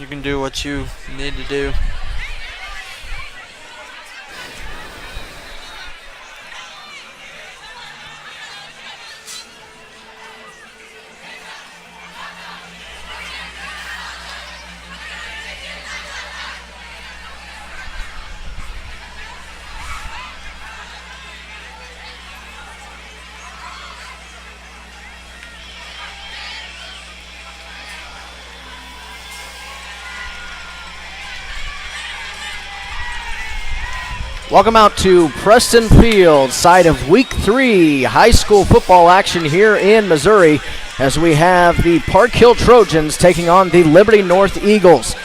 You can do what you need to do. Welcome out to Preston Field, site of Week 3 high school football action here in Missouri, as we have the Park Hill Trojans taking on the Liberty North Eagles.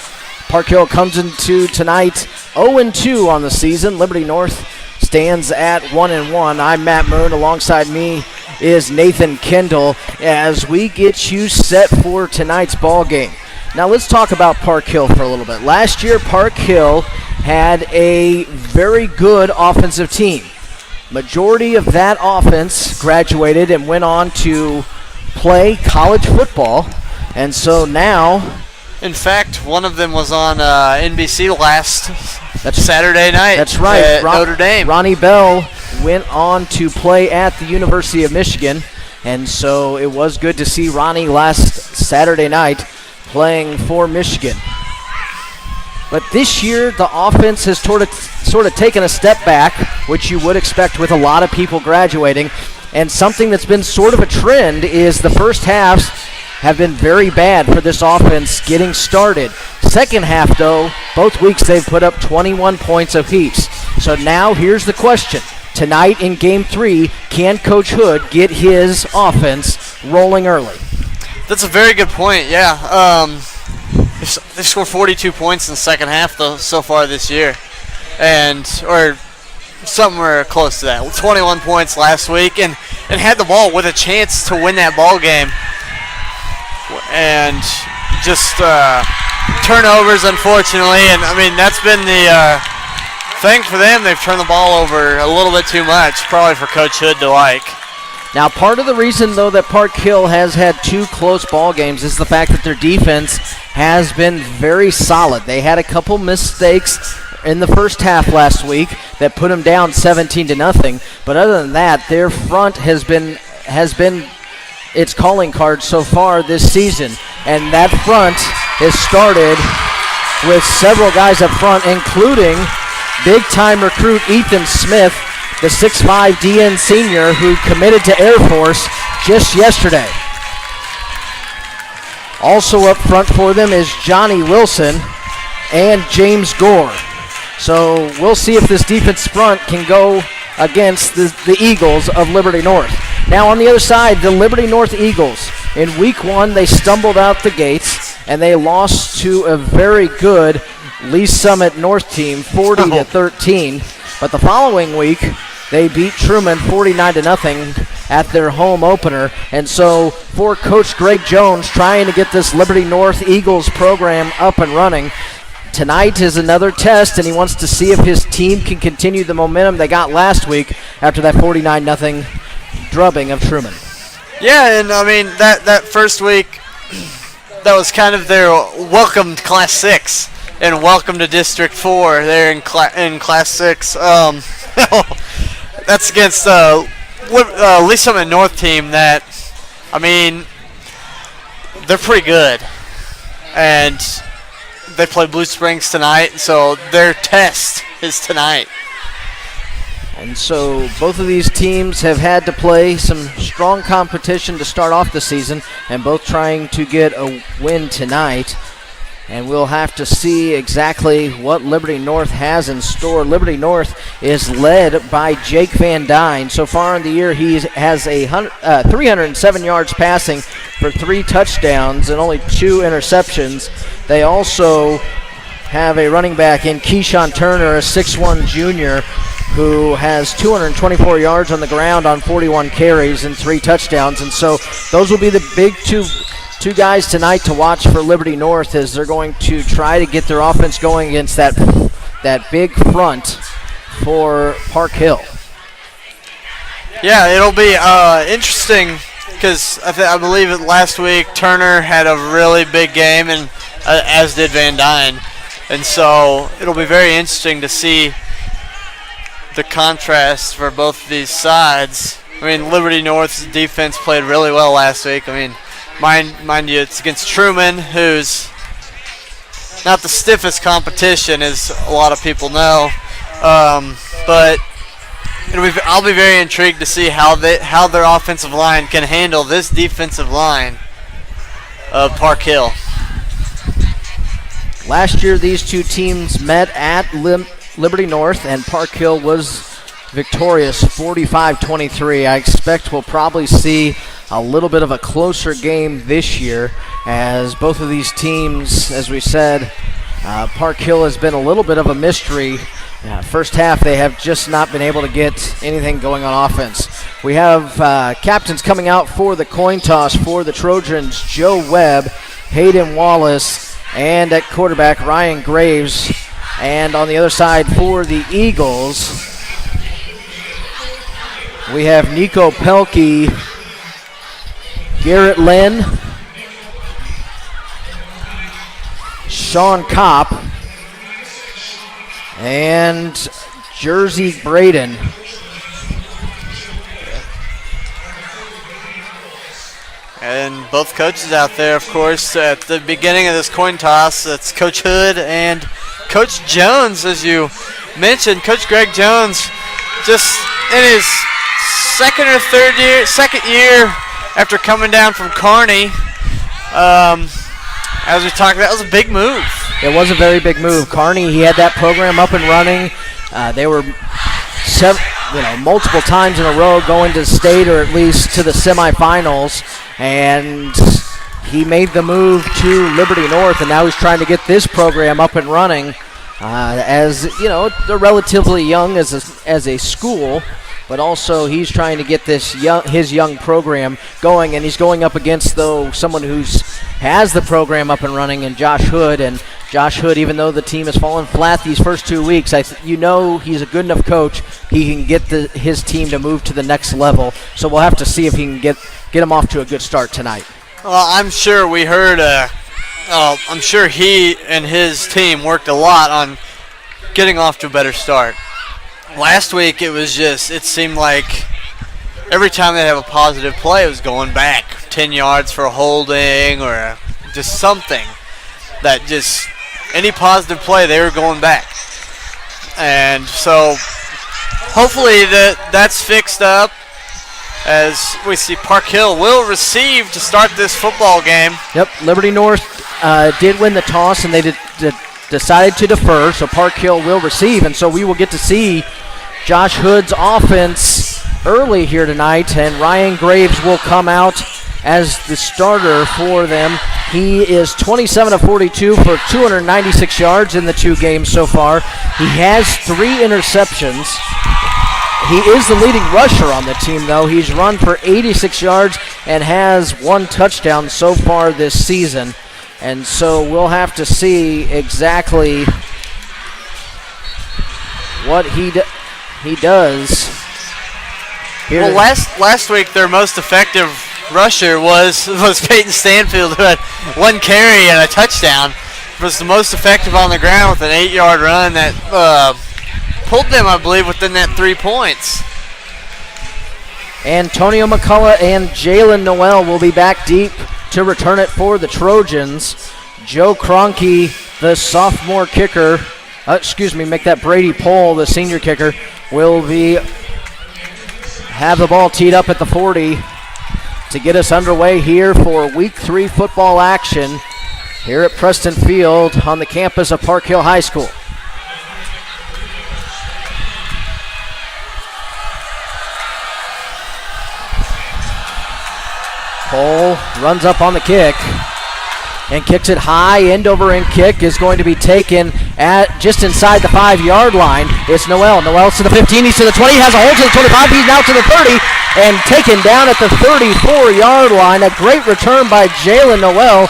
Park Hill comes into tonight 0-2 on the season. Liberty North stands at 1-1. I'm Matt Moon. Alongside me is Nathan Kendall as we get you set for tonight's ball game. Now let's talk about Park Hill for a little bit. Last year, Park Hill had a very good offensive team. Majority of that offense graduated and went on to play college football. And so now... In fact, one of them was on NBC last Saturday night. That's right. At Notre Dame. Ronnie Bell went on to play at the University of Michigan. And so it was good to see Ronnie last Saturday night playing for Michigan. But this year, the offense has sort of taken a step back, which you would expect with a lot of people graduating. And something that's been sort of a trend is the first halves have been very bad for this offense getting started. Second half, though, both weeks they've put up 21 points apiece. So now here's the question. Tonight in Game 3, can Coach Hood get his offense rolling early? That's a very good point, yeah. They scored 42 points in the second half though so far this year, or somewhere close to that. 21 points last week, and had the ball with a chance to win that ball game, and just turnovers, unfortunately. And I mean that's been the thing for them. They've turned the ball over a little bit too much, probably for Coach Hood to like. Now, part of the reason, though, that Park Hill has had two close ball games is the fact that their defense has been very solid. They had a couple mistakes in the first half last week that put them down 17-0. But other than that, their front has been its calling card so far this season. And that front has started with several guys up front, including big-time recruit Ethan Smith, the 6'5" DN senior who committed to Air Force just yesterday. Also up front for them is Johnny Wilson and James Gore. So we'll see if this defense front can go against the Eagles of Liberty North. Now on the other side, the Liberty North Eagles. In Week 1, they stumbled out the gates and they lost to a very good Lee Summit North team, 40-13. But the following week, they beat Truman 49-0 at their home opener. And so for Coach Greg Jones trying to get this Liberty North Eagles program up and running, tonight is another test, and he wants to see if his team can continue the momentum they got last week after that 49-0 drubbing of Truman. Yeah, and I mean, that first week, that was kind of their welcome to Class 6. And welcome to District 4 there in Class 6. That's against Lee Summit North team that, I mean, they're pretty good. And they play Blue Springs tonight, so their test is tonight. And so both of these teams have had to play some strong competition to start off the season, and both trying to get a win tonight. And we'll have to see exactly what Liberty North has in store. Liberty North is led by Jake Van Dyne. So far in the year, he has 307 yards passing for 3 touchdowns and only 2 interceptions. They also have a running back in Keyshawn Turner, a 6'1 junior, who has 224 yards on the ground on 41 carries and 3 touchdowns. And so those will be the big two guys tonight to watch for Liberty North as they're going to try to get their offense going against that big front for Park Hill. Yeah, it'll be interesting because I believe last week Turner had a really big game, and as did Van Dyne. And so it'll be very interesting to see the contrast for both of these sides. I mean, Liberty North's defense played really well last week. I mean, mind you, it's against Truman, who's not the stiffest competition, as a lot of people know. But I'll be very intrigued to see how their offensive line can handle this defensive line of Park Hill. Last year, these two teams met at Liberty North, and Park Hill was victorious 45-23. I expect we'll probably see a little bit of a closer game this year, as both of these teams, as we said, Park Hill has been a little bit of a mystery. First half, they have just not been able to get anything going on offense. We have captains coming out for the coin toss for the Trojans: Joe Webb, Hayden Wallace, and at quarterback, Ryan Graves. And on the other side for the Eagles, we have Nico Pelkey, Garrett Lynn, Sean Kopp, and Jersey Braden. And both coaches out there, of course, at the beginning of this coin toss. That's Coach Hood and Coach Jones, as you mentioned. Coach Greg Jones, just in his second year after coming down from Kearney. As we talked about, that was a big move. It was a very big move. Kearney, he had that program up and running. They were multiple times in a row going to state or at least to the semifinals, and he made the move to Liberty North, and now he's trying to get this program up and running. As you know, they're relatively young as a school, but also he's trying to get his young program going, and he's going up against someone who's has the program up and running, and Josh Hood. And Josh Hood, even though the team has fallen flat these first 2 weeks, he's a good enough coach. He can get his team to move to the next level. So we'll have to see if he can get him off to a good start tonight. Well, I'm sure we heard. I'm sure he and his team worked a lot on getting off to a better start. Last week, it seemed like every time they have a positive play, it was going back 10 yards for a holding or just something. Any positive play, they were going back. And so hopefully that's fixed up, as we see Park Hill will receive to start this football game. Yep, Liberty North did win the toss, and they decided to defer, so Park Hill will receive. And so we will get to see Josh Hood's offense early here tonight, and Ryan Graves will come out as the starter for them. He is 27 of 42 for 296 yards in the 2 games so far. He has 3 interceptions. He is the leading rusher on the team, though. He's run for 86 yards and has 1 touchdown so far this season. And so we'll have to see exactly what he does. Well, last week their most effective rusher was Peyton Stanfield, who had 1 carry and a touchdown. Was the most effective on the ground with an 8-yard run that pulled them, I believe, within that 3 points. Antonio McCullough and Jalen Noel will be back deep to return it for the Trojans. Joe Cronky, the sophomore kicker, make that Brady Pohl, the senior kicker, will have the ball teed up at the 40 to get us underway here for Week 3 football action here at Preston Field on the campus of Park Hill High School. Pohl runs up on the kick and kicks it high. End over end kick is going to be taken at just inside the 5-yard line. It's Noel. Noel's to the 15. He's to the 20. Has a hold to the 25. He's now to the 30 and taken down at the 34-yard line. A great return by Jalen Noel.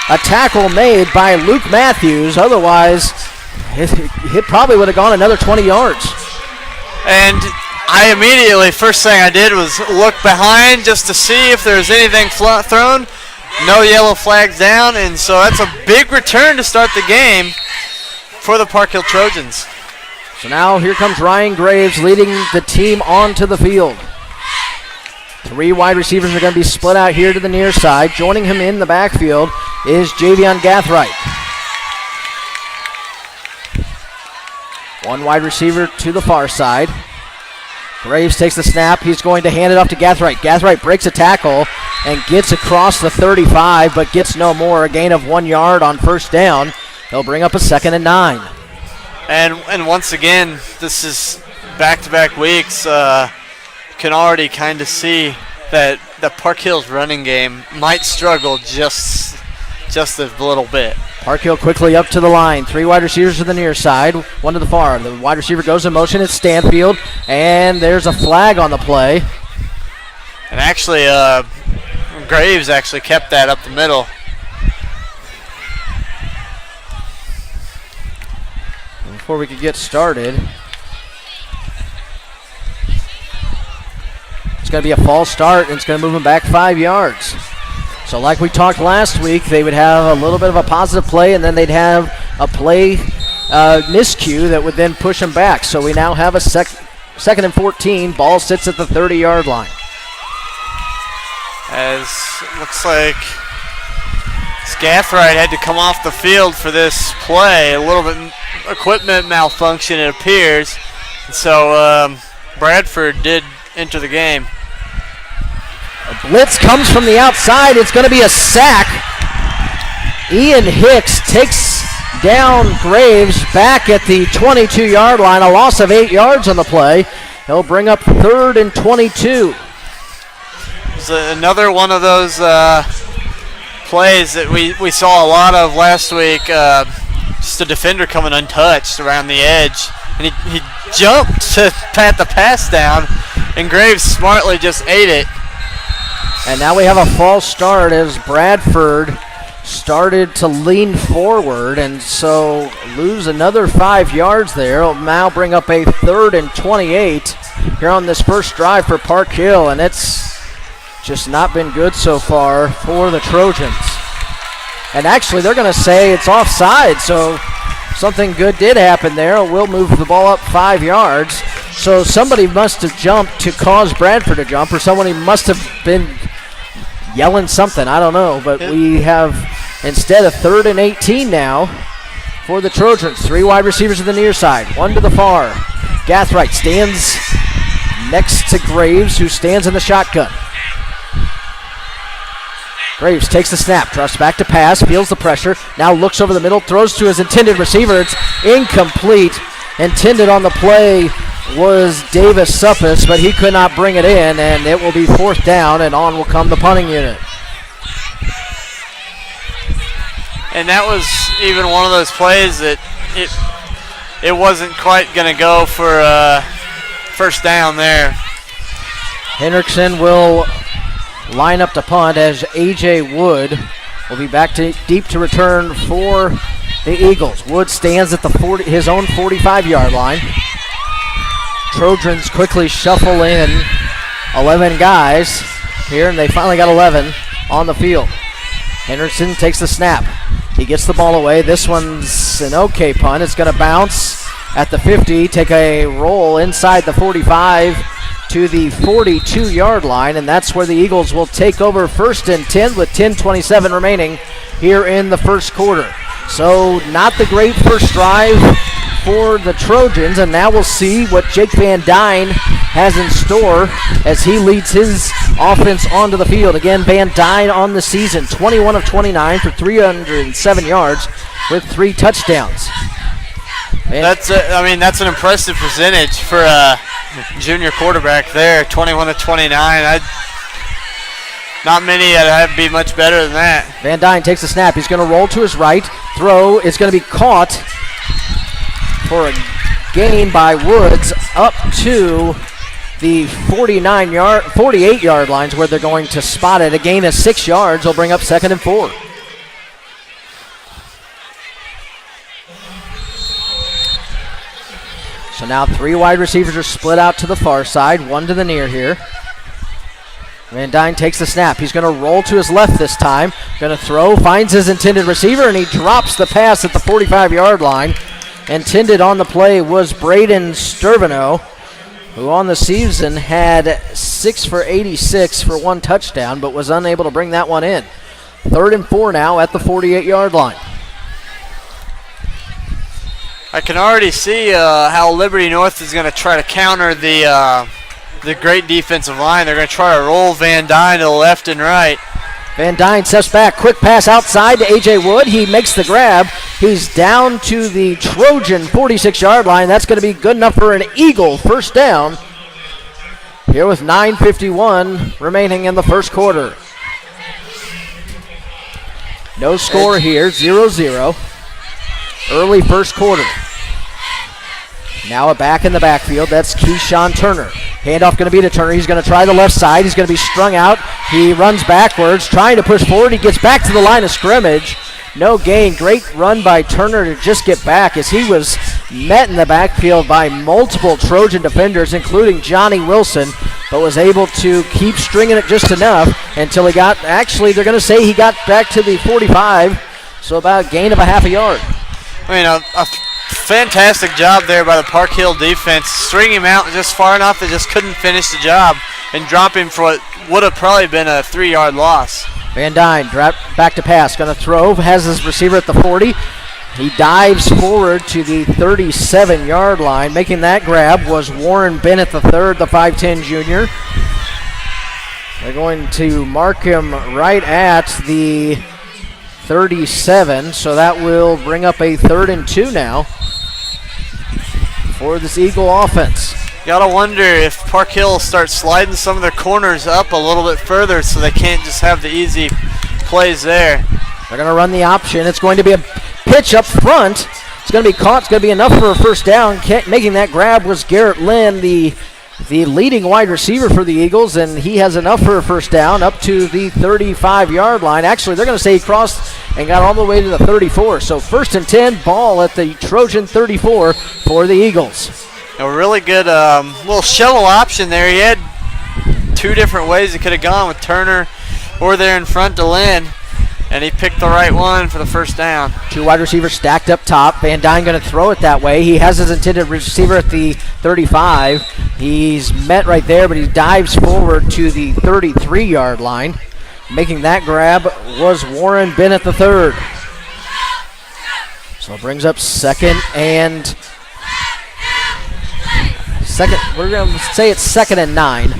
A tackle made by Luke Matthews. Otherwise, it probably would have gone another 20 yards. And first thing I did was look behind just to see if there was anything thrown. No yellow flags down, and so that's a big return to start the game for the Park Hill Trojans. So now here comes Ryan Graves leading the team onto the field. 3 wide receivers are going to be split out here to the near side. Joining him in the backfield is Javion Gathright. 1 wide receiver to the far side. Graves takes the snap. He's going to hand it off to Gathright. Gathright breaks a tackle and gets across the 35, but gets no more. A gain of 1 yard on first down. They'll bring up a 2nd and 9. And once again, this is back-to-back weeks. Can already kind of see that the Park Hill's running game might struggle just a little bit. Park Hill quickly up to the line. 3 wide receivers to the near side, 1 to the far. The wide receiver goes in motion. It's Stanfield, and there's a flag on the play. And actually, Graves actually kept that up the middle. Before we could get started, it's going to be a false start, and it's going to move them back 5 yards. So like we talked last week, they would have a little bit of a positive play, and then they'd have a play miscue that would then push them back. So we now have a 2nd and 14. Ball sits at the 30-yard line. As looks like Gathright had to come off the field for this play. A little bit equipment malfunction, it appears. And so Bradford did enter the game. A blitz comes from the outside. It's going to be a sack. Ian Hicks takes down Graves back at the 22-yard line. A loss of 8 yards on the play. He'll bring up 3rd and 22. It's another one of those plays that we saw a lot of last week. Just a defender coming untouched around the edge. And he jumped to pat the pass down, and Graves smartly just ate it. And now we have a false start as Bradford started to lean forward, and so lose another 5 yards there. It'll now bring up a 3rd and 28 here on this first drive for Park Hill, and it's just not been good so far for the Trojans. And actually, they're going to say it's offside, so something good did happen there. We'll move the ball up 5 yards. So somebody must have jumped to cause Bradford to jump, or somebody must have been yelling something. I don't know, but we have instead a 3rd and 18 now for the Trojans. 3 wide receivers to the near side, 1 to the far. Gathright stands next to Graves, who stands in the shotgun. Graves takes the snap, drops back to pass, feels the pressure, now looks over the middle, throws to his intended receiver. It's incomplete. Intended on the play was Davis Suppis, but he could not bring it in, and it will be 4th down, and on will come the punting unit. And that was even one of those plays that it wasn't quite going to go for first down there. Hendrickson will line up to punt as A.J. Wood will be back to deep to return for the Eagles. Wood stands at his own 45-yard line. Trojans quickly shuffle in 11 guys here, and they finally got 11 on the field. Henderson takes the snap. He gets the ball away. This one's an okay punt. It's going to bounce at the 50, take a roll inside the 45 to the 42-yard line, and that's where the Eagles will take over 1st and 10 with 10:27 remaining here in the first quarter. So not the great first drive for the Trojans, and now we'll see what Jake Van Dyne has in store as he leads his offense onto the field. Again, Van Dyne on the season, 21 of 29 for 307 yards with 3 touchdowns. That's an impressive percentage for a junior quarterback there, 21 of 29. Not many that would be much better than that. Van Dyne takes the snap. He's going to roll to his right. Throw is going to be caught for a gain by Woods up to the 48-yard lines where they're going to spot it. A gain of 6 yards will bring up 2nd and 4. So now 3 wide receivers are split out to the far side, 1 to the near here. Van Dyne takes the snap. He's going to roll to his left this time. Going to throw, finds his intended receiver, and he drops the pass at the 45-yard line. Intended on the play was Braden Sturvino, who on the season had 6 for 86 for 1 touchdown, but was unable to bring that one in. 3rd and 4 now at the 48-yard line. I can already see how Liberty North is going to try to counter the great defensive line. They're going to try to roll Van Dyne to the left and right. Van Dyne steps back, quick pass outside to A.J. Wood. He makes the grab. He's down to the Trojan 46-yard line. That's going to be good enough for an Eagle first down here with 9:51 remaining in the first quarter. No score here, 0-0. Early first quarter. Now a back in the backfield. That's Keyshawn Turner. Handoff going to be to Turner. He's going to try the left side. He's going to be strung out. He runs backwards, trying to push forward. He gets back to the line of scrimmage. No gain. Great run by Turner to just get back as he was met in the backfield by multiple Trojan defenders, including Johnny Wilson, but was able to keep stringing it just enough until he got, actually they're going to say he got back to the 45, so about a gain of a half a yard. I mean, a fantastic job there by the Park Hill defense, string him out just far enough they just couldn't finish the job and drop him for what would have probably been a 3-yard loss. Van Dyne back to pass, going to throw, has his receiver at the 40. He dives forward to the 37-yard line. Making that grab was Warren Bennett III, the 5'10 junior. They're going to mark him right at the 37, so that will bring up a 3rd and 2 now for this Eagle offense. Gotta wonder if Park Hill starts sliding some of their corners up a little bit further so they can't just have the easy plays there. They're going to run the option. It's going to be a pitch up front. It's going to be caught. It's going to be enough for a first down. Making that grab was Garrett Lynn, the leading wide receiver for the Eagles, and he has enough for a first down up to the 35-yard line. Actually, they're going to say he crossed and got all the way to the 34. So 1st and 10, ball at the Trojan 34 for the Eagles. A really good little shovel option there. He had 2 different ways he could have gone with Turner or there in front to Lynn, and he picked the right one for the first down. 2 wide receivers stacked up top. Van Dyne going to throw it that way. He has his intended receiver at the 35. He's met right there, but he dives forward to the 33-yard line. Making that grab was Warren Bennett III. So it brings up we're going to say it's 2nd and 9.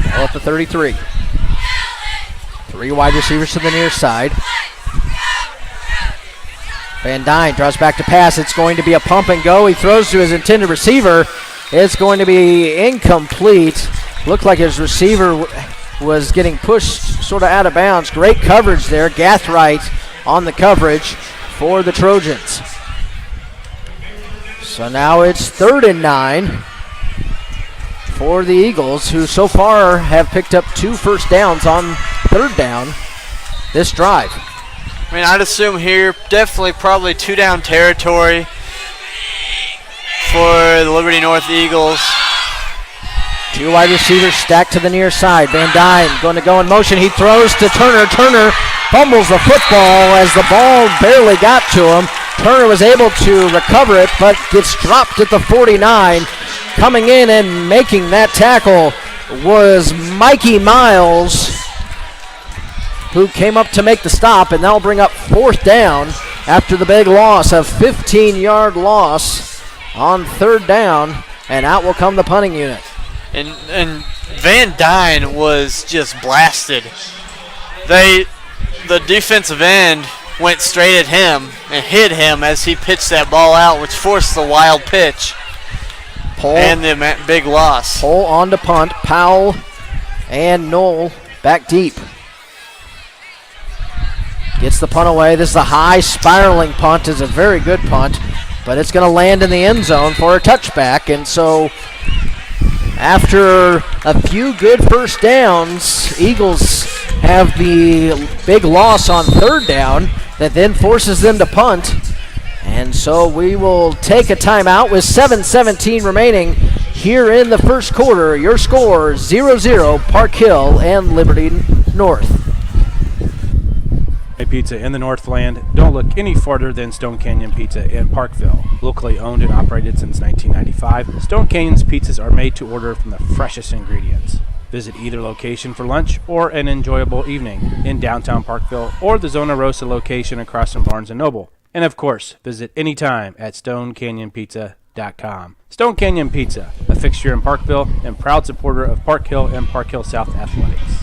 Ball at the 33. 3 wide receivers to the near side. Van Dyne draws back to pass. It's going to be a pump and go. He throws to his intended receiver. It's going to be incomplete. Looked like his receiver was getting pushed sort of out of bounds. Great coverage there. Gathright on the coverage for the Trojans. So now it's 3rd and 9 for the Eagles, who so far have picked up 2 first downs on 3rd down this drive. I mean, I'd assume here definitely probably 2-down territory for the Liberty North Eagles. 2 wide receivers stacked to the near side. Van Dyne going to go in motion. He throws to Turner. Turner fumbles the football as the ball barely got to him. Turner was able to recover it, but gets dropped at the 49. Coming in and making that tackle was Mikey Miles, who came up to make the stop, and that'll bring up 4th down after the big loss, a 15-yard loss on 3rd down, and out will come the punting unit. And Van Dyne was just blasted. The defensive end went straight at him and hit him as he pitched that ball out, which forced the wild pitch and the big loss. Pull on to punt. Powell and Knoll back deep. Gets the punt away. This is a high spiraling punt. It's a very good punt, but it's going to land in the end zone for a touchback. And so after a few good first downs, Eagles have the big loss on 3rd down that then forces them to punt. And so we will take a timeout with 7:17 remaining here in the first quarter. Your score 0-0, Park Hill and Liberty North. Pizza in the Northland. Don't look any farther than Stone Canyon Pizza in Parkville. Locally owned and operated since 1995, Stone Canyon's pizzas are made to order from the freshest ingredients. Visit either location for lunch or an enjoyable evening in downtown Parkville or the Zona Rosa location across from Barnes & Noble. And of course, visit anytime at StoneCanyonPizza.com. Stone Canyon Pizza, a fixture in Parkville and proud supporter of Park Hill and Park Hill South Athletics.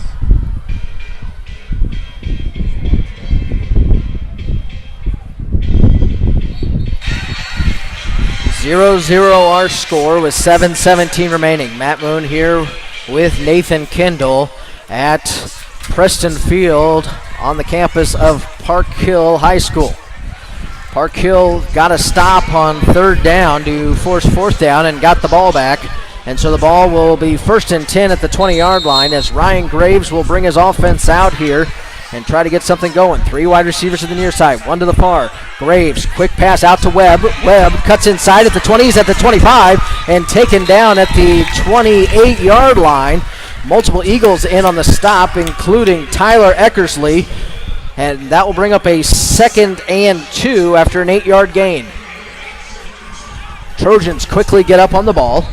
0-0 our score with 7:17 remaining. Matt Moon here with Nathan Kendall at Preston Field on the campus of Park Hill High School. Park Hill got a stop on third down to force fourth down and got the ball back. And so the ball will be 1st and 10 at the 20-yard line as Ryan Graves will bring his offense out here and try to get something going. 3 wide receivers to the near side, 1 to the far. Graves, quick pass out to Webb. Webb cuts inside at the 20, he's at the 25, and taken down at the 28-yard line. Multiple Eagles in on the stop, including Tyler Eckersley, and that will bring up a 2nd and 2 after an 8-yard gain. Trojans quickly get up on the ball.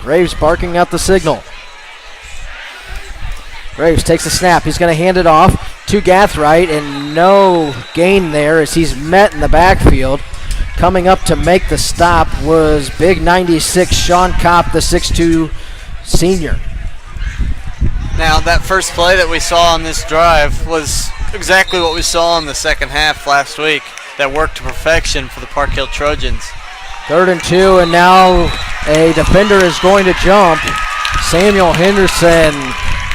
Graves barking out the signal. Graves takes a snap. He's going to hand it off to Gathright, and no gain there as he's met in the backfield. Coming up to make the stop was big 96 Sean Kopp, the 6'2 senior. Now, that first play that we saw on this drive was exactly what we saw in the second half last week. That worked to perfection for the Park Hill Trojans. 3rd and 2, and now a defender is going to jump. Samuel Henderson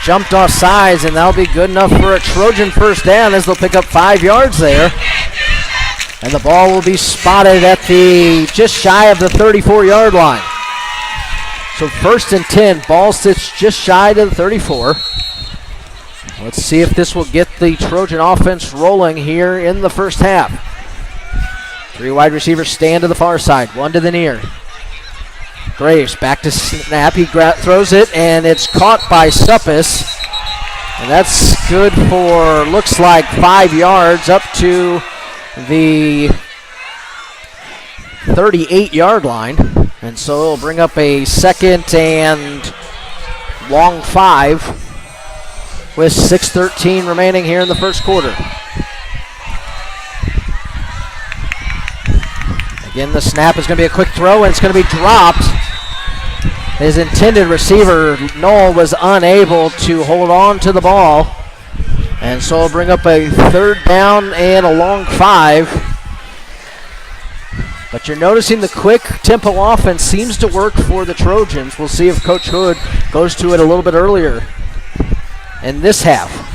jumped off sides, and that'll be good enough for a Trojan first down as they'll pick up 5 yards there. And the ball will be spotted at the just shy of the 34-yard line. So 1st and 10, ball sits just shy to the 34. Let's see if this will get the Trojan offense rolling here in the first half. 3 wide receivers stand to the far side, 1 to the near. Graves back to snap. He throws it, and it's caught by Suppis. And that's good for, looks like, 5 yards up to the 38-yard line. And so it'll bring up a 2nd and long 5 with 6:13 remaining here in the first quarter. Again, the snap is going to be a quick throw, and it's going to be dropped. His intended receiver, Noel, was unable to hold on to the ball. And so it'll bring up a 3rd down and a long 5. But you're noticing the quick tempo offense seems to work for the Trojans. We'll see if Coach Hood goes to it a little bit earlier in this half.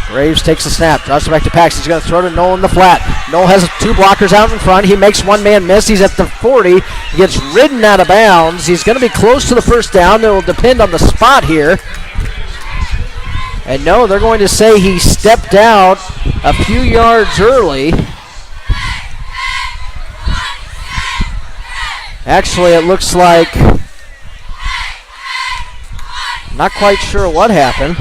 Graves takes the snap, drops it back to Pax. He's going to throw to Noel in the flat. Noel has 2 blockers out in front. He makes one man miss. He's at the 40. He gets ridden out of bounds. He's going to be close to the first down. It will depend on the spot here. And no, they're going to say he stepped out a few yards early. Actually, it looks like, not quite sure what happened.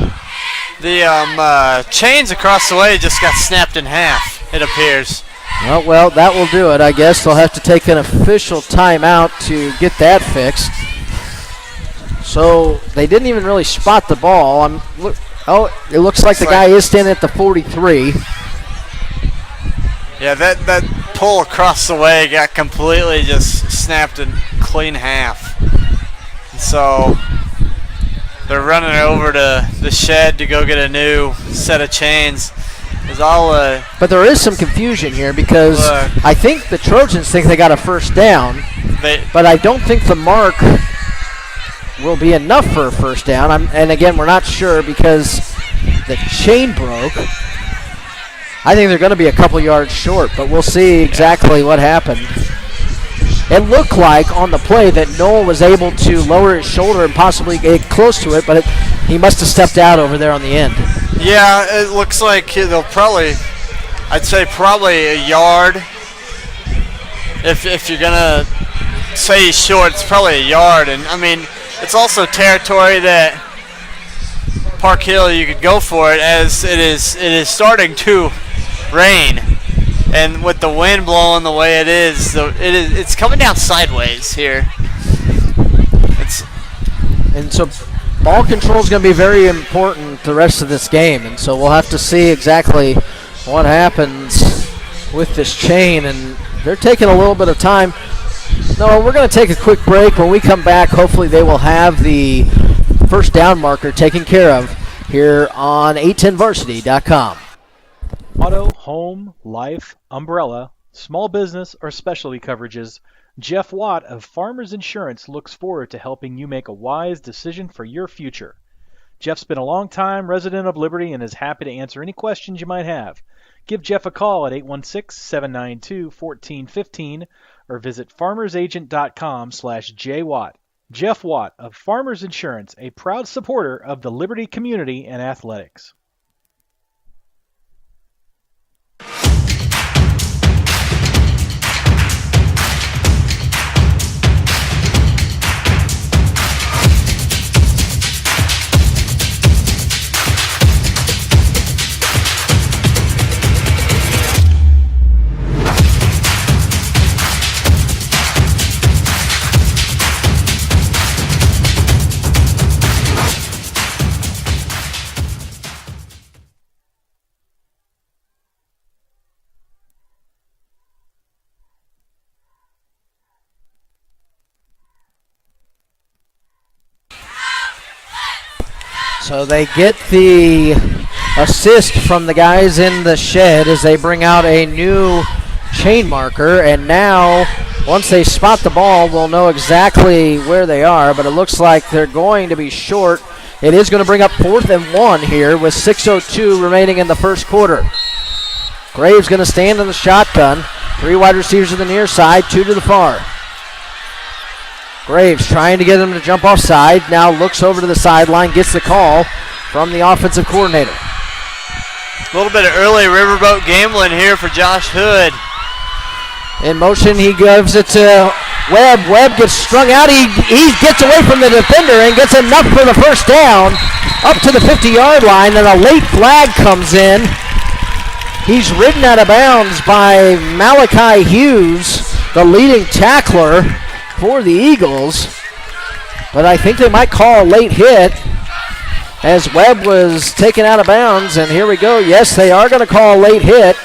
The chains across the way just got snapped in half, it appears. Oh, well, that will do it. I guess they'll have to take an official timeout to get that fixed. So they didn't even really spot the ball. It looks like the guy is standing at the 43. Yeah, that pull across the way got completely just snapped in clean half. So they're running over to the shed to go get a new set of chains. But there is some confusion here because I think the Trojans think they got a first down, but I don't think the mark will be enough for a first down. And again, we're not sure because the chain broke. I think they're going to be a couple yards short, but we'll see exactly what happened. It looked like on the play that Noel was able to lower his shoulder and possibly get close to it, but he must have stepped out over there on the end. Yeah, it looks like they'll probably, I'd say probably a yard If you're gonna say he's short, it's probably a yard. And I mean, it's also territory that Park Hill, you could go for it, as it is starting to rain, and with the wind blowing the way it is, it's coming down sideways here. And so ball control is going to be very important the rest of this game, and so we'll have to see exactly what happens with this chain, and they're taking a little bit of time. No, we're going to take a quick break. When we come back, hopefully they will have the first down marker taken care of here on 810varsity.com. Auto, home, life, umbrella, small business, or specialty coverages, Jeff Watt of Farmers Insurance looks forward to helping you make a wise decision for your future. Jeff's been a long-time resident of Liberty and is happy to answer any questions you might have. Give Jeff a call at 816-792-1415 or visit farmersagent.com/jwatt. Jeff Watt of Farmers Insurance, a proud supporter of the Liberty community and athletics. So they get the assist from the guys in the shed as they bring out a new chain marker, and now once they spot the ball, we'll know exactly where they are, but it looks like they're going to be short. It is going to bring up 4th and 1 here with 6:02 remaining in the first quarter. Graves going to stand in the shotgun. 3 wide receivers to the near side, 2 to the far. Graves trying to get him to jump offside. Now looks over to the sideline, gets the call from the offensive coordinator. A little bit of early riverboat gambling here for Josh Hood. In motion, he gives it to Webb. Webb gets strung out. He gets away from the defender and gets enough for the first down up to the 50-yard line, and a late flag comes in. He's ridden out of bounds by Malachi Hughes, the leading tackler for the Eagles, but I think they might call a late hit as Webb was taken out of bounds, and here we go. Yes, they are going to call a late hit.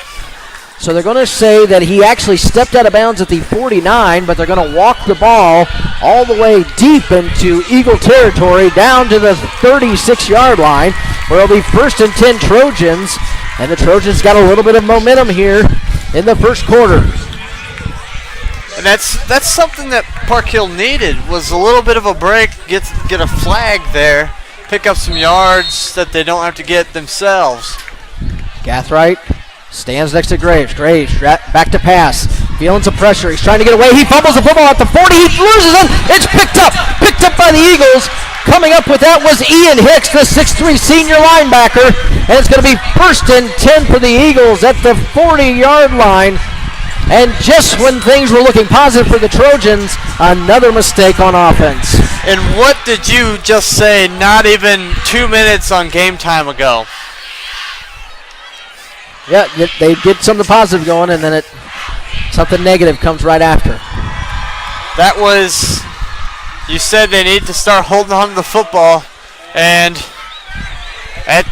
So they're going to say that he actually stepped out of bounds at the 49, but they're going to walk the ball all the way deep into Eagle territory down to the 36-yard line, where it'll be 1st and 10 Trojans, and the Trojans got a little bit of momentum here in the first quarter. And that's something that Park Hill needed, was a little bit of a break, get a flag there, pick up some yards that they don't have to get themselves. Gathright stands next to Graves. Graves back to pass, feeling some pressure. He's trying to get away. He fumbles the football at the 40. He loses it. It's picked up by the Eagles. Coming up with that was Ian Hicks, the 6'3 senior linebacker, and it's going to be 1st and 10 for the Eagles at the 40-yard line. And just when things were looking positive for the Trojans, another mistake on offense. And what did you just say not even 2 minutes on game time ago? Yeah, they get something positive going, and then something negative comes right after. That was, you said they need to start holding on to the football, and at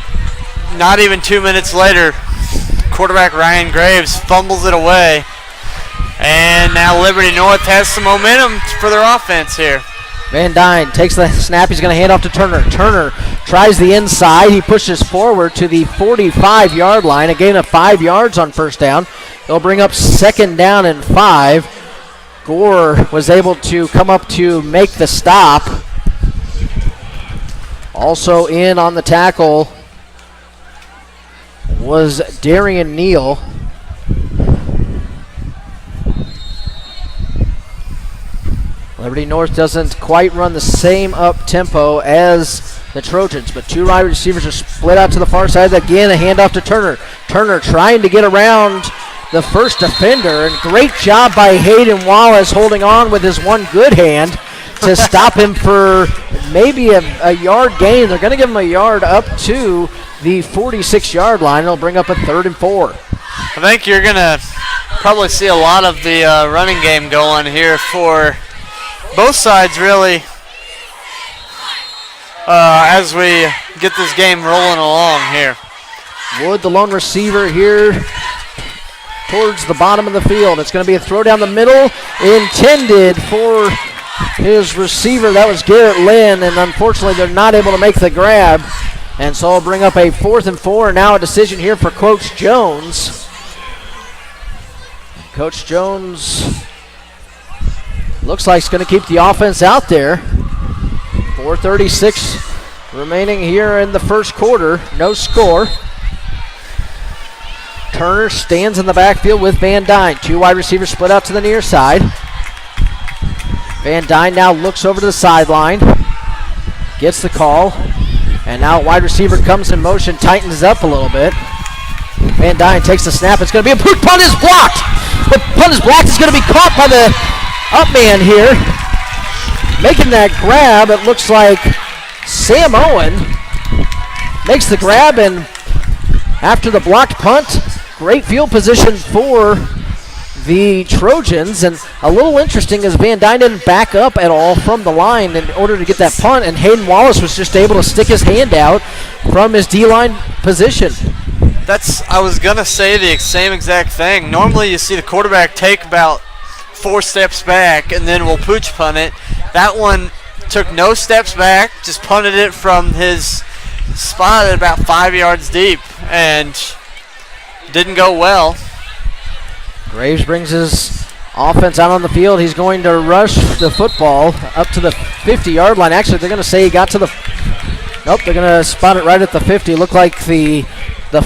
not even 2 minutes later, quarterback Ryan Graves fumbles it away. And now Liberty North has some momentum for their offense here. Van Dyne takes the snap. He's going to hand off to Turner. Turner tries the inside. He pushes forward to the 45-yard line. A gain of 5 yards on first down. They'll bring up 2nd down and 5. Gore was able to come up to make the stop. Also in on the tackle was Darian Neal. Liberty North doesn't quite run the same up-tempo as the Trojans, but 2 wide receivers are split out to the far side. Again, a handoff to Turner. Turner trying to get around the first defender. And great job by Hayden Wallace holding on with his one good hand to stop him for maybe a yard gain. They're going to give him a yard up to the 46-yard line. It'll bring up a 3rd and 4. I think you're going to probably see a lot of the running game going here for both sides, really, as we get this game rolling along here. Wood, the lone receiver here towards the bottom of the field. It's going to be a throw down the middle intended for his receiver. That was Garrett Lynn, and unfortunately they're not able to make the grab. And so I'll bring up a 4th and 4. Now a decision here for Coach Jones. Coach Jones looks like he's going to keep the offense out there. 4:36 remaining here in the first quarter. No score. Turner stands in the backfield with Van Dyne. 2 wide receivers split out to the near side. Van Dyne now looks over to the sideline. Gets the call. And now wide receiver comes in motion, tightens up a little bit. Van Dyne takes the snap. It's going to be a punt is blocked. The punt is blocked. It's going to be caught by the up man here. Making that grab, it looks like Sam Owen makes the grab, and after the blocked punt, great field position for the Trojans. And a little interesting is Van Dyne didn't back up at all from the line in order to get that punt, and Hayden Wallace was just able to stick his hand out from his D-line position. I was going to say the same exact thing. Normally you see the quarterback take about 4 steps back and then will pooch punt it. That one took no steps back, just punted it from his spot at about 5 yards deep and didn't go well. Graves brings his offense out on the field. He's going to rush the football up to the 50-yard line. Actually, they're going to say he got to the... Nope, they're going to spot it right at the 50. Looked like the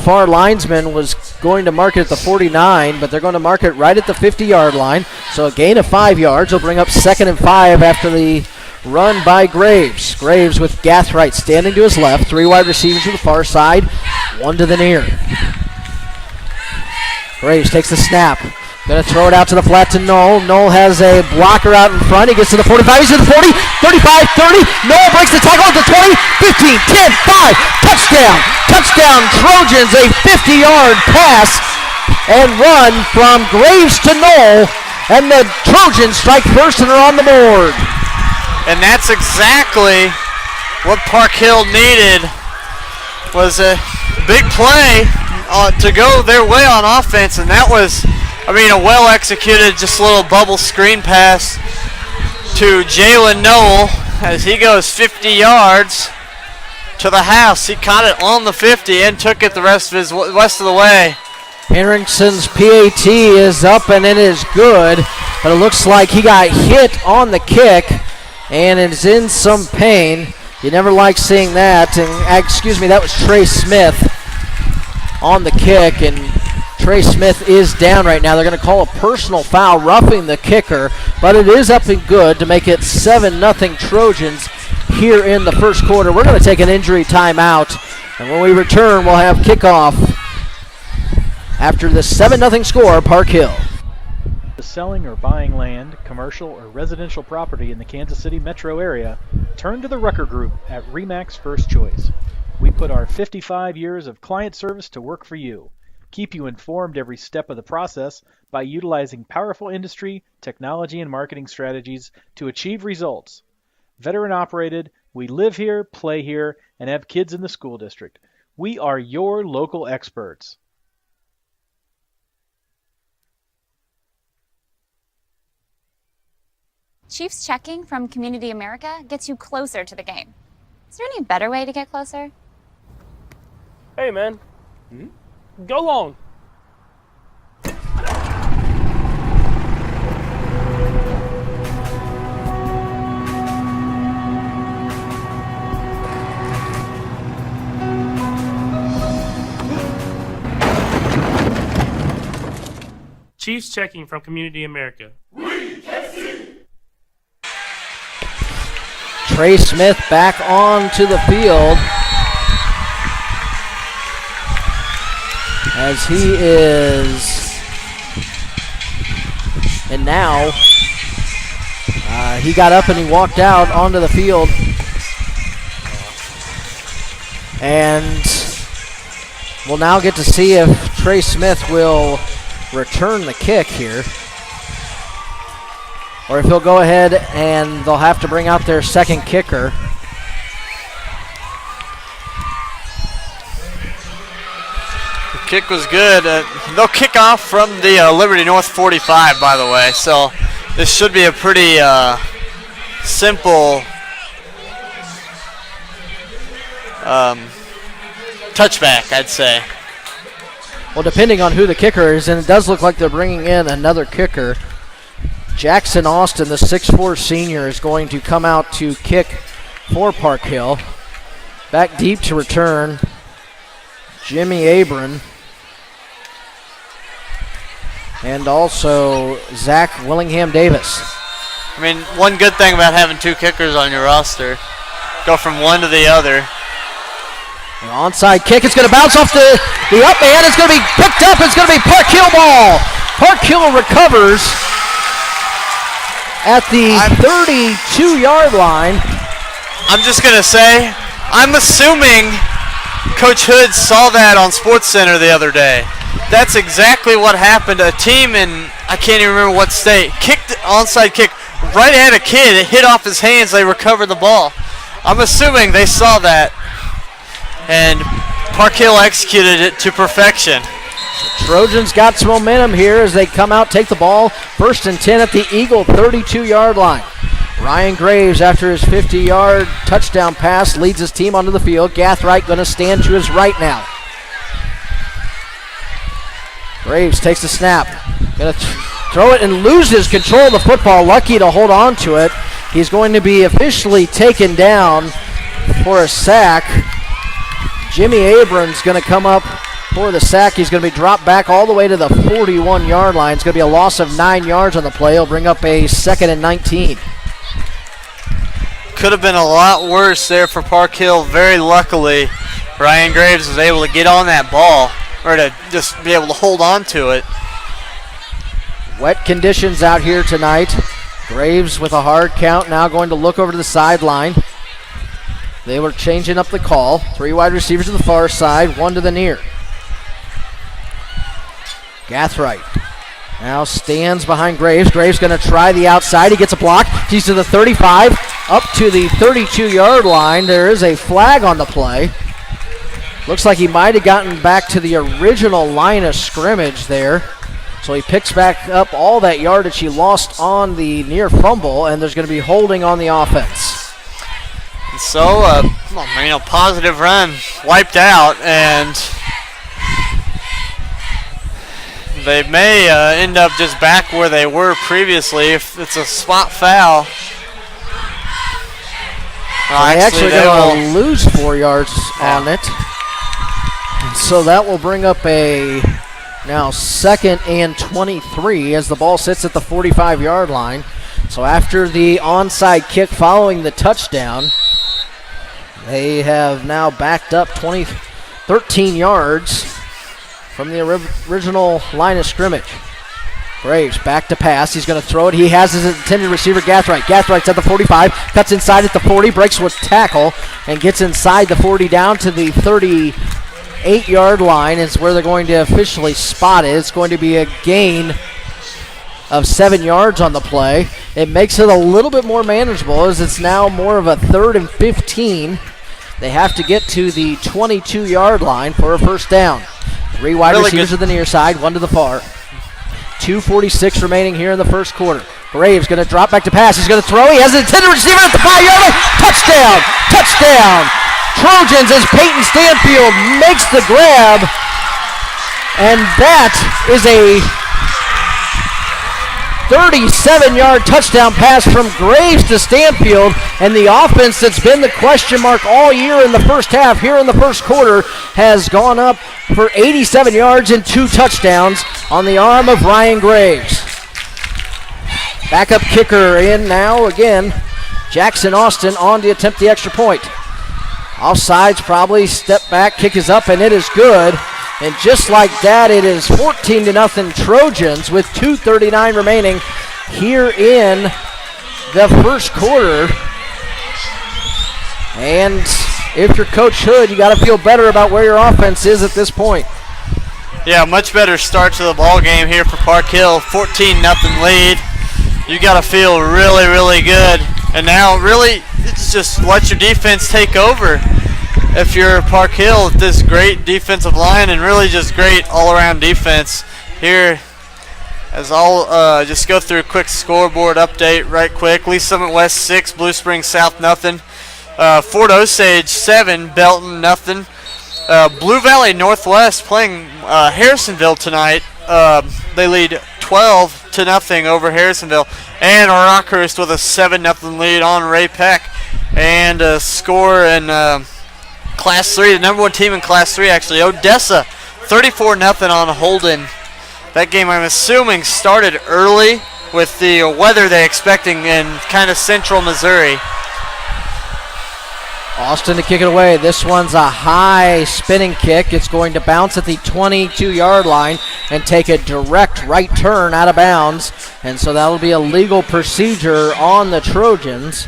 far linesman was going to mark it at the 49, but they're going to mark it right at the 50-yard line. So a gain of 5 yards will bring up 2nd and 5 after the run by Graves. Graves with Gathright standing to his left. 3 wide receivers to the far side, 1 to the near. Graves takes the snap. Going to throw it out to the flat to Knoll. Knoll has a blocker out in front. He gets to the 45. He's to the 40, 35, 30. Knoll breaks the tackle at the 20, 15, 10, 5. Touchdown. Touchdown Trojans. A 50-yard pass and run from Graves to Knoll. And the Trojans strike first and are on the board. And that's exactly what Park Hill needed, was a big play to go their way on offense, and that was, a well-executed, just a little bubble screen pass to Jalen Knoll as he goes 50 yards to the house. He caught it on the 50 and took it the rest of the way. Henrikson's PAT is up and it is good, but it looks like he got hit on the kick and is in some pain. You never like seeing that. And that was Trey Smith on the kick, and Trey Smith is down right now. They're going to call a personal foul, roughing the kicker, but it is up and good to make it 7-0 Trojans here in the first quarter. We're going to take an injury timeout, and when we return, we'll have kickoff after the 7-0 score, Park Hill. Selling or buying land, commercial or residential property in the Kansas City metro area, turn to the Rucker Group at RE/MAX First Choice. We put our 55 years of client service to work for you. Keep you informed every step of the process by utilizing powerful industry, technology, and marketing strategies to achieve results. Veteran operated, we live here, play here, and have kids in the school district. We are your local experts. Chiefs checking from Community America gets you closer to the game. Is there any better way to get closer? Hey, man. Go long. Chiefs checking from Community America. Trey Smith back onto the field as he is And now he got up and he walked out onto the field. And we'll now get to see if Trey Smith will return the kick here, or if he'll go ahead and they'll have to bring out their second kicker. The kick was good. They'll kick off from the Liberty North 45, by the way, so this should be a pretty simple touchback, I'd say. Well, depending on who the kicker is, and it does look like they're bringing in another kicker. Jackson Austin, the 6'4 senior, is going to come out to kick for Park Hill. Back deep to return, Jimmy Abram. And also Zach Willingham Davis. I mean, one good thing about having two kickers on your roster, go from one to the other. An onside kick, it's going to bounce off the up man, it's going to be picked up, it's going to be Park Hill ball. Park Hill recovers at the 32-yard line. I'm just going to say, I'm assuming Coach Hood saw that on SportsCenter the other day. That's exactly what happened. A team in, I can't even remember what state, kicked onside kick right at a kid. It hit off his hands. They recovered the ball. I'm assuming they saw that, and Park Hill executed it to perfection. Trojans got some momentum here as they come out, take the ball. 1st and 10 at the Eagle 32-yard line. Ryan Graves, after his 50-yard touchdown pass, leads his team onto the field. Gathright going to stand to his right now. Graves takes the snap. Going to throw it and loses control of the football. Lucky to hold on to it. He's going to be officially taken down for a sack. Jimmy Abrams going to come up for the sack. He's going to be dropped back all the way to the 41-yard line. It's going to be a loss of 9 yards on the play. He'll bring up a 2nd and 19. Could have been a lot worse there for Park Hill. Very luckily, Ryan Graves was able to get on that ball, or to just be able to hold on to it. Wet conditions out here tonight. Graves with a hard count, now going to look over to the sideline. They were changing up the call. 3 wide receivers to the far side, 1 to the near. Gathright now stands behind Graves. Graves going to try the outside. He gets a block. He's to the 35, up to the 32-yard line. There is a flag on the play. Looks like he might have gotten back to the original line of scrimmage there. So he picks back up all that yardage he lost on the near fumble, and there's going to be holding on the offense. So, a positive run wiped out, and they may end up just back where they were previously if it's a spot foul. They actually going to lose 4 yards on it. And so that will bring up a now 2nd and 23 as the ball sits at the 45-yard line. So after the onside kick following the touchdown, they have now backed up 13 yards from the original line of scrimmage. Graves back to pass. He's going to throw it. He has his intended receiver, Gathright. Gathrigh's at the 45, cuts inside at the 40, breaks with tackle, and gets inside the 40 down to the 38-yard line. Is where they're going to officially spot it. It's going to be a gain of 7 yards on the play. It makes it a little bit more manageable as it's now more of a 3rd and 15. They have to get to the 22-yard line for a first down. 3 wide receivers to the near side, 1 to the far. 2:46 remaining here in the first quarter. Graves going to drop back to pass. He's going to throw. He has an intended receiver at the 5-yard line. Touchdown! Touchdown! Trojans as Peyton Stanfield makes the grab. And that is a 37-yard touchdown pass from Graves to Stanfield, and the offense that's been the question mark all year in the first half, here in the first quarter, has gone up for 87 yards and 2 touchdowns on the arm of Ryan Graves. Backup kicker in now again. Jackson Austin on to attempt the extra point. Offsides probably, step back, kick is up, and it is good. And just like that, it is 14-0 Trojans with 2:39 remaining here in the first quarter. And if you're Coach Hood, you got to feel better about where your offense is at this point. Yeah, much better start to the ball game here for Park Hill. 14-0 lead. You got to feel really, really good. And now really it's just let your defense take over. If you're Park Hill with this great defensive line and really just great all-around defense here, as I'll just go through a quick scoreboard update right quick. Lee Summit West 6, Blue Springs South nothing. Fort Osage 7, Belton nothing. Blue Valley Northwest playing Harrisonville tonight. They lead 12-0 over Harrisonville. And Rockhurst with a 7-0 lead on Ray Peck. And a score in Class 3, the number one team in Class 3 actually, Odessa 34-0 on Holden. That game, I'm assuming, started early with the weather they're expecting in kind of central Missouri. Austin to kick it away. This one's a high spinning kick. It's going to bounce at the 22-yard line and take a direct right turn out of bounds. And so that'll be a legal procedure on the Trojans.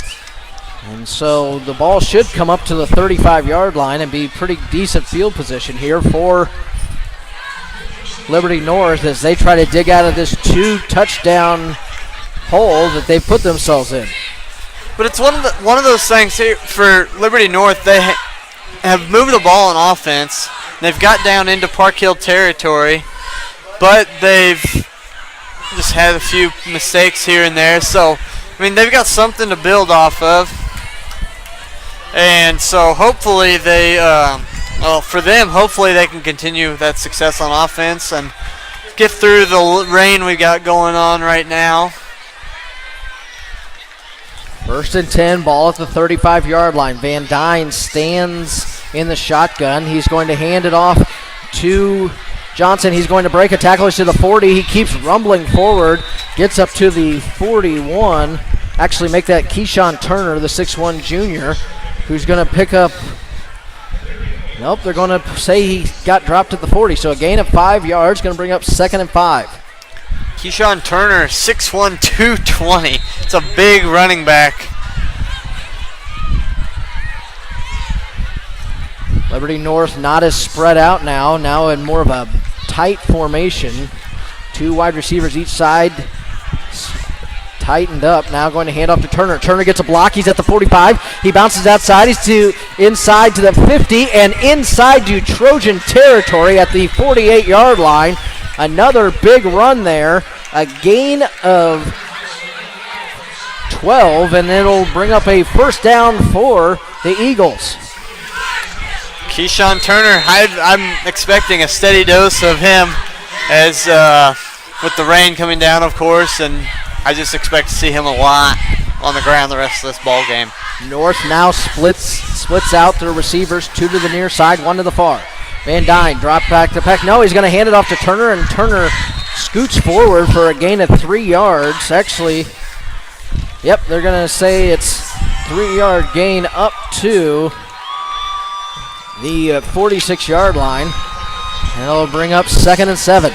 And so the ball should come up to the 35-yard line and be pretty decent field position here for Liberty North as they try to dig out of this 2-touchdown hole that they put themselves in. But it's one of those things here for Liberty North. They have moved the ball on offense. They've got down into Park Hill territory, but they've just had a few mistakes here and there. So, I mean, they've got something to build off of. And so hopefully they, for them, hopefully they can continue that success on offense and get through the rain we got going on right now. 1st and 10, ball at the 35-yard line. Van Dyne stands in the shotgun. He's going to hand it off to Johnson. He's going to break a tackle. He's to the 40. He keeps rumbling forward, gets up to the 41. Actually make that Keyshawn Turner, the 6'1 junior, who's going to pick up. Nope, they're going to say he got dropped at the 40. So a gain of 5 yards, going to bring up 2nd and 5. Keyshawn Turner, 6'1", 220. It's a big running back. Liberty North not as spread out now in more of a tight formation. 2 wide receivers each side, tightened up. Now going to hand off to Turner. Turner gets a block. He's at the 45. He bounces outside. He's inside to the 50 and inside to Trojan territory at the 48-yard line. Another big run there. A gain of 12, and it'll bring up a first down for the Eagles. Keyshawn Turner, I'm expecting a steady dose of him as with the rain coming down, of course, and I just expect to see him a lot on the ground the rest of this ball game. North now splits out their receivers, 2 to the near side, 1 to the far. Van Dyne drop back to Peck. No, he's going to hand it off to Turner, and Turner scoots forward for a gain of 3 yards. Actually, yep, they're going to say it's 3-yard gain up to the 46-yard line. And it'll bring up 2nd and 7.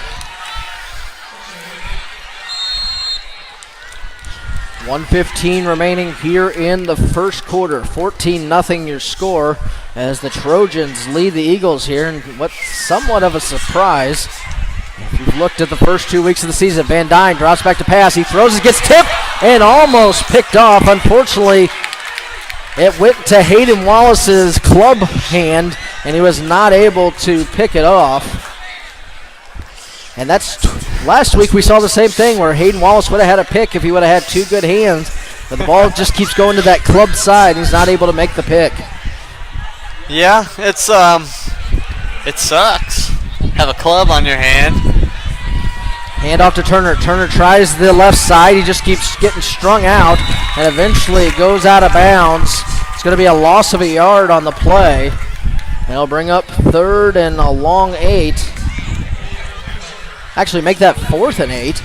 1:15 remaining here in the first quarter. 14-0 your score as the Trojans lead the Eagles here in what's somewhat of a surprise. If you've looked at the first 2 weeks of the season, Van Dyne drops back to pass. He throws it, gets tipped, and almost picked off. Unfortunately, it went to Hayden Wallace's club hand, and he was not able to pick it off. And that's last week we saw the same thing where Hayden Wallace would have had a pick if he would have had 2 good hands. But the ball just keeps going to that club side. He's not able to make the pick. Yeah, it sucks. Have a club on your hand. Hand off to Turner. Turner tries the left side. He just keeps getting strung out and eventually goes out of bounds. It's going to be a loss of a yard on the play. And it'll bring up 3rd and a long 8. Actually make that 4th and 8.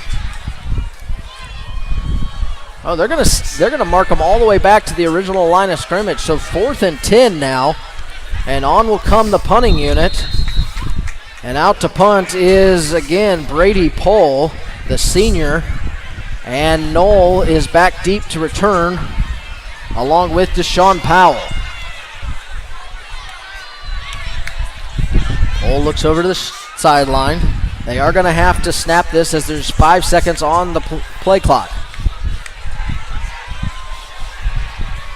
Oh, they're gonna mark them all the way back to the original line of scrimmage. So 4th and 10 now, and on will come the punting unit. And out to punt is again Brady Pohl, the senior, And Knoll is back deep to return along with Deshaun Powell. Knoll looks over to the sideline. They are going to have to snap this as there's 5 seconds on the play clock.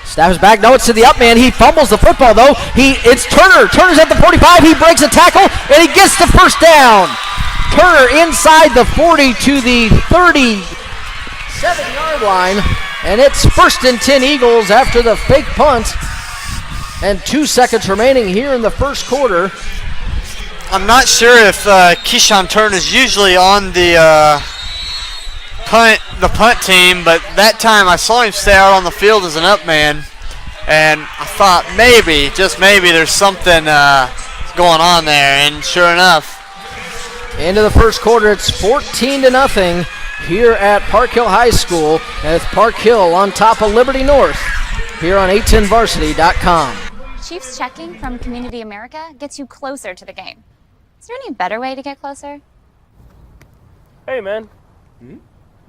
Snaps back. No, it's to the up man. He fumbles the football, though. It's Turner. Turner's at the 45. He breaks a tackle, and he gets the first down. Turner inside the 40 to the 37-yard line, and it's 1st and 10 Eagles after the fake punt, and 2 seconds remaining here in the first quarter. I'm not sure if Keyshawn Turner is usually on the punt team, but that time I saw him stay out on the field as an up man, and I thought maybe, just maybe, there's something going on there, and sure enough. Into the first quarter, it's 14-0 here at Park Hill High School, and it's Park Hill on top of Liberty North here on a10varsity.com. Chiefs checking from Community America gets you closer to the game. Is there any better way to get closer? Hey, man.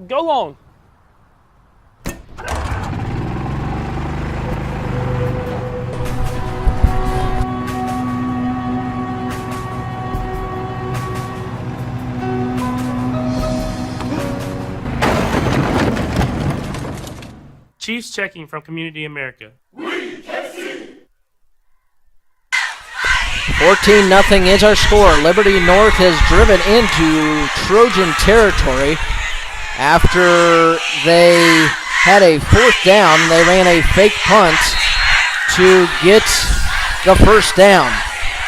Go long. Chiefs checking from Community America. 14-0 is our score. Liberty North has driven into Trojan territory. After they had a 4th down, they ran a fake punt to get the first down.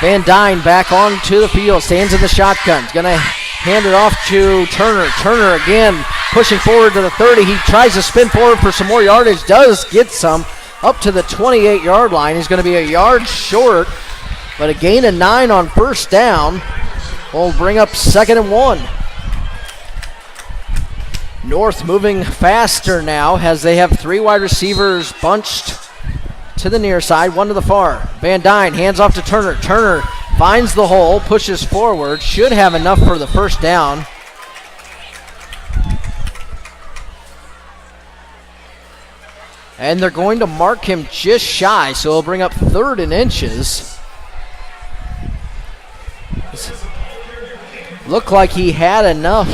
Van Dyne back onto the field, stands in the shotgun. He's going to hand it off to Turner. Turner again pushing forward to the 30. He tries to spin forward for some more yardage, does get some up to the 28-yard line. He's going to be a yard short, but a gain of 9 on first down will bring up 2nd and 1. North moving faster now as they have 3 wide receivers bunched to the near side, 1 to the far. Van Dyne hands off to Turner. Turner finds the hole, pushes forward, should have enough for the first down. And they're going to mark him just shy, so he'll bring up 3rd and inches. Looked like he had enough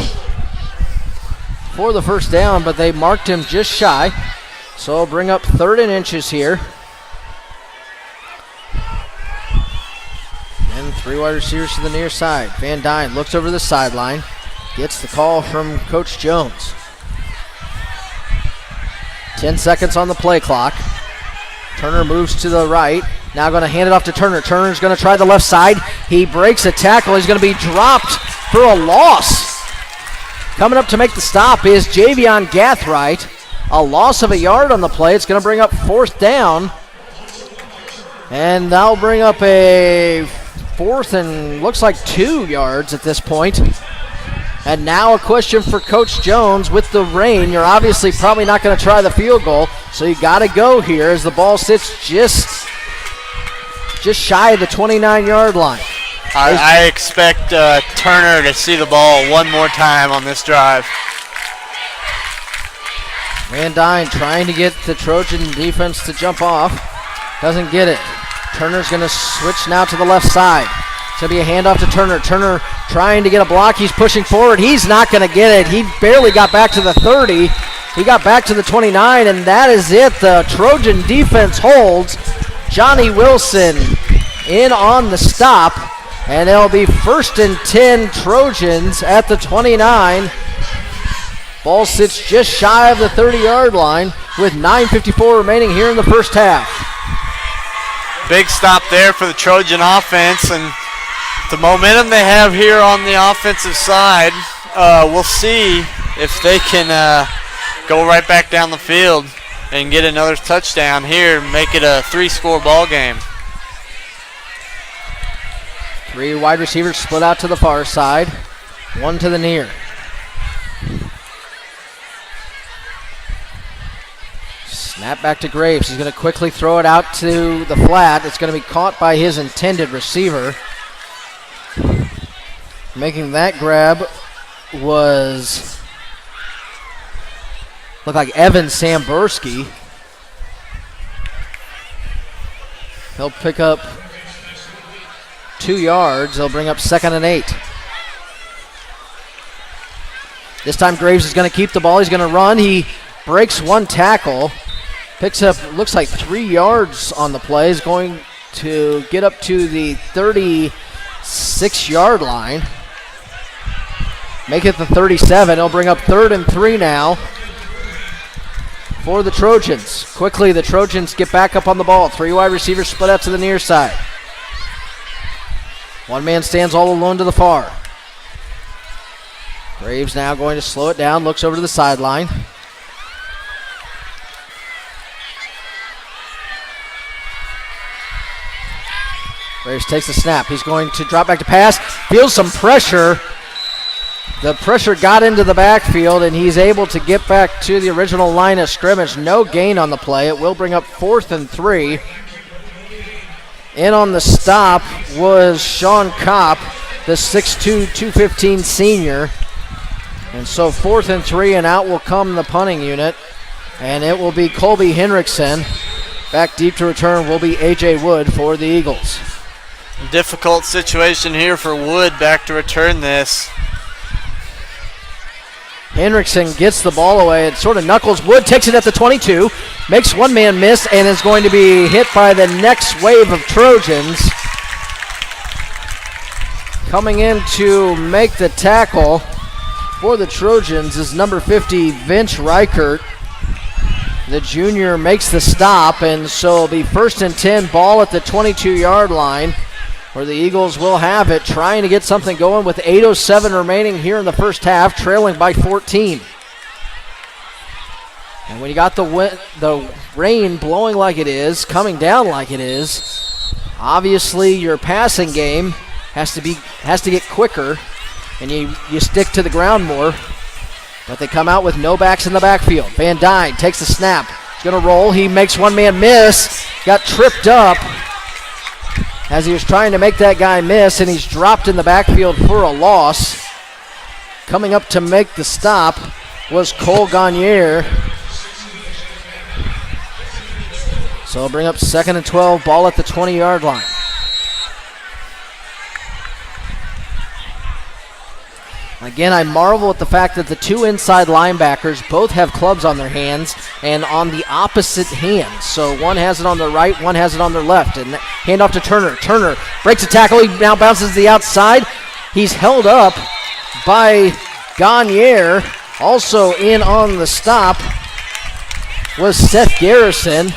for the first down, but they marked him just shy. So he'll bring up 3rd and inches here. And 3 wide receivers to the near side. Van Dyne looks over the sideline, gets the call from Coach Jones. 10 seconds on the play clock. Turner moves to the right. Now going to hand it off to Turner. Turner's going to try the left side. He breaks a tackle. He's going to be dropped for a loss. Coming up to make the stop is Javion Gathright. A loss of a yard on the play. It's going to bring up 4th down. And that'll bring up a 4th and looks like 2 yards at this point. And now a question for Coach Jones. With the rain, you're obviously probably not going to try the field goal, so you got to go here as the ball sits just shy of the 29-yard line. I expect Turner to see the ball one more time on this drive. Van Dyne trying to get the Trojan defense to jump off. Doesn't get it. Turner's going to switch now to the left side. It's going to be a handoff to Turner. Turner trying to get a block. He's pushing forward. He's not going to get it. He barely got back to the 30. He got back to the 29, and that is it. The Trojan defense holds. Johnny Wilson in on the stop, and it'll be 1st and 10 Trojans at the 29. Ball sits just shy of the 30-yard line with 9:54 remaining here in the first half. Big stop there for the Trojan offense, and the momentum they have here on the offensive side, we'll see if they can go right back down the field and get another touchdown here, make it a 3-score ball game. 3 wide receivers split out to the far side, 1 to the near. Snap back to Graves. He's going to quickly throw it out to the flat. It's going to be caught by his intended receiver. Making that grab was Look like Evan Sambursky. He'll pick up 2 yards. They'll bring up 2nd and 8. This time Graves is going to keep the ball. He's going to run. He breaks 1 tackle. Picks up, looks like 3 yards on the play. He's going to get up to the 36-yard line. Make it the 37. He'll bring up 3rd and 3 now for the Trojans. Quickly, the Trojans get back up on the ball. 3 wide receivers split out to the near side. 1 man stands all alone to the far. Graves now going to slow it down, looks over to the sideline. Graves takes the snap. He's going to drop back to pass. Feels some pressure. The pressure got into the backfield, and he's able to get back to the original line of scrimmage. No gain on the play. It will bring up 4th and 3. In on the stop was Sean Kopp, the 6'2", 215 senior. And so 4th and 3, and out will come the punting unit. And it will be Colby Henriksen. Back deep to return will be A.J. Wood for the Eagles. Difficult situation here for Wood back to return this. Henriksen gets the ball away. It sort of knuckles. Wood takes it at the 22, makes 1 man miss, and is going to be hit by the next wave of Trojans. Coming in to make the tackle for the Trojans is number 50, Vince Reichert. The junior makes the stop, and so it'll be 1st and 10, ball at the 22-yard line, where the Eagles will have it, trying to get something going with 8:07 remaining here in the first half, trailing by 14. And when you got the rain blowing like it is, coming down like it is, obviously your passing game has to get quicker, and you stick to the ground more. But they come out with no backs in the backfield. Van Dyne takes the snap. He's going to roll. He makes 1 man miss. Got tripped up as he was trying to make that guy miss, and he's dropped in the backfield for a loss. Coming up to make the stop was Cole Gagne. So he'll bring up 2nd and 12, ball at the 20-yard line. Again, I marvel at the fact that the 2 inside linebackers both have clubs on their hands and on the opposite hands. So one has it on their right, one has it on their left. And hand off to Turner. Turner breaks a tackle. He now bounces to the outside. He's held up by Gagne. Also in on the stop was Seth Garrison,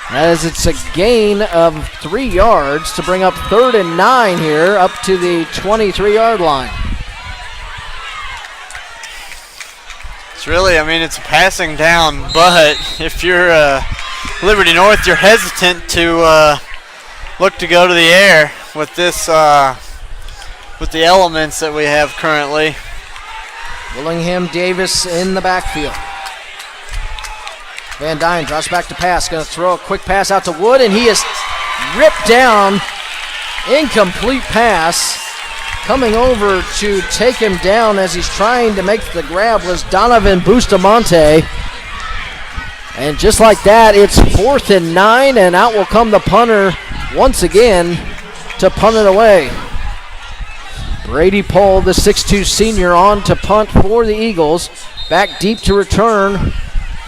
as it's a gain of 3 yards to bring up 3rd and 9 here up to the 23-yard line. It's really, it's a passing down, but if you're Liberty North, you're hesitant to look to go to the air with this, with the elements that we have currently. Willingham Davis in the backfield. Van Dyne drops back to pass. Going to throw a quick pass out to Wood, and he is ripped down. Incomplete pass. Coming over to take him down as he's trying to make the grab was Donovan Bustamante. And just like that, it's 4th and 9, and out will come the punter once again to punt it away. Brady Pohl, the 6'2 senior, on to punt for the Eagles. Back deep to return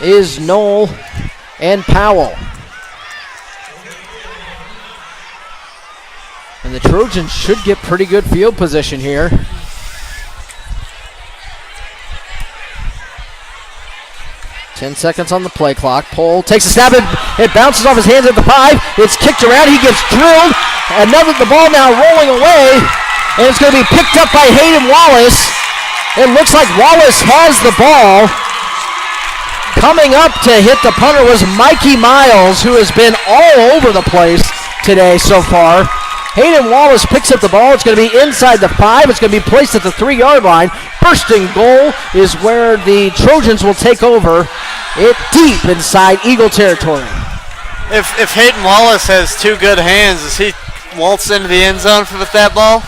is Knoll and Powell. And the Trojans should get pretty good field position here. Ten seconds on the play clock. Pohl takes a snap. It bounces off his hands at the 5. It's kicked around. He gets drilled. The ball now rolling away. And it's going to be picked up by Hayden Wallace. It looks like Wallace has the ball. Coming up to hit the punter was Mikey Miles, who has been all over the place today so far. Hayden Wallace picks up the ball. It's going to be inside the 5. It's going to be placed at the 3-yard line. First and goal is where the Trojans will take over it deep inside Eagle territory. If Hayden Wallace has 2 good hands, does he waltz into the end zone with that ball?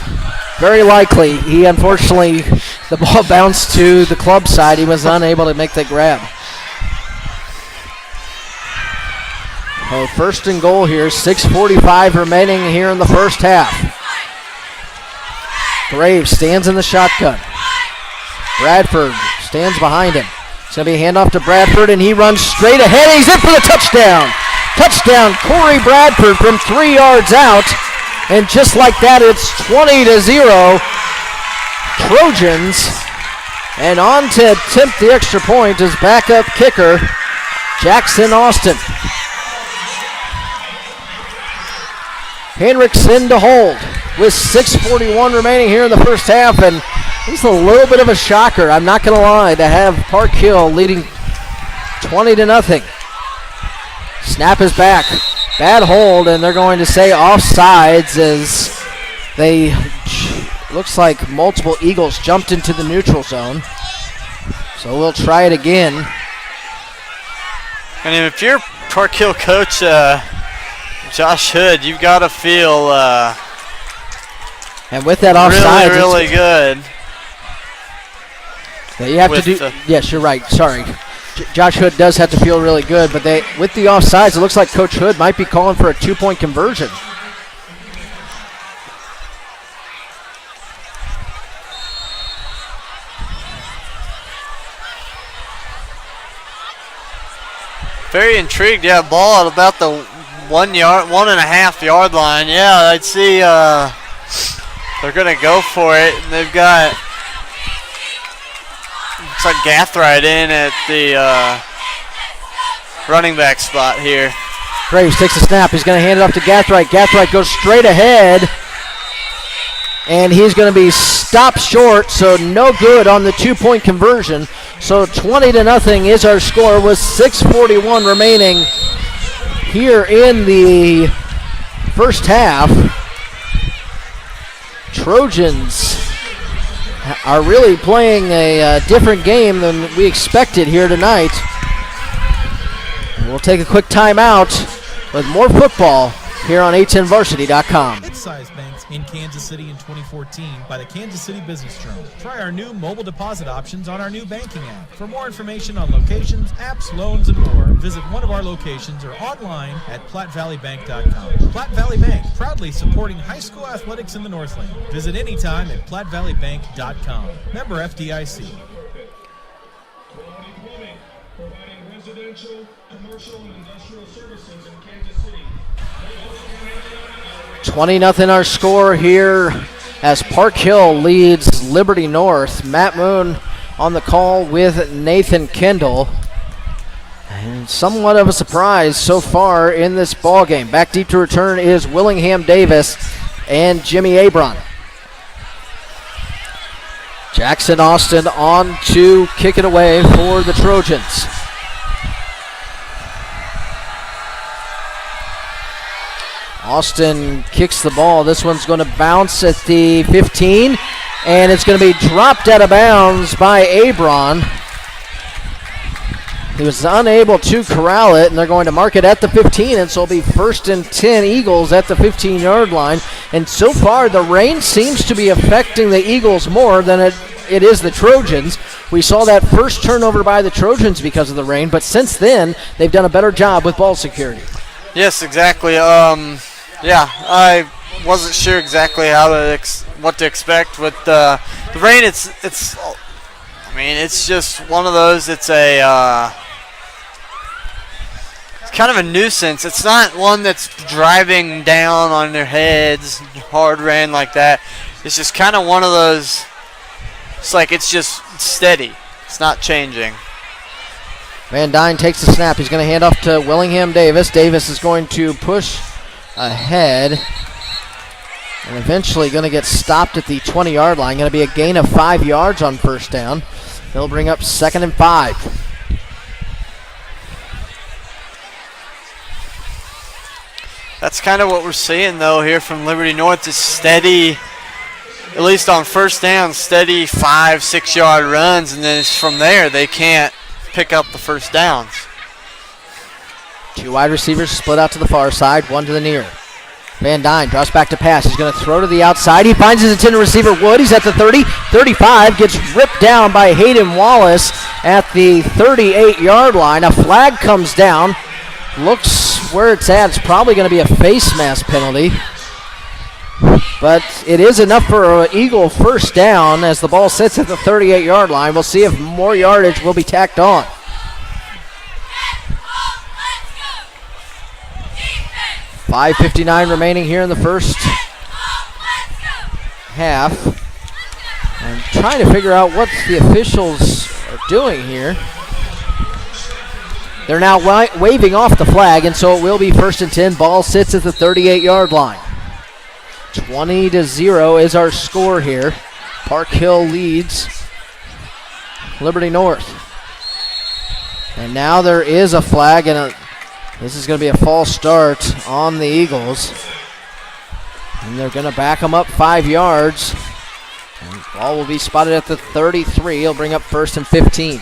Very likely. He unfortunately The ball bounced to the club side. He was unable to make that grab. So first and goal here, 6:45 remaining here in the first half. Graves stands in the shotgun. Bradford stands behind him. It's going to be a handoff to Bradford, and he runs straight ahead. He's in for the touchdown. Touchdown, Corey Bradford from 3 yards out. And just like that, it's 20-0. Trojans. And on to attempt the extra point is backup kicker Jackson Austin. Henriksen to hold with 6:41 remaining here in the first half, and it's a little bit of a shocker, I'm not going to lie, to have Park Hill leading 20-0. Snap is back. Bad hold, and they're going to say offsides as they, looks like multiple Eagles jumped into the neutral zone. So we'll try it again. And if you're Park Hill coach Josh Hood, you've got to feel and with that offside, really good. You have to do. Yes, you're right. Sorry, Josh Hood does have to feel really good, but with the offsides, it looks like Coach Hood might be calling for a 2-point conversion. Very intrigued. Yeah, ball at about the 1.5 yard line. Yeah, I'd see they're going to go for it. And they've got, looks like Gathright in at the running back spot here. Graves takes a snap. He's going to hand it off to Gathright. Gathright goes straight ahead. And he's going to be stopped short, so no good on the 2-point conversion. So 20-0 is our score with 6:41 remaining here in the first half. Trojans are really playing a different game than we expected here tonight. We'll take a quick timeout with more football here on a10varsity.com. Mid-size banks in Kansas City in 2014 by the Kansas City Business Journal. Try our new mobile deposit options on our new banking app. For more information on locations, apps, loans, and more, visit one of our locations or online at PlatteValleyBank.com. Platte Valley Bank, proudly supporting high school athletics in the Northland. Visit anytime at PlatteValleyBank.com. Member FDIC. 20-0 our score here as Park Hill leads Liberty North. Matt Moon on the call with Nathan Kendall. And somewhat of a surprise so far in this ball game. Back deep to return is Willingham Davis and Jimmy Abron. Jackson Austin on to kick it away for the Trojans. Austin kicks the ball. This one's going to bounce at the 15, and it's going to be dropped out of bounds by Abron. He was unable to corral it, and they're going to mark it at the 15, and so it'll be 1st and 10 Eagles at the 15-yard line. And so far, the rain seems to be affecting the Eagles more than it is the Trojans. We saw that first turnover by the Trojans because of the rain, but since then, they've done a better job with ball security. Yes, exactly. Yeah, I wasn't sure exactly what to expect with the rain. It's just one of those. It's kind of a nuisance. It's not one that's driving down on their heads, hard rain like that. It's just kind of one of those. It's like it's just steady. It's not changing. Van Dyne takes the snap. He's going to hand off to Willingham Davis. Davis is going to push ahead and eventually going to get stopped at the 20-yard line. Going to be a gain of 5 yards on first down. They'll bring up 2nd and 5. That's kind of what we're seeing, though, here from Liberty North. Is steady, at least on first down, steady 5-6 yard runs, and then it's from there they can't pick up the first downs. 2 wide receivers split out to the far side, one to the near. Van Dyne drops back to pass. He's going to throw to the outside. He finds his intended receiver, Wood. He's at the 30, 35, gets ripped down by Hayden Wallace at the 38-yard line. A flag comes down. Looks where it's at. It's probably going to be a face mask penalty. But it is enough for an Eagle first down as the ball sits at the 38-yard line. We'll see if more yardage will be tacked on. $5:59 remaining here in the first half. I'm trying to figure out what the officials are doing here. They're now waving off the flag, and so it will be 1st and 10. Ball sits at the 38-yard line. 20-0 is our score here. Park Hill leads Liberty North. And now there is a flag, and this is going to be a false start on the Eagles. And they're going to back them up 5 yards. And the ball will be spotted at the 33. He'll bring up 1st and 15.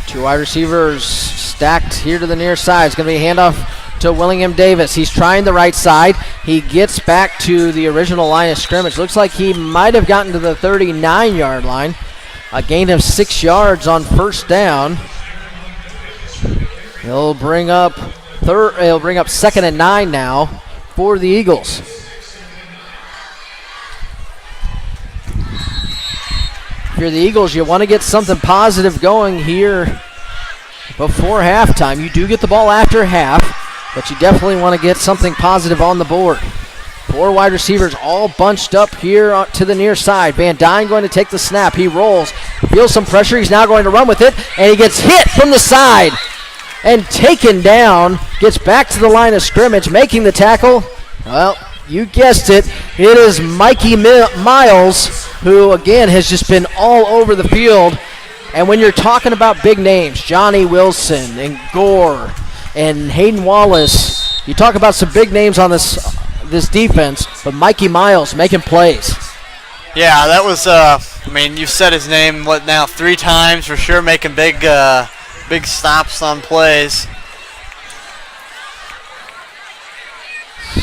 Two wide receivers stacked here to the near side. It's going to be a handoff to Willingham Davis. He's trying the right side. He gets back to the original line of scrimmage. Looks like he might have gotten to the 39-yard line. A gain of 6 yards on first down. He'll bring up 2nd and 9 now for the Eagles. If you're the Eagles, you want to get something positive going here before halftime. You do get the ball after half, but you definitely want to get something positive on the board. 4 wide receivers all bunched up here to the near side. Van Dyne going to take the snap. He rolls, feels some pressure. He's now going to run with it, and he gets hit from the side and taken down. Gets back to the line of scrimmage, making the tackle. Well, you guessed it. It is Mikey Miles, who, again, has just been all over the field. And when you're talking about big names, Johnny Wilson and Gore and Hayden Wallace, you talk about some big names on this defense, but Mikey Miles making plays. Yeah, that was, you've said his name, 3 times for sure, making big stops on plays.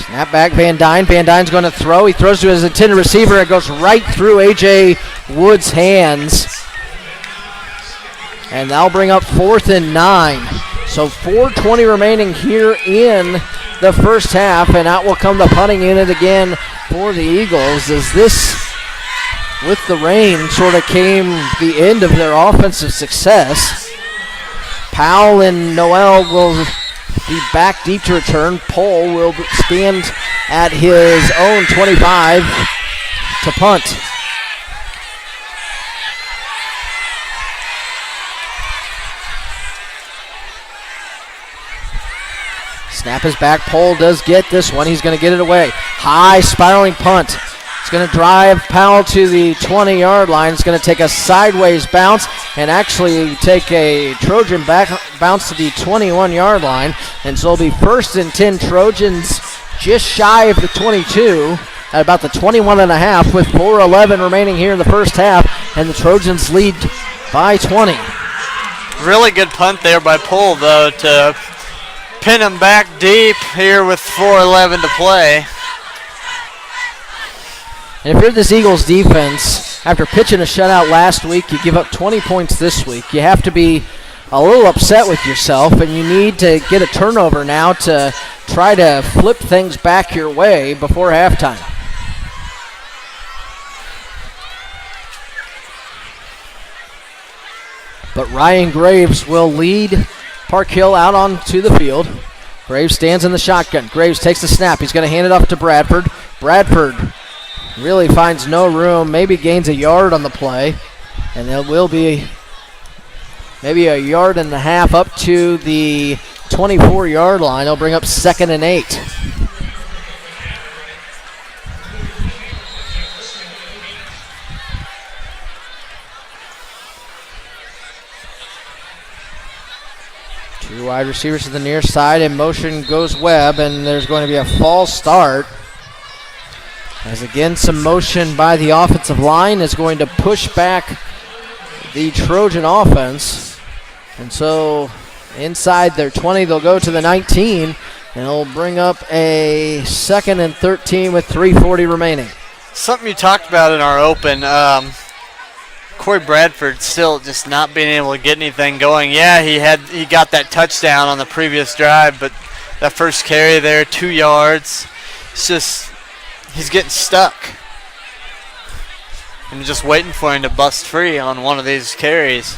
Snap back, Van Dyne. Van Dyne's going to throw. He throws to his intended receiver. It goes right through A.J. Wood's hands. And that'll bring up 4th and 9. So 4:20 remaining here in the first half. And out will come the punting unit again for the Eagles, as this, with the rain, sort of came the end of their offensive success. Powell and Noel will be back deep to return. Pohl will stand at his own 25 to punt. Snap is back. Pohl does get this one. He's going to get it away. High spiraling punt. It's going to drive Powell to the 20-yard line. It's going to take a sideways bounce and actually take a Trojan back bounce to the 21-yard line. And so it'll be 1st and 10 Trojans just shy of the 22 at about the 21.5 with 4:11 remaining here in the first half. And the Trojans lead by 20. Really good punt there by Pohl, though, to pin him back deep here with 4:11 to play. And if you're this Eagles defense, after pitching a shutout last week, you give up 20 points this week. You have to be a little upset with yourself, and you need to get a turnover now to try to flip things back your way before halftime. But Ryan Graves will lead Park Hill out onto the field. Graves stands in the shotgun. Graves takes the snap. He's going to hand it off to Bradford. Bradford really finds no room, maybe gains a yard on the play, and it will be maybe a yard and a half up to the 24-yard line. He'll bring up 2nd and 8. Two wide receivers to the near side. In motion goes Webb, and there's going to be a false start. As again, some motion by the offensive line is going to push back the Trojan offense. And so inside their 20, they'll go to the 19, and it'll bring up a 2nd and 13 with 3:40 remaining. Something you talked about in our open, Corey Bradford still just not being able to get anything going. Yeah, he got that touchdown on the previous drive, but that first carry there, 2 yards, it's just he's getting stuck. I'm just waiting for him to bust free on one of these carries.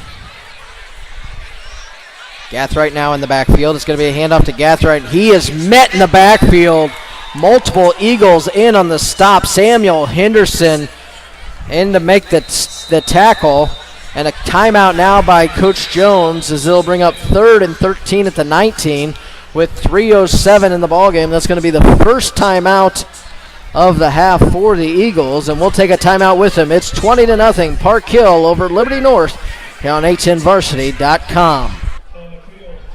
Gathright now in the backfield. It's going to be a handoff to Gathright. He is met in the backfield. Multiple Eagles in on the stop. Samuel Henderson in to make the tackle. And a timeout now by Coach Jones as they'll bring up 3rd and 13 at the 19 with 3:07 in the ballgame. That's going to be the first timeout of the half for the Eagles, and we'll take a timeout with them. It's 20-0 Park Hill over Liberty North here on a10varsity.com.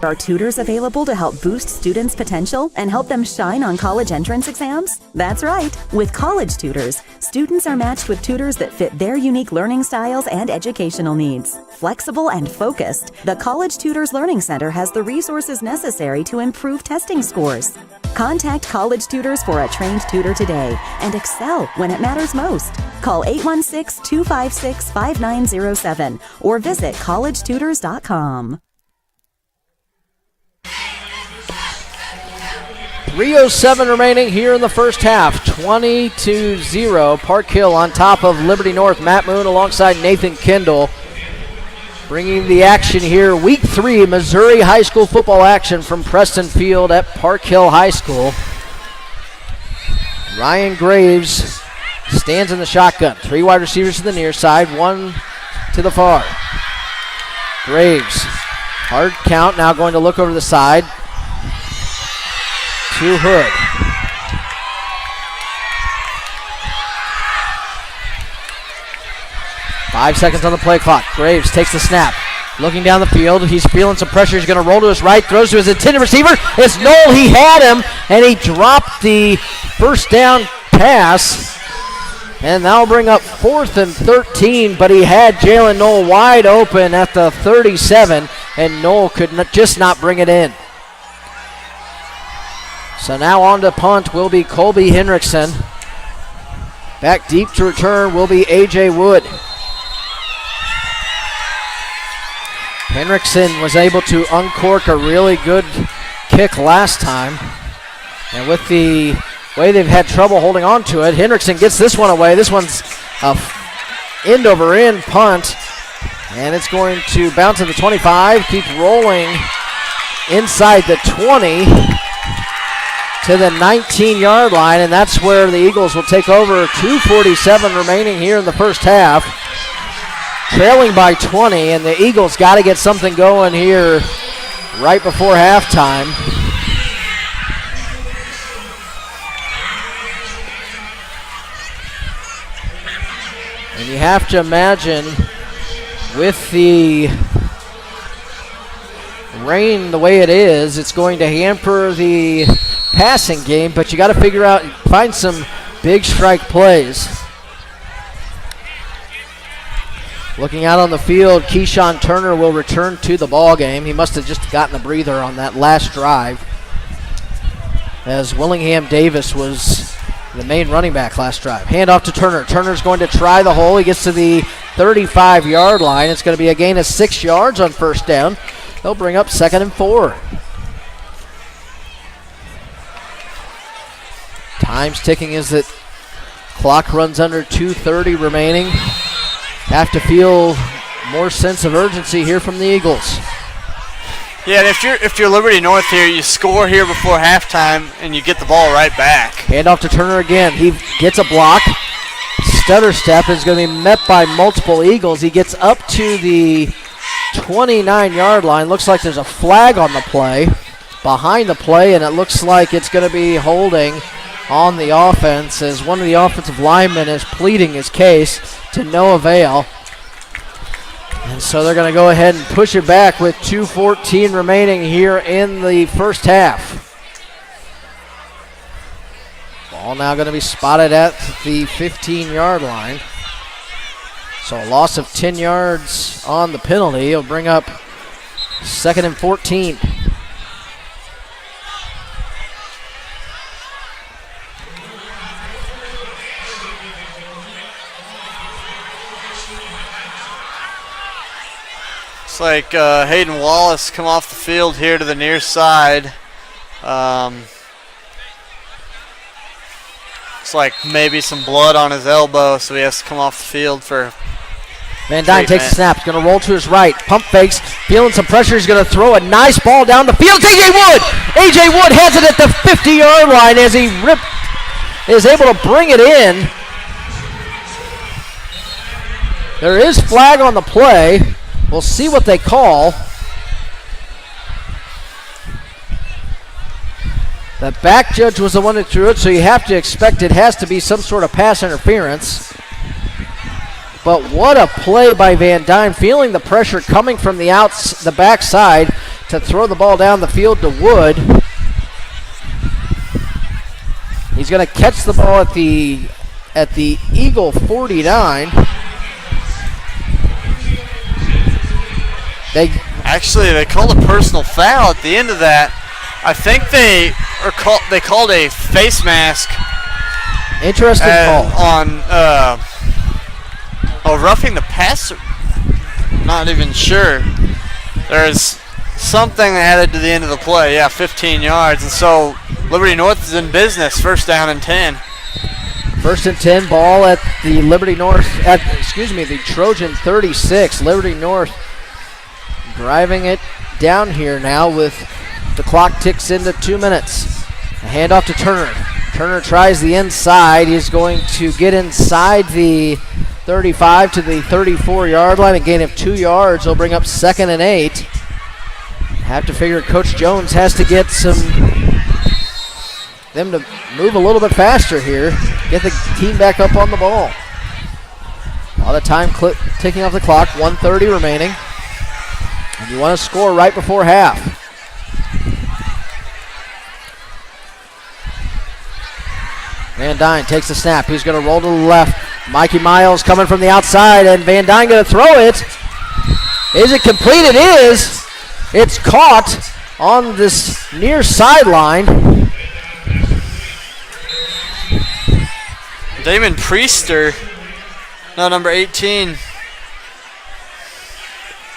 Are tutors available to help boost students' potential and help them shine on college entrance exams? That's right. With College Tutors, students are matched with tutors that fit their unique learning styles and educational needs. Flexible and focused, the College Tutors Learning Center has the resources necessary to improve testing scores. Contact College Tutors for a trained tutor today and excel when it matters most. Call 816-256-5907 or visit collegetutors.com. 3:07 remaining here in the first half. 20-0. Park Hill on top of Liberty North. Matt Moon alongside Nathan Kendall. Bringing the action here. Week 3 Missouri high school football action from Preston Field at Park Hill High School. Ryan Graves stands in the shotgun. 3 wide receivers to the near side, 1 to the far. Graves, hard count, now going to look over the side. To Hood. Five seconds on the play clock. Graves takes the snap. Looking down the field. He's feeling some pressure. He's going to roll to his right. Throws to his intended receiver. It's Knoll. He had him, and he dropped the first down pass. And that'll bring up 4th and 13, but he had Jalen Knoll wide open at the 37, and Knoll could just not bring it in. So now on to punt will be Colby Henriksen. Back deep to return will be A.J. Wood. Henriksen was able to uncork a really good kick last time. And with the way they've had trouble holding on to it, Henriksen gets this one away. This one's a end over end punt. And it's going to bounce to the 25, keep rolling inside the 20. To the 19-yard line, and that's where the Eagles will take over. 2:47 remaining here in the first half. Trailing by 20, and the Eagles got to get something going here right before halftime. And you have to imagine with the rain the way it is, it's going to hamper the passing game, but you got to find some big strike plays. Looking out on the field, Keyshawn Turner will return to the ball game. He must have just gotten a breather on that last drive, as Willingham Davis was the main running back last drive. Handoff to Turner. Turner's going to try the hole. He gets to the 35-yard line. It's going to be a gain of 6 yards on first down. They'll bring up 2nd and 4. Time's ticking as the clock runs under 2:30 remaining. Have to feel more sense of urgency here from the Eagles. Yeah, and if you're Liberty North here, you score here before halftime and you get the ball right back. Handoff to Turner again. He gets a block. Stutter step is going to be met by multiple Eagles. He gets up to the 29-yard line. Looks like there's a flag on the play, behind the play, and it looks like it's going to be holding on the offense as one of the offensive linemen is pleading his case to no avail. And And so they're going to go ahead and push it back with 2:14 remaining here in the first half. Ball now going to be spotted at the 15-yard line. So a loss of 10 yards on the penalty. It'll bring up 2nd and 14. Looks like Hayden Wallace come off the field here to the near side. Looks like maybe some blood on his elbow, so he has to come off the field for Van Dyne takes a snap. He's going to roll to his right. Pump fakes. Feeling some pressure. He's going to throw a nice ball down the field. It's A.J. Wood! A.J. Wood has it at the 50-yard line as he is able to bring it in. There is flag on the play. We'll see what they call. The back judge was the one that threw it, so you have to expect it has to be some sort of pass interference. But what a play by Van Dyne, feeling the pressure coming from the backside to throw the ball down the field to Wood. He's going to catch the ball at the Eagle 49. They called a personal foul at the end of that. I think they called a face mask. Interesting call on roughing the passer. Not even sure. There's something added to the end of the play. Yeah, 15 yards, and so Liberty North is in business. 1st down and 10. 1st and 10. Ball at the the Trojan 36. Liberty North driving it down here now with the clock ticks into 2 minutes. A handoff to Turner. Turner tries the inside. He's going to get inside the 35 to the 34-yard line. A gain of 2 yards. They'll bring up 2nd and 8. Have to figure Coach Jones has to get them to move a little bit faster here. Get the team back up on the ball. A lot of time ticking off the clock. 1:30 remaining. And you want to score right before half. Van Dyne takes the snap. He's going to roll to the left. Mikey Miles coming from the outside, and Van Dyne going to throw it. Is it complete? It is. It's caught on this near sideline. Damon Priester, number 18.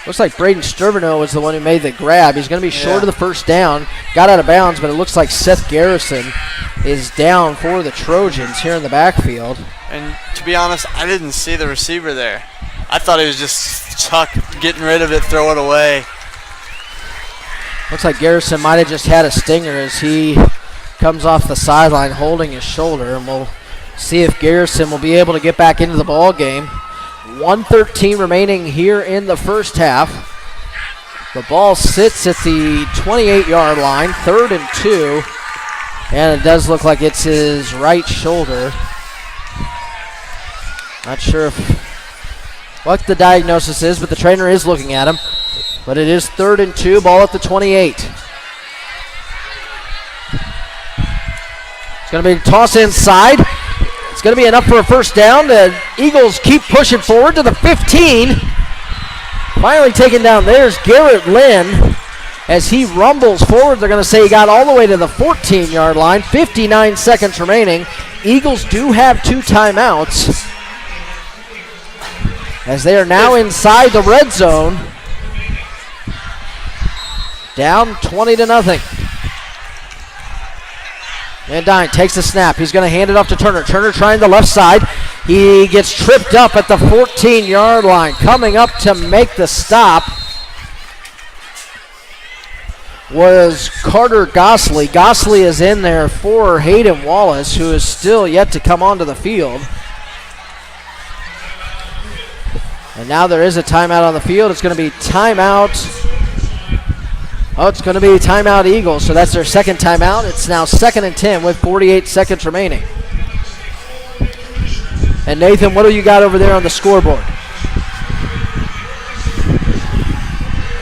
Looks like Braden Sturvino was the one who made the grab. He's going to be short of the 1st down. Got out of bounds, but it looks like Seth Garrison is down for the Trojans here in the backfield. And to be honest, I didn't see the receiver there. I thought he was just getting rid of it, throw it away. Looks like Garrison might have just had a stinger as he comes off the sideline holding his shoulder. And we'll see if Garrison will be able to get back into the ball game. 1:13 remaining here in the first half. The ball sits at the 28-yard line, 3rd and 2. And it does look like it's his right shoulder. Not sure what the diagnosis is, but the trainer is looking at him. But it is 3rd and 2, ball at the 28. It's going to be a toss inside. It's going to be enough for a 1st down. The Eagles keep pushing forward to the 15. Finally taken down. There's Garrett Lynn. As he rumbles forward, they're going to say he got all the way to the 14-yard line. 59 seconds remaining. Eagles do have 2 timeouts, as they are now inside the red zone. Down 20-0. Van Dyne takes the snap. He's going to hand it off to Turner. Turner trying the left side. He gets tripped up at the 14-yard line. Coming up to make the stop was Carter Gosley. Gosley is in there for Hayden Wallace, who is still yet to come onto the field. And now there is a timeout on the field. It's going to be timeout. It's going to be timeout Eagles, so that's their 2nd timeout. It's now 2nd and 10 with 48 seconds remaining. And Nathan, what do you got over there on the scoreboard?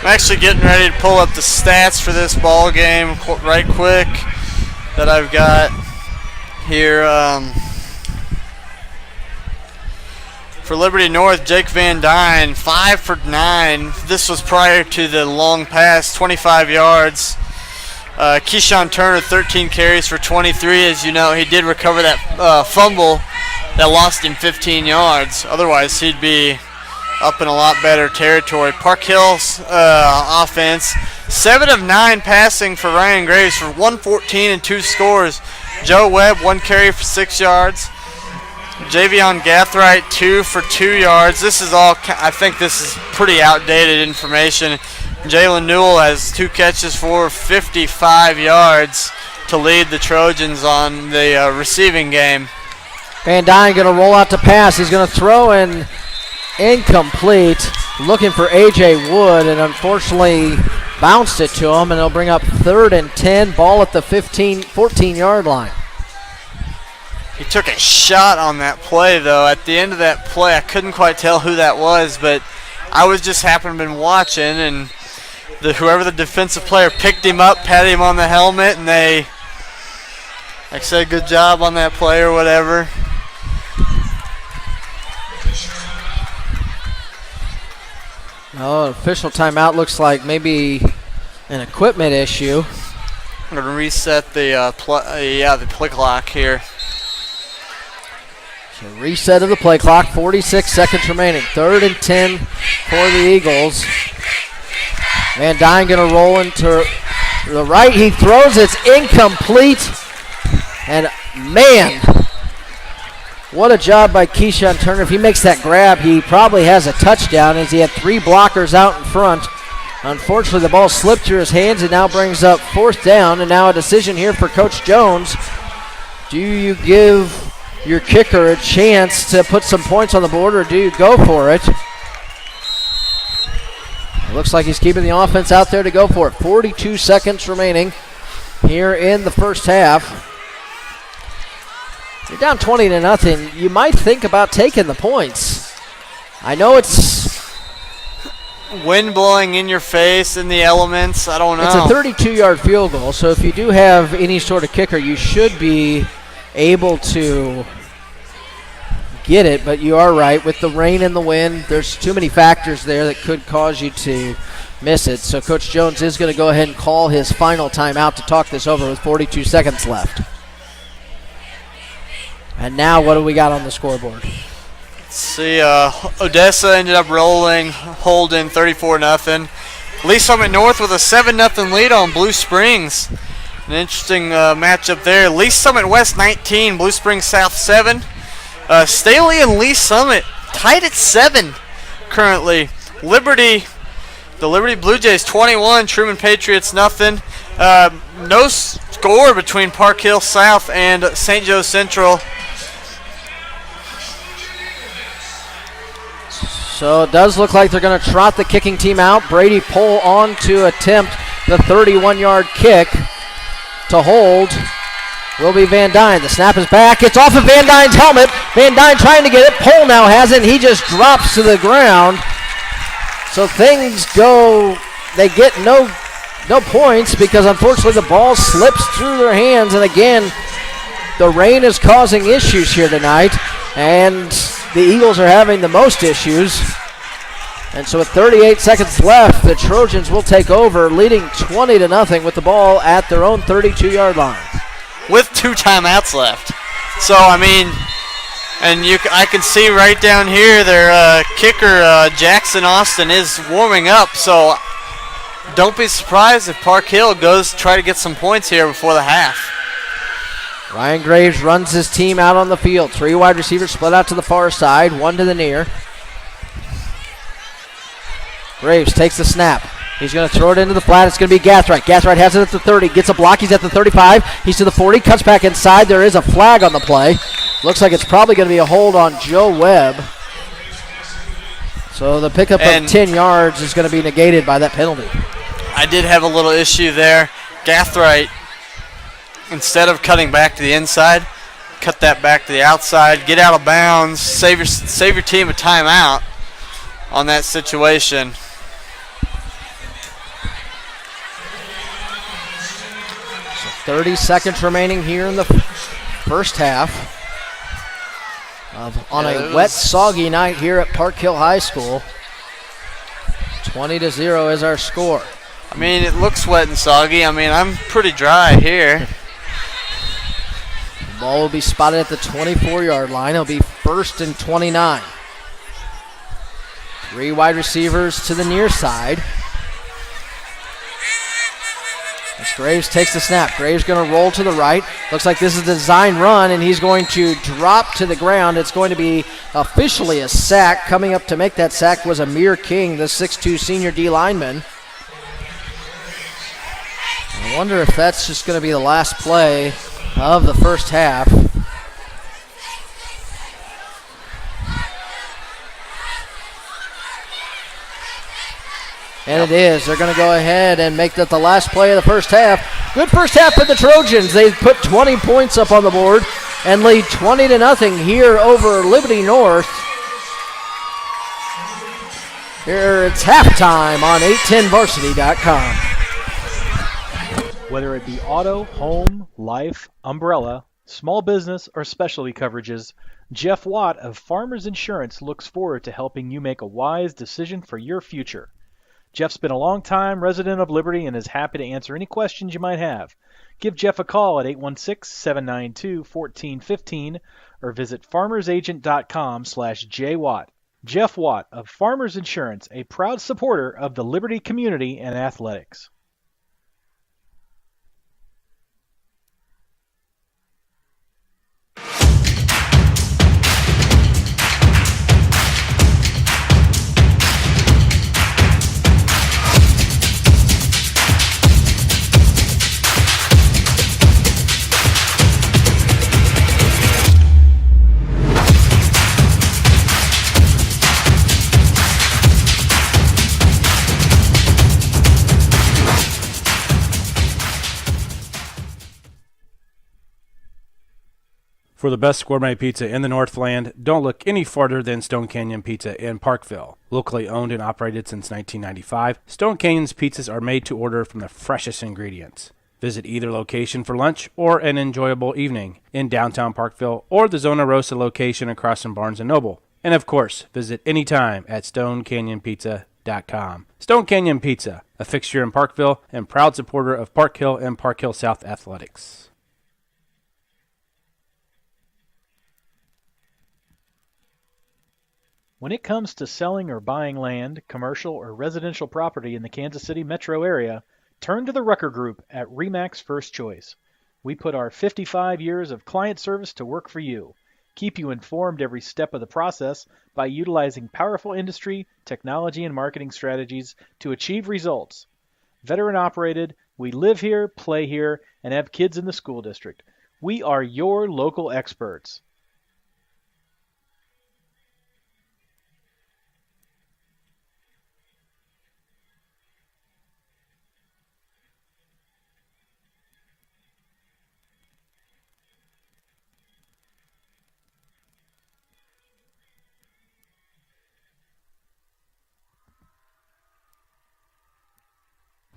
I'm actually getting ready to pull up the stats for this ball game right quick that I've got here. For Liberty North, Jake Van Dyne, 5 for 9. This was prior to the long pass, 25 yards. Keyshawn Turner, 13 carries for 23. As you know, he did recover that fumble that lost him 15 yards. Otherwise, he'd be up in a lot better territory. Park Hill's offense, 7 of 9 passing for Ryan Graves for 114 and 2 scores. Joe Webb, 1 carry for 6 yards. Javion Gathright, 2 for 2 yards. This is all, I think this is pretty outdated information. Jalen Newell has 2 catches for 55 yards to lead the Trojans on the receiving game. Van Dyne going to roll out to pass. He's going to throw and incomplete. Looking for A.J. Wood, and unfortunately bounced it to him, and they'll bring up 3rd and 10. Ball at the 14-yard line. He took a shot on that play, though. At the end of that play, I couldn't quite tell who that was, but I was just happened to been watching, and whoever the defensive player picked him up, patted him on the helmet, and they said good job on that play or whatever. Oh, official timeout looks like maybe an equipment issue. I'm going to reset the play clock here. So reset of the play clock, 46 seconds remaining. 3rd and 10 for the Eagles. Van Dyne going to roll into the right. He throws, it's incomplete. And man, what a job by Keyshawn Turner. If he makes that grab, he probably has a touchdown, as he had 3 blockers out in front. Unfortunately, the ball slipped through his hands and now brings up 4th down. And now a decision here for Coach Jones. Do you give your kicker a chance to put some points on the board, or do you go for it? It looks like he's keeping the offense out there to go for it. 42 seconds remaining here in the first half. You're down 20-0. You might think about taking the points. I know it's wind blowing in your face, in the elements. I don't know. It's a 32-yard field goal, so if you do have any sort of kicker, you should be able to get it, but you are right. With the rain and the wind, there's too many factors there that could cause you to miss it. So Coach Jones is going to go ahead and call his final timeout to talk this over with 42 seconds left. And now what do we got on the scoreboard? Let's see, Odessa ended up holding 34-0. Lee Summit North with a 7-0 lead on Blue Springs. An interesting matchup there. Lee Summit West 19, Blue Springs South 7. Staley and Lee Summit tied at 7 currently. The Liberty Blue Jays 21, Truman Patriots nothing. No score between Park Hill South and St. Joe Central. So it does look like they're going to trot the kicking team out. Brady Pohl on to attempt the 31-yard kick. To hold will be Van Dyne. The snap is back. It's off of Van Dyne's helmet. Van Dyne trying to get it. Pohl now has it. He just drops to the ground. So things go, they get no points because unfortunately the ball slips through their hands. And again, the rain is causing issues here tonight. And the Eagles are having the most issues. And so with 38 seconds left, the Trojans will take over, leading 20-0 with the ball at their own 32-yard line. With 2 timeouts left. So, I mean, and I can see right down here their kicker, Jackson Austin, is warming up. So don't be surprised if Park Hill goes to try to get some points here before the half. Ryan Graves runs his team out on the field. 3 wide receivers split out to the far side, 1 to the near. Graves takes the snap. He's going to throw it into the flat. It's going to be Gathright. Gathright has it at the 30. Gets a block. He's at the 35. He's to the 40. Cuts back inside. There is a flag on the play. Looks like it's probably going to be a hold on Joe Webb. So the pickup of 10 yards is going to be negated by that penalty. I did have a little issue there. Gathright, instead of cutting back to the inside, cut that back to the outside. Get out of bounds. Save your team a timeout on that situation. 30 seconds remaining here in the first half. On a wet, soggy night here at Park Hill High School. 20-0 is our score. I mean, it looks wet and soggy. I mean, I'm pretty dry here. The ball will be spotted at the 24-yard line. It'll be 1st and 29. 3 wide receivers to the near side. As Graves takes the snap. Graves going to roll to the right. Looks like this is a design run, and he's going to drop to the ground. It's going to be officially a sack. Coming up to make that sack was Amir King, the 6'2 senior D lineman. I wonder if that's just going to be the last play of the first half. And it is. They're going to go ahead and make that the last play of the first half. Good first half for the Trojans. They put 20 points up on the board and lead 20-0 here over Liberty North. Here it's halftime on 810varsity.com. Whether it be auto, home, life, umbrella, small business, or specialty coverages, Jeff Watt of Farmers Insurance looks forward to helping you make a wise decision for your future. Jeff's been a long-time resident of Liberty and is happy to answer any questions you might have. Give Jeff a call at 816-792-1415 or visit farmersagent.com/jwatt. Jeff Watt of Farmers Insurance, a proud supporter of the Liberty community and athletics. For the best gourmet pizza in the Northland, don't look any farther than Stone Canyon Pizza in Parkville. Locally owned and operated since 1995, Stone Canyon's pizzas are made to order from the freshest ingredients. Visit either location for lunch or an enjoyable evening in downtown Parkville or the Zona Rosa location across from Barnes & Noble. And of course, visit anytime at StoneCanyonPizza.com. Stone Canyon Pizza, a fixture in Parkville and proud supporter of Park Hill and Park Hill South athletics. When it comes to selling or buying land, commercial or residential property in the Kansas City metro area, turn to the Rucker Group at RE/MAX First Choice. We put our 55 years of client service to work for you. Keep you informed every step of the process by utilizing powerful industry, technology, and marketing strategies to achieve results. Veteran operated, we live here, play here, and have kids in the school district. We are your local experts.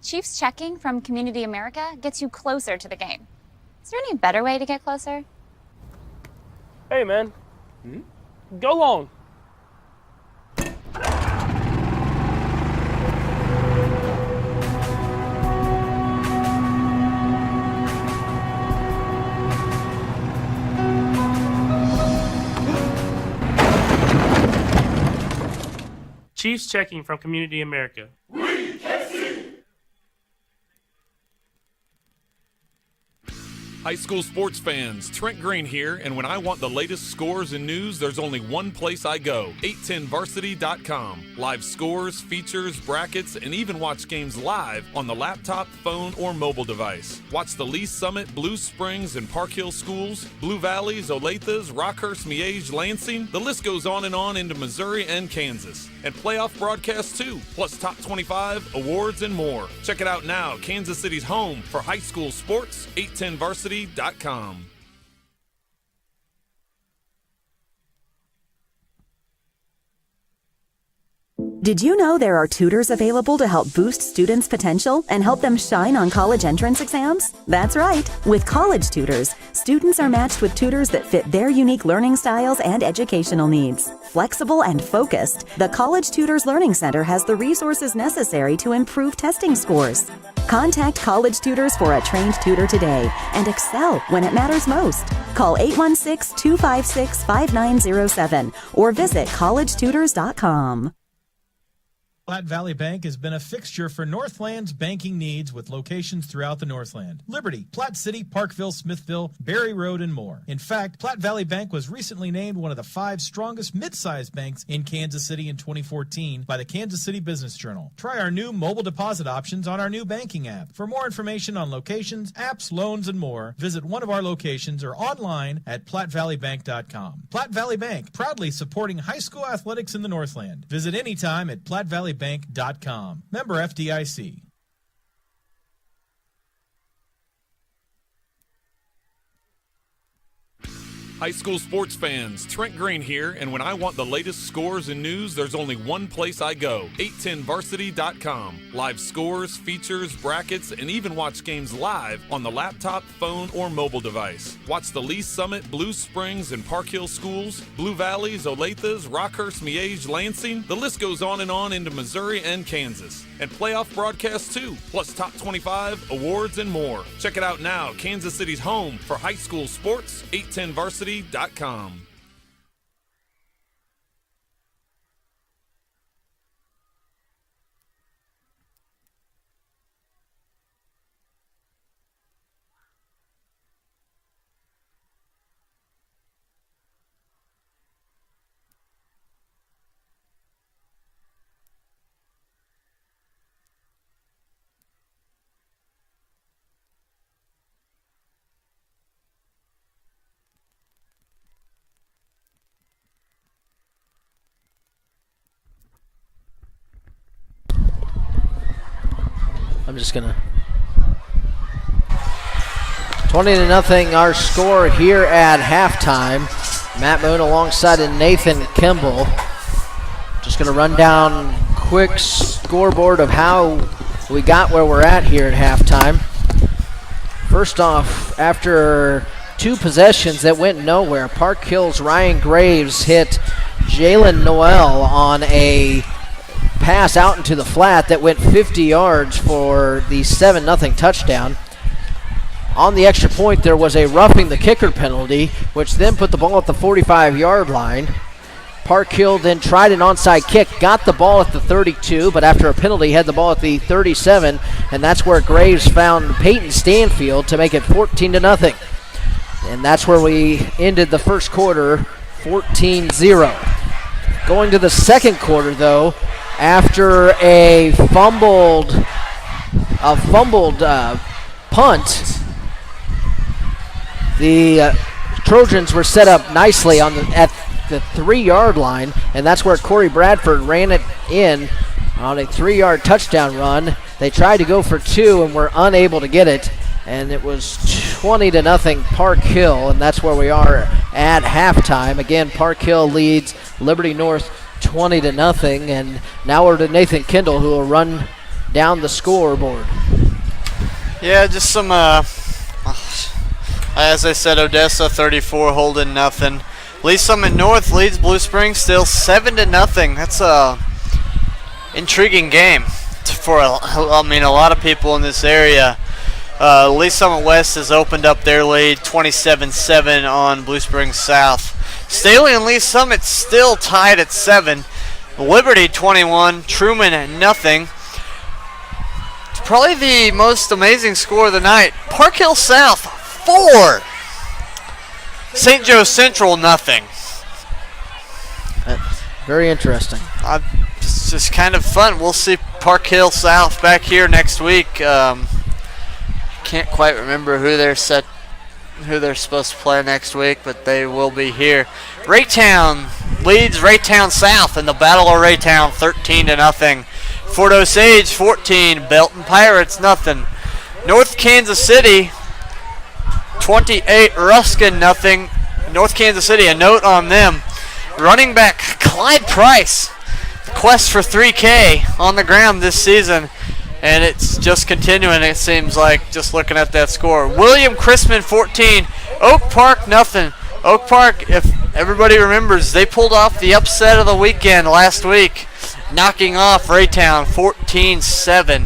Chiefs checking from Community America gets you closer to the game. Is there any better way to get closer? Hey, man. Go long. Chiefs checking from Community America. High school sports fans, Trent Green here, and when I want the latest scores and news, there's only one place I go, 810varsity.com. Live scores, features, brackets, and even watch games live on the laptop, phone, or mobile device. Watch the Lee Summit, Blue Springs, and Park Hill schools, Blue Valleys, Olathes, Rockhurst, Miege, Lansing. The list goes on and on into Missouri and Kansas. And playoff broadcasts too, plus top 25, awards, and more. Check it out now, Kansas City's home for high school sports, 810varsity.com. Did you know there are tutors available to help boost students' potential and help them shine on college entrance exams? That's right. With College Tutors, students are matched with tutors that fit their unique learning styles and educational needs. Flexible and focused, the College Tutors Learning Center has the resources necessary to improve testing scores. Contact College Tutors for a trained tutor today and excel when it matters most. Call 816-256-5907 or visit collegetutors.com. Platte Valley Bank has been a fixture for Northland's banking needs with locations throughout the Northland. Liberty, Platte City, Parkville, Smithville, Berry Road, and more. In fact, Platte Valley Bank was recently named one of the 5 strongest mid-sized banks in Kansas City in 2014 by the Kansas City Business Journal. Try our new mobile deposit options on our new banking app. For more information on locations, apps, loans, and more, visit one of our locations or online at PlatteValleyBank.com. Platte Valley Bank, proudly supporting high school athletics in the Northland. Visit anytime at PlatteValleyBank.com. Member FDIC. High school sports fans, Trent Green here, and when I want the latest scores and news, there's only one place I go, 810varsity.com. Live scores, features, brackets, and even watch games live on the laptop, phone, or mobile device. Watch the Lee Summit, Blue Springs, and Park Hill schools, Blue Valleys, Olathes, Rockhurst, Miege, Lansing. The list goes on into Missouri and Kansas. And playoff broadcasts too, plus top 25, awards, and more. Check it out now, Kansas City's home for high school sports, 810varsity.com. I'm just gonna 20-0 our score here at halftime. Matt Moon alongside of Nathan Kimball. Just gonna run down quick scoreboard of how we got where we're at here at halftime. First off, after 2 possessions that went nowhere, Park Hill's Ryan Graves hit Jalen Noel on a pass out into the flat that went 50 yards for the 7-0 touchdown. On the extra point, there was a roughing the kicker penalty, which then put the ball at the 45-yard line. Park Hill then tried an onside kick, got the ball at the 32, but after a penalty had the ball at the 37, and that's where Graves found Peyton Stanfield to make it 14-0. And that's where we ended the first quarter, 14-0. Going to the second quarter, though, after a fumbled punt, the Trojans were set up nicely at the 3-yard line, and that's where Corey Bradford ran it in on a 3-yard touchdown run. They tried to go for 2 and were unable to get it, and it was 20-0 Park Hill, and that's where we are at halftime. Again, Park Hill leads Liberty North 20-0, and now we're to Nathan Kendall, who will run down the scoreboard. Yeah, just some, as I said, Odessa 34, Holden nothing. Lee Summit North leads Blue Springs still 7-0. That's a intriguing game for a lot of people in this area. Lee Summit West has opened up their lead 27-7 on Blue Springs South. Staley and Lee Summit still tied at 7. Liberty 21, Truman nothing. Probably the most amazing score of the night. Park Hill South 4. St. Joe Central nothing. Very interesting. It's just kind of fun. We'll see Park Hill South back here next week. Can't quite remember who they're supposed to play next week, but they will be here. Raytown leads Raytown South in the Battle of Raytown 13-0. Fort Osage 14, Belton Pirates nothing. North Kansas City 28, Ruskin nothing. North Kansas City, a note on them. Running back Clyde Price quest for 3K on the ground this season, and it's just continuing, it seems like, just looking at that score. William Chrisman 14, Oak Park nothing. Oak Park, if everybody remembers, they pulled off the upset of the weekend last week, knocking off Raytown 14-7.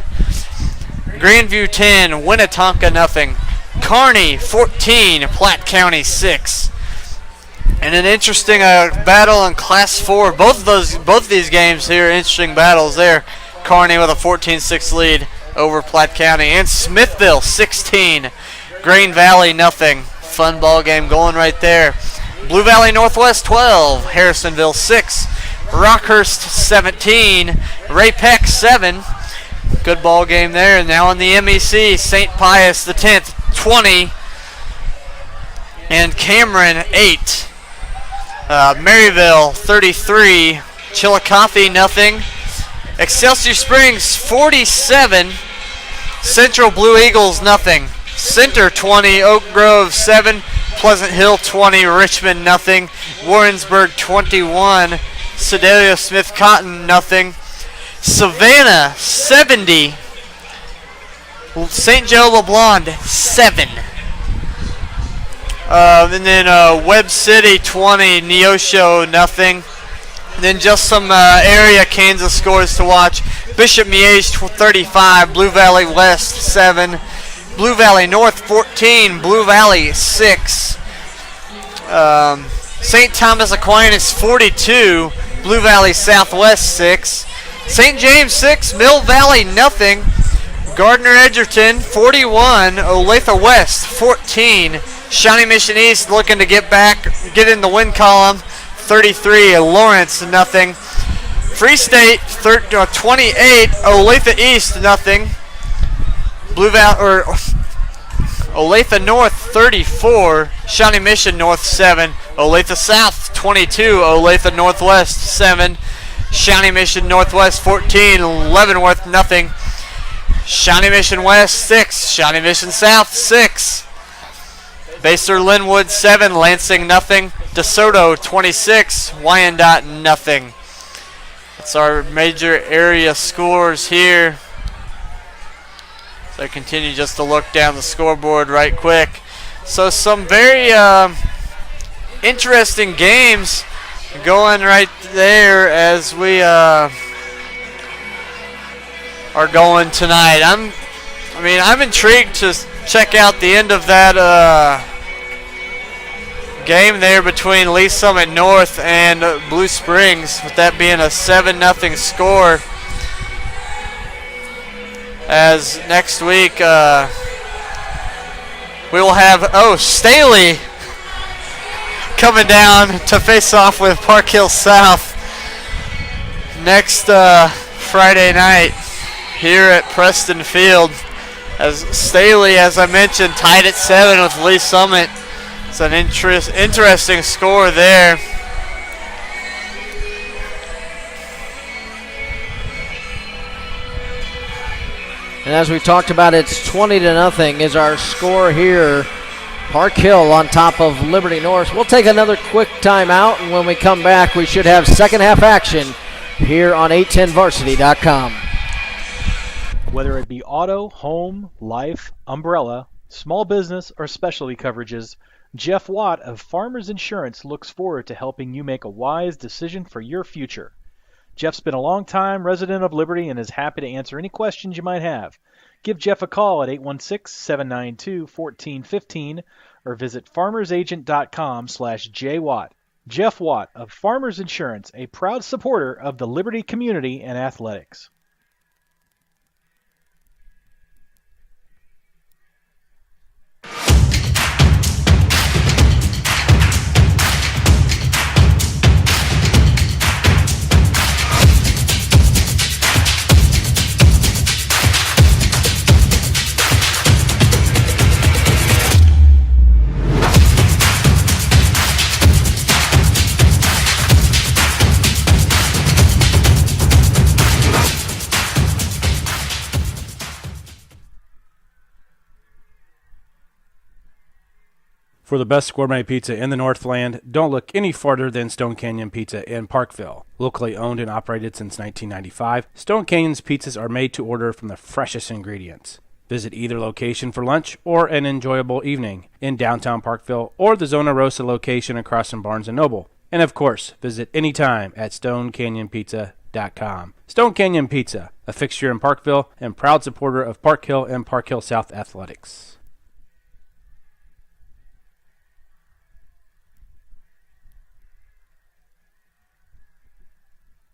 Grandview 10, Winnetonka nothing. Kearney 14, Platte County 6. And an interesting battle in Class 4. Both of these games here, interesting battles there. Kearney with a 14-6 lead over Platte County. And Smithville 16, Green Valley nothing. Fun ball game going right there. Blue Valley Northwest 12, Harrisonville 6, Rockhurst 17, Ray Peck 7. Good ball game there. And now in the MEC, St. Pius the 10th 20, and Cameron 8. Maryville 33, Chillicothe nothing. Excelsior Springs 47, Central Blue Eagles nothing. Center 20, Oak Grove 7, Pleasant Hill 20, Richmond nothing. Warrensburg 21, Sedalia Smith Cotton nothing. Savannah 70, St. Joe LeBlanc 7. And then Webb City 20, Neosho nothing. And then just some area Kansas scores to watch. Bishop Miege 35, Blue Valley West 7, Blue Valley North 14, Blue Valley 6. St. Thomas Aquinas 42, Blue Valley Southwest 6. St. James 6, Mill Valley nothing. Gardner Edgerton 41, Olathe West 14. Shawnee Mission East looking to get in the win column 33, Lawrence nothing. Free State 28, Olathe East nothing. Blue Valley Olathe North 34, Shawnee Mission North 7, Olathe South 22, Olathe Northwest 7, Shawnee Mission Northwest 14, Leavenworth nothing. Shawnee Mission West 6, Shawnee Mission South 6. Baser Linwood 7, Lansing nothing. DeSoto 26, Wyandotte nothing. That's our major area scores here. So I continue just to look down the scoreboard right quick. So some very interesting games going right there as we are going tonight. I'm intrigued to check out the end of that game there between Lee Summit North and Blue Springs, with that being a 7-0 score. As next week we will have Staley coming down to face off with Park Hill South next Friday night here at Preston Field. As Staley, as I mentioned, tied at 7 with Lee Summit. It's an interesting score there. And as we talked about, it's 20-0 is our score here. Park Hill on top of Liberty North. We'll take another quick timeout, and when we come back, we should have second half action here on 810varsity.com. Whether it be auto, home, life, umbrella, small business, or specialty coverages, Jeff Watt of Farmers Insurance looks forward to helping you make a wise decision for your future. Jeff's been a long-time resident of Liberty and is happy to answer any questions you might have. Give Jeff a call at 816-792-1415 or visit farmersagent.com/jwatt. Jeff Watt of Farmers Insurance, a proud supporter of the Liberty community and athletics. For the best gourmet pizza in the Northland, don't look any farther than Stone Canyon Pizza in Parkville. Locally owned and operated since 1995, Stone Canyon's pizzas are made to order from the freshest ingredients. Visit either location for lunch or an enjoyable evening in downtown Parkville or the Zona Rosa location across from Barnes & Noble. And of course, visit anytime at StoneCanyonPizza.com. Stone Canyon Pizza, a fixture in Parkville and proud supporter of Park Hill and Park Hill South athletics.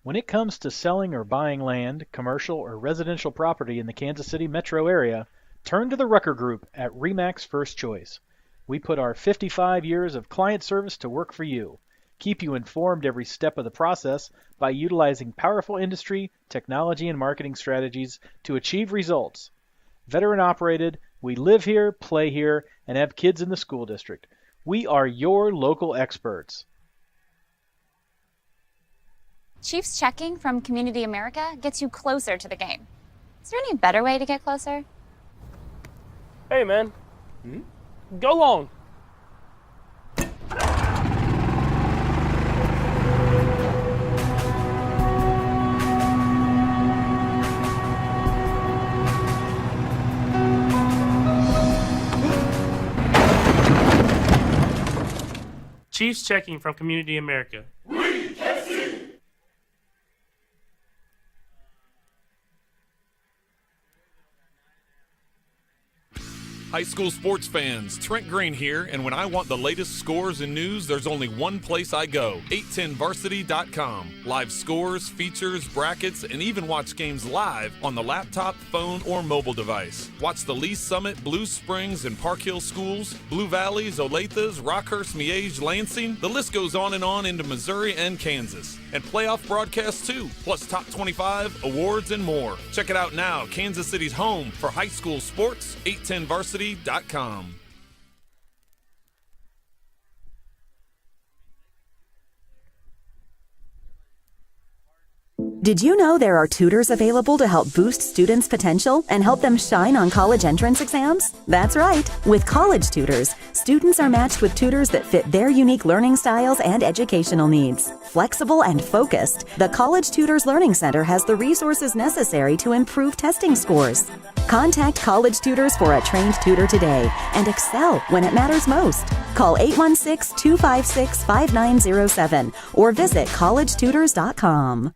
When it comes to selling or buying land, commercial or residential property in the Kansas City metro area, turn to the Rucker Group at RE/MAX First Choice. We put our 55 years of client service to work for you. Keep you informed every step of the process by utilizing powerful industry, technology, and marketing strategies to achieve results. Veteran operated, we live here, play here, and have kids in the school district. We are your local experts. Chiefs checking from Community America gets you closer to the game. Is there any better way to get closer? Hey, man. Go long. Chiefs checking from Community America. High school sports fans, Trent Green here, and when I want the latest scores and news, there's only one place I go, 810varsity.com. Live scores, features, brackets, and even watch games live on the laptop, phone, or mobile device. Watch the Lee Summit, Blue Springs, and Park Hill schools, Blue Valleys, Olathes, Rockhurst, Miege, Lansing. The list goes on and on into Missouri and Kansas. And playoff broadcasts too, plus top 25, awards, and more. Check it out now, Kansas City's home for high school sports, 810varsity.com. Did you know there are tutors available to help boost students' potential and help them shine on college entrance exams? That's right. With College Tutors, students are matched with tutors that fit their unique learning styles and educational needs. Flexible and focused, the College Tutors Learning Center has the resources necessary to improve testing scores. Contact College Tutors for a trained tutor today and excel when it matters most. Call 816-256-5907 or visit collegetutors.com.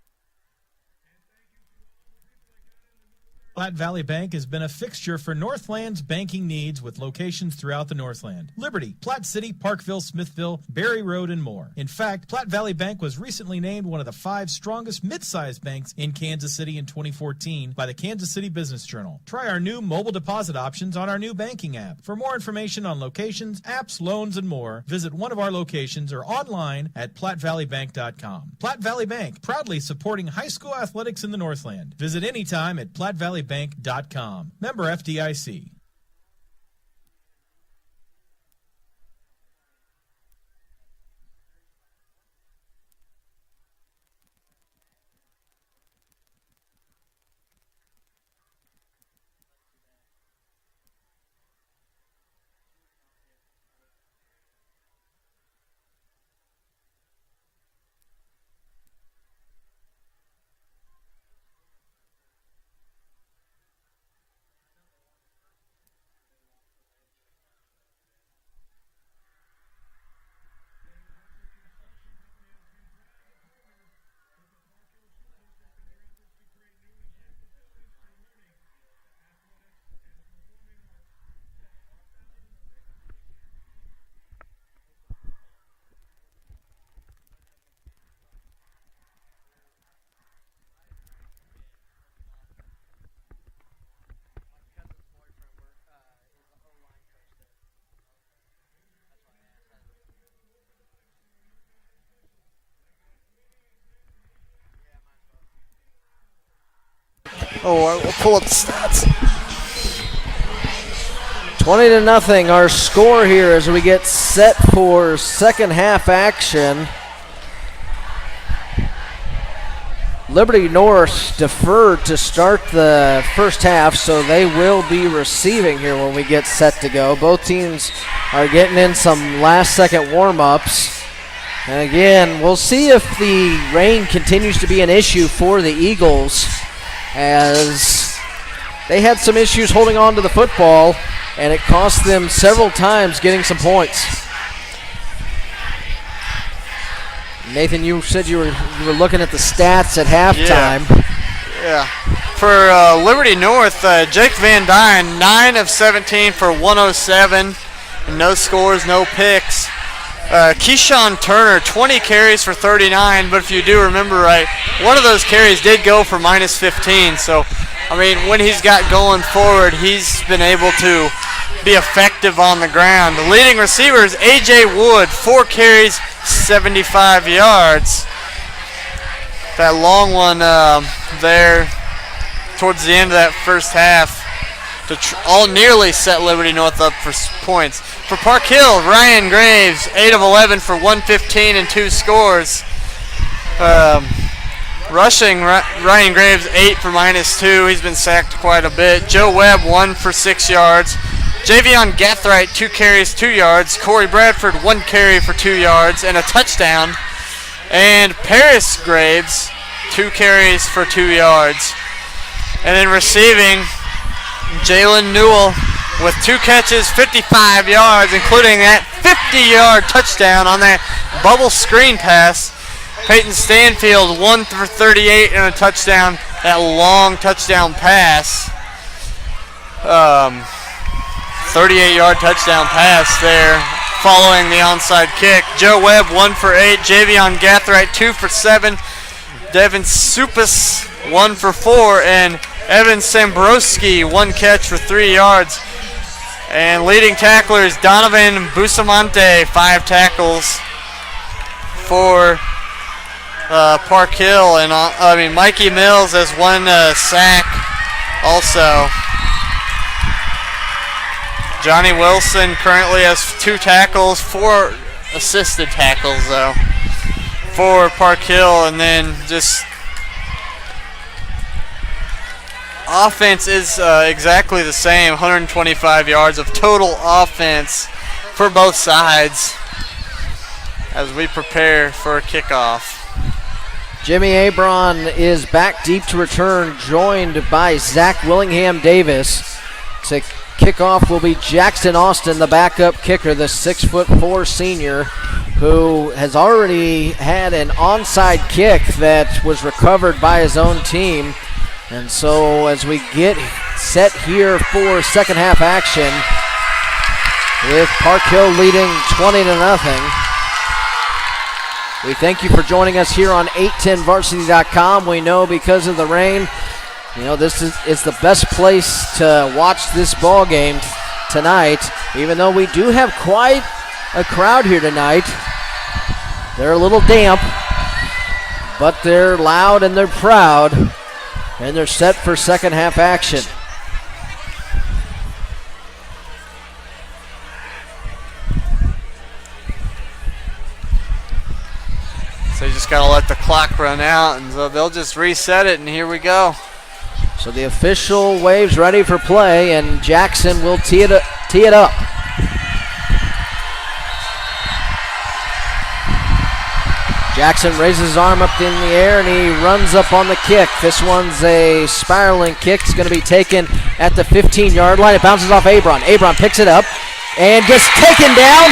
Platte Valley Bank has been a fixture for Northland's banking needs with locations throughout the Northland. Liberty, Platte City, Parkville, Smithville, Berry Road, and more. In fact, Platte Valley Bank was recently named one of the 5 strongest mid-sized banks in Kansas City in 2014 by the Kansas City Business Journal. Try our new mobile deposit options on our new banking app. For more information on locations, apps, loans, and more, visit one of our locations or online at PlatteValleyBank.com. Platte Valley Bank, proudly supporting high school athletics in the Northland. Visit anytime at PlatteValleyBank.com. Member FDIC. Oh, we'll pull up the stats. 20-0 our score here as we get set for second half action. Liberty North deferred to start the first half, so they will be receiving here when we get set to go. Both teams are getting in some last-second warm-ups. And again, we'll see if the rain continues to be an issue for the Eagles, as they had some issues holding on to the football, and it cost them several times getting some points. Nathan, you said you were looking at the stats at halftime. Yeah. For Liberty North, Jake Van Dyne, 9 of 17 for 107. No scores, no picks. Keyshawn Turner, 20 carries for 39, but if you do remember right, one of those carries did go for minus 15. So, I mean, when he's got going forward, he's been able to be effective on the ground. The leading receivers, A.J. Wood, 4 carries, 75 yards. That long one there towards the end of that first half to all nearly set Liberty North up for points. For Park Hill, Ryan Graves, 8 of 11 for 115 and 2 scores. Rushing, Ryan Graves, 8 for minus 2. He's been sacked quite a bit. Joe Webb, 1 for 6 yards. Javion Gathright, 2 carries, 2 yards. Corey Bradford, 1 carry for 2 yards and a touchdown. And Paris Graves, 2 carries for 2 yards. And then receiving, Jalen Newell with 2 catches, 55 yards, including that 50-yard touchdown on that bubble screen pass. Peyton Stanfield, 1 for 38 and a touchdown, that long touchdown pass. 38-yard touchdown pass there following the onside kick. Joe Webb, 1 for 8. Javion Gathright, 2 for 7. Devin Supas, 1 for 4. And Evan Sambrowski, 1 catch for 3 yards. And leading tacklers, Donovan Bustamante, 5 tackles for Park Hill. And Mikey Mills has 1 sack also. Johnny Wilson currently has 2 tackles, 4 assisted tackles though for Park Hill, and then just offense is exactly the same, 125 yards of total offense for both sides as we prepare for a kickoff. Jimmy Abron is back deep to return, joined by Zach Willingham Davis. To kickoff will be Jackson Austin, the backup kicker, the 6'4" senior, who has already had an onside kick that was recovered by his own team. And so as we get set here for second half action, with Park Hill leading 20-0. We thank you for joining us here on 810varsity.com. We know because of the rain, this is the best place to watch this ball game tonight. Even though we do have quite a crowd here tonight, they're a little damp, but they're loud and they're proud, and they're set for second half action. So you just got to let the clock run out, and so they'll just reset it, and here we go. So the official waves ready for play, and Jackson will tee it up. Jackson raises his arm up in the air, and he runs up on the kick. This one's a spiraling kick. It's going to be taken at the 15-yard line. It bounces off Abron. Abron picks it up and gets taken down.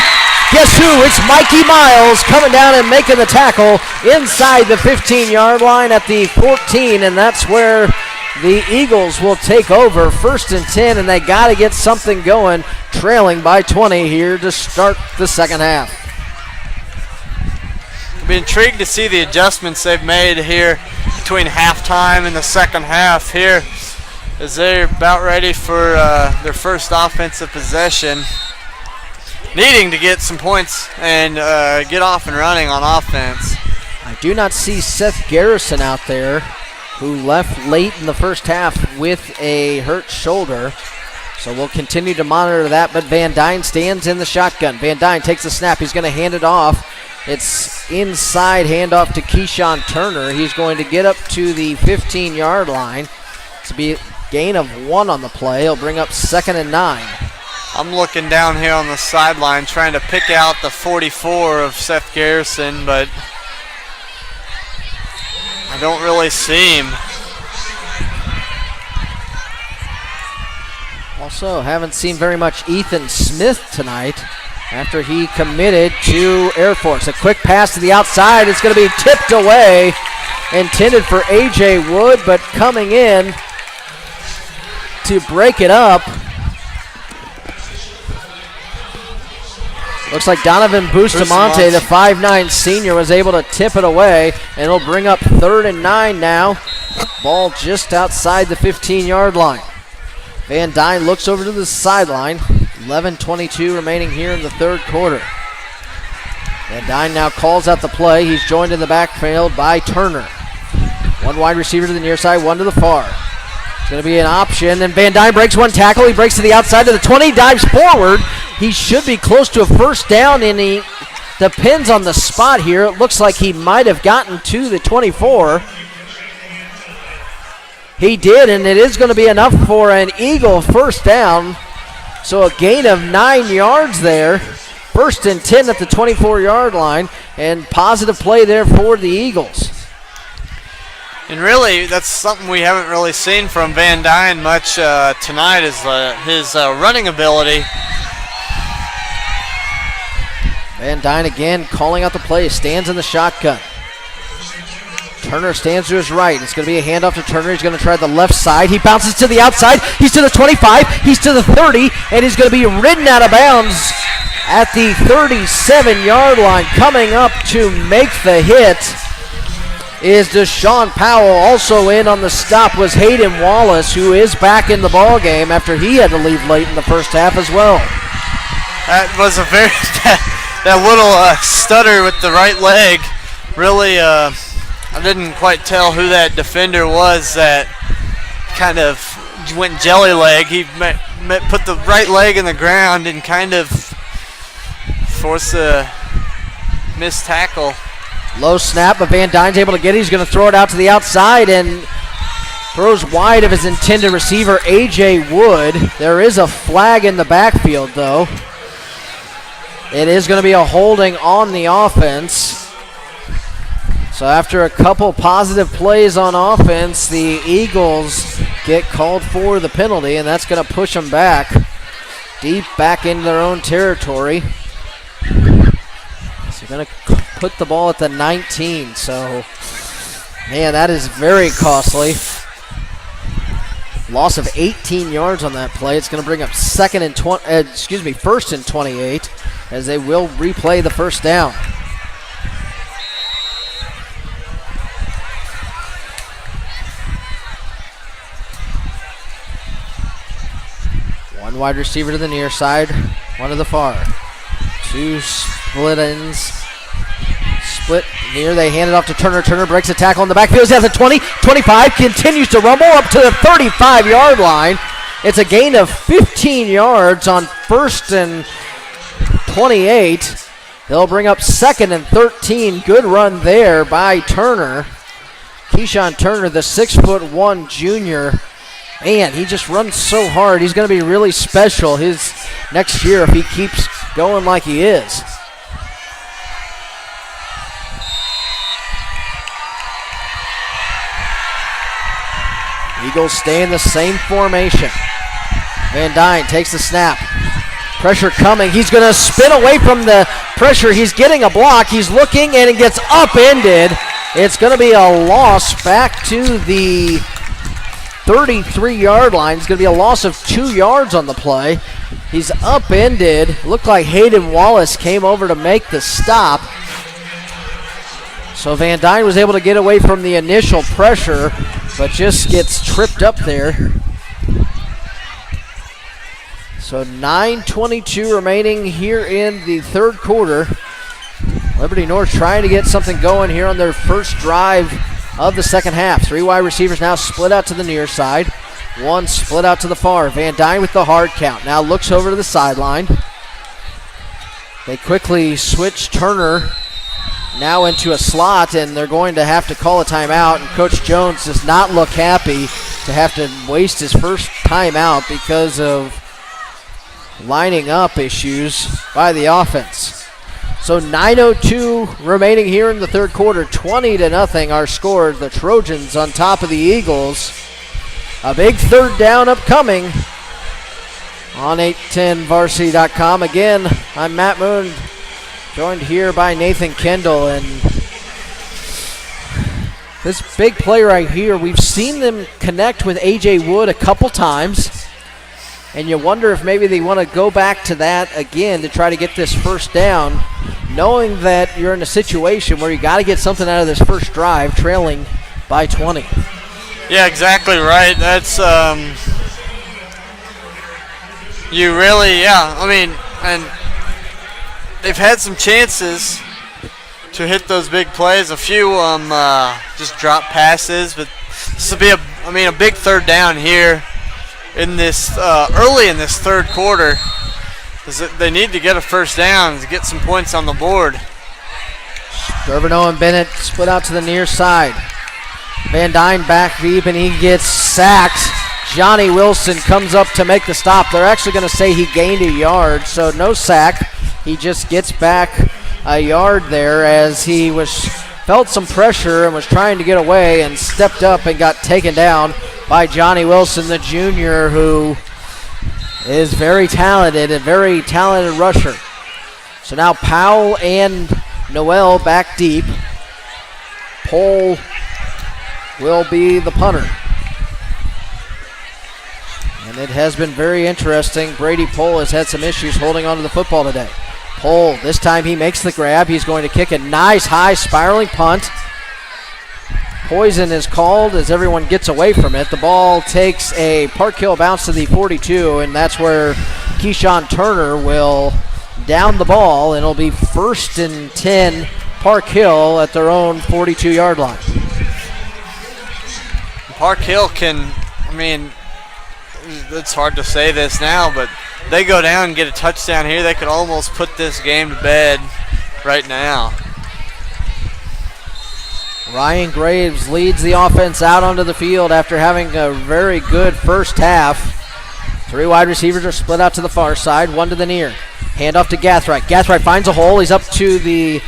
Guess who? It's Mikey Miles coming down and making the tackle inside the 15-yard line at the 14, and that's where the Eagles will take over, 1st and 10, and they got to get something going, trailing by 20 here to start the second half. I'll be intrigued to see the adjustments they've made here between halftime and the second half here, as they're about ready for their first offensive possession, needing to get some points and get off and running on offense. I do not see Seth Garrison out there, who left late in the first half with a hurt shoulder. So we'll continue to monitor that, but Van Dyne stands in the shotgun. Van Dyne takes the snap. He's going to hand it off. It's inside handoff to Keyshawn Turner. He's going to get up to the 15-yard line. To be a gain of 1 on the play. He'll bring up 2nd and 9. I'm looking down here on the sideline trying to pick out the 44 of Seth Garrison, but I don't really see him. Also, haven't seen very much Ethan Smith tonight after he committed to Air Force. A quick pass to the outside. It's going to be tipped away, intended for A.J. Wood, but coming in to break it up. Looks like Donovan Bustamante, the 5'9 senior, was able to tip it away, and it'll bring up 3rd and 9 now. Ball just outside the 15-yard line. Van Dyne looks over to the sideline. 11:22 remaining here in the third quarter. Van Dyne now calls out the play. He's joined in the backfield by Turner. One wide receiver to the near side, one to the far. It's going to be an option, and Van Dyne breaks one tackle. He breaks to the outside to the 20, dives forward. He should be close to a first down, and he depends on the spot here. It looks like he might have gotten to the 24. He did, and it is going to be enough for an Eagle first down. So a gain of 9 yards there. 1st and 10 at the 24-yard line, and positive play there for the Eagles. And really, that's something we haven't really seen from Van Dyne much tonight is his running ability. Van Dyne again calling out the play, stands in the shotgun. Turner stands to his right. It's going to be a handoff to Turner. He's going to try the left side. He bounces to the outside. He's to the 25. He's to the 30. And he's going to be ridden out of bounds at the 37-yard line. Coming up to make the hit is Deshaun Powell. Also in on the stop was Hayden Wallace, who is back in the ball game after he had to leave late in the first half as well. That was a very that little stutter with the right leg. Really, I didn't quite tell who that defender was that kind of went jelly leg. He put the right leg in the ground and kind of forced a missed tackle. Low snap, but Van Dyne's able to get it. He's going to throw it out to the outside and throws wide of his intended receiver, A.J. Wood. There is a flag in the backfield, though. It is going to be a holding on the offense. So after a couple positive plays on offense, the Eagles get called for the penalty, and that's going to push them back, deep back into their own territory. So they're going to put the ball at the 19. So, man, that is very costly. Loss of 18 yards on that play. It's going to bring up first and 28, as they will replay the first down. One wide receiver to the near side, one to the far. Two split ends. Split near, they hand it off to Turner. Turner breaks a tackle in the backfield. He's at the 20, 25, continues to rumble up to the 35-yard line. It's a gain of 15 yards on 1st and 28. They'll bring up 2nd and 13. Good run there by Turner. Keyshawn Turner, the 6'1" junior. Man, he just runs so hard. He's going to be really special his next year if he keeps going like he is. Eagles stay in the same formation. Van Dyne takes the snap. Pressure coming. He's going to spin away from the pressure. He's getting a block. He's looking, and it gets upended. It's going to be a loss back to the 33-yard line. It's going to be a loss of 2 yards on the play. He's upended. Looked like Hayden Wallace came over to make the stop. So Van Dyne was able to get away from the initial pressure, but just gets tripped up there. So 9:22 remaining here in the third quarter. Liberty North trying to get something going here on their first drive of the second half. 3 wide receivers now split out to the near side. 1 split out to the far. Van Dyne with the hard count. Now looks over to the sideline. They quickly switch Turner now into a slot, and they're going to have to call a timeout. And Coach Jones does not look happy to have to waste his first timeout because of lining up issues by the offense. So 9:02 remaining here in the third quarter. 20-0 our score. The Trojans on top of the Eagles. A big third down upcoming on 810varsity.com. Again, I'm Matt Moon, joined here by Nathan Kendall. And this big play right here, we've seen them connect with A.J. Wood a couple times. And you wonder if maybe they want to go back to that again to try to get this first down, knowing that you're in a situation where you got to get something out of this first drive, trailing by 20. Yeah, exactly right. That's, you really, I mean, and they've had some chances to hit those big plays. A few just drop passes, but this will be a big third down here in this early in this third quarter. They need to get a first down to get some points on the board. Gervino and Bennett split out to the near side. Van Dyne back deep, and he gets sacked. Johnny Wilson comes up to make the stop. They're actually going to say he gained a yard, so no sack. He just gets back a yard there as he felt some pressure and was trying to get away and stepped up and got taken down by Johnny Wilson, the junior, who is very talented, a very talented rusher. So now Powell and Noel back deep. Pohl will be the punter. And it has been very interesting. Brady Pohl has had some issues holding on to the football today. Pohl, this time he makes the grab. He's going to kick a nice high spiraling punt. Poison is called as everyone gets away from it. The ball takes a Park Hill bounce to the 42, and that's where Keyshawn Turner will down the ball, and it'll be 1st and 10 Park Hill at their own 42-yard line. Park Hill it's hard to say this now, but they go down and get a touchdown here, they could almost put this game to bed right now. Ryan Graves leads the offense out onto the field after having a very good first half. 3 wide receivers are split out to the far side, 1 to the near. Hand off to Gathright. Gathright finds a hole. He's up to the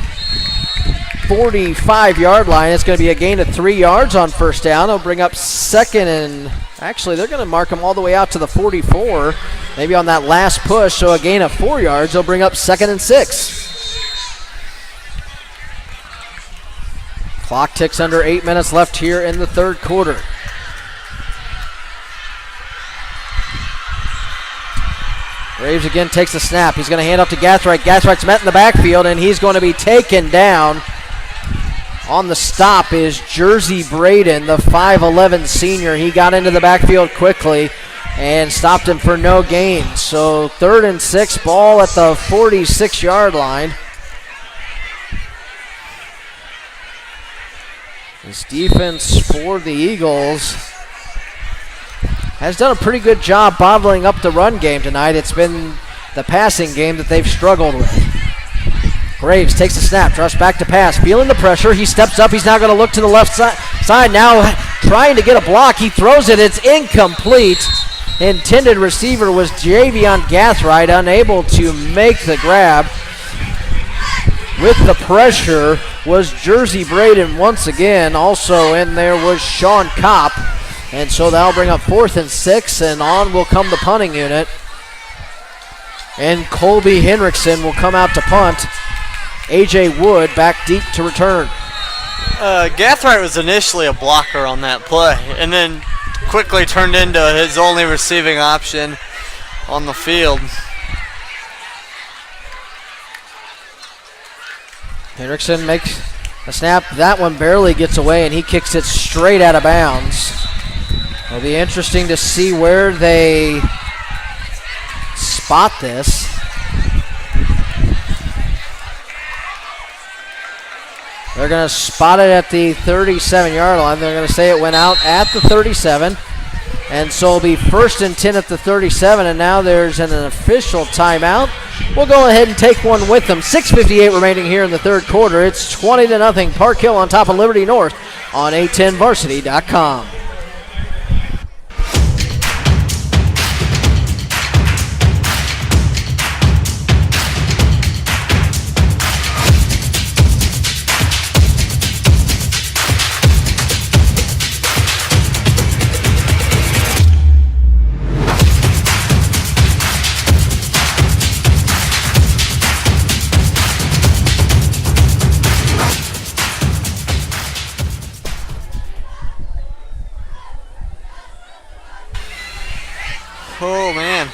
45-yard line. It's going to be a gain of 3 yards on first down. They'll bring up second, and actually they're going to mark him all the way out to the 44, maybe on that last push, so a gain of 4 yards. They'll bring up 2nd and 6. Clock ticks under 8 minutes left here in the third quarter. Graves again takes the snap. He's going to hand off to Gathright. Gathright's met in the backfield, and he's going to be taken down. On the stop is Jersey Braden, the 5'11 senior. He got into the backfield quickly and stopped him for no gain. So 3rd and 6, ball at the 46-yard line. This defense for the Eagles has done a pretty good job bottling up the run game tonight. It's been the passing game that they've struggled with. Graves takes the snap, drops back to pass, feeling the pressure. He steps up. He's now going to look to the left side. Now trying to get a block. He throws it. It's incomplete. Intended receiver was Javion Gathright, unable to make the grab. With the pressure was Jersey Braden once again. Also in there was Sean Kopp. And so that'll bring up 4th and 6, and on will come the punting unit. And Colby Henriksen will come out to punt. A.J. Wood back deep to return. Gathright was initially a blocker on that play, and then quickly turned into his only receiving option on the field. Henriksen makes a snap. That one barely gets away, and he kicks it straight out of bounds. It'll be interesting to see where they spot this. They're going to spot it at the 37-yard line. They're going to say it went out at the 37. And so it'll be 1st and 10 at the 37, and now there's an official timeout. We'll go ahead and take one with them. 6:58 remaining here in the third quarter. It's 20-0 Park Hill on top of Liberty North on 810varsity.com. Oh, man.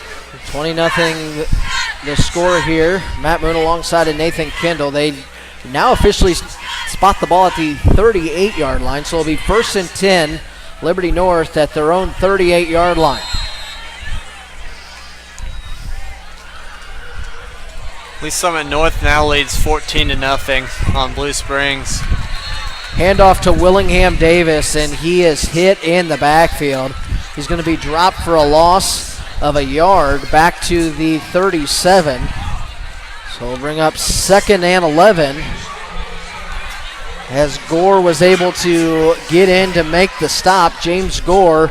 20-0 the score here. Matt Moon alongside of Nathan Kendall. They now officially spot the ball at the 38-yard line, so it'll be 1st and 10, Liberty North at their own 38-yard line. Lee's Summit North now leads 14-0 on Blue Springs. Handoff to Willingham Davis, and he is hit in the backfield. He's going to be dropped for a loss of a yard back to the 37. So we'll bring up 2nd and 11 as Gore was able to get in to make the stop. James Gore,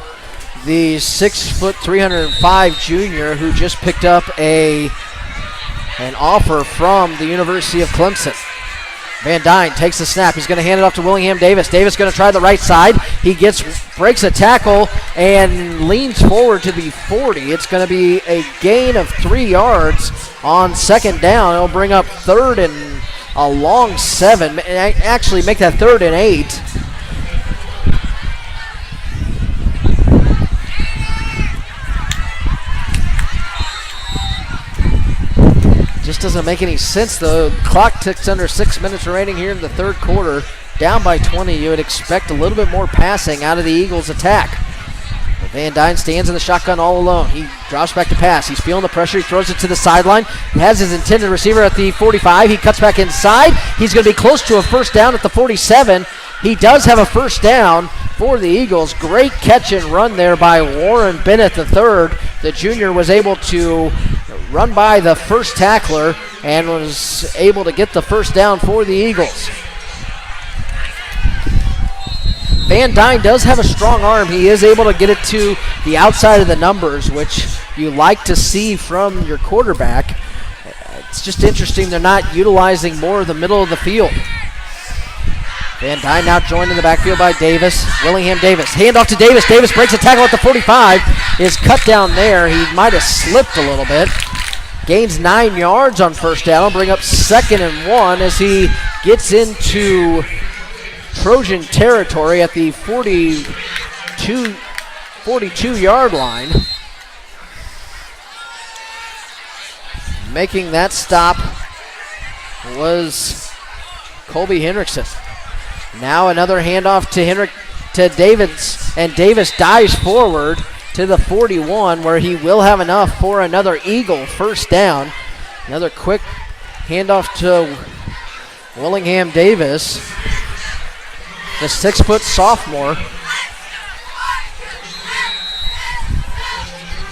the 6', 305 junior who just picked up an offer from the University of Clemson. Van Dyne takes the snap. He's going to hand it off to Willingham Davis. Davis going to try the right side. He breaks a tackle and leans forward to the 40. It's going to be a gain of 3 yards on 2nd down. It'll bring up 3rd and a long 7. Actually make that 3rd and 8. Just doesn't make any sense. The clock ticks under 6 minutes remaining here in the 3rd quarter. Down by 20, you would expect a little bit more passing out of the Eagles' attack. But Van Dyne stands in the shotgun all alone. He drops back to pass. He's feeling the pressure. He throws it to the sideline. He has his intended receiver at the 45. He cuts back inside. He's going to be close to a 1st down at the 47. He does have a 1st down for the Eagles. Great catch and run there by Warren Bennett III. The junior was able to run by the first tackler and was able to get the 1st down for the Eagles. Van Dyne does have a strong arm. He is able to get it to the outside of the numbers, which you like to see from your quarterback. It's just interesting they're not utilizing more of the middle of the field. Van Dyne now joined in the backfield by Davis. Willingham Davis. Handoff to Davis. Davis breaks a tackle at the 45. Is cut down there. He might have slipped a little bit. Gains 9 yards on 1st down. Bring up 2nd and 1 as he gets into Trojan territory at the 42-yard line. Making that stop was Colby Hendrickson. Now another handoff to Davis, and Davis dives forward to the 41 where he will have enough for another Eagle 1st down. Another quick handoff to Willingham Davis, the 6-foot sophomore.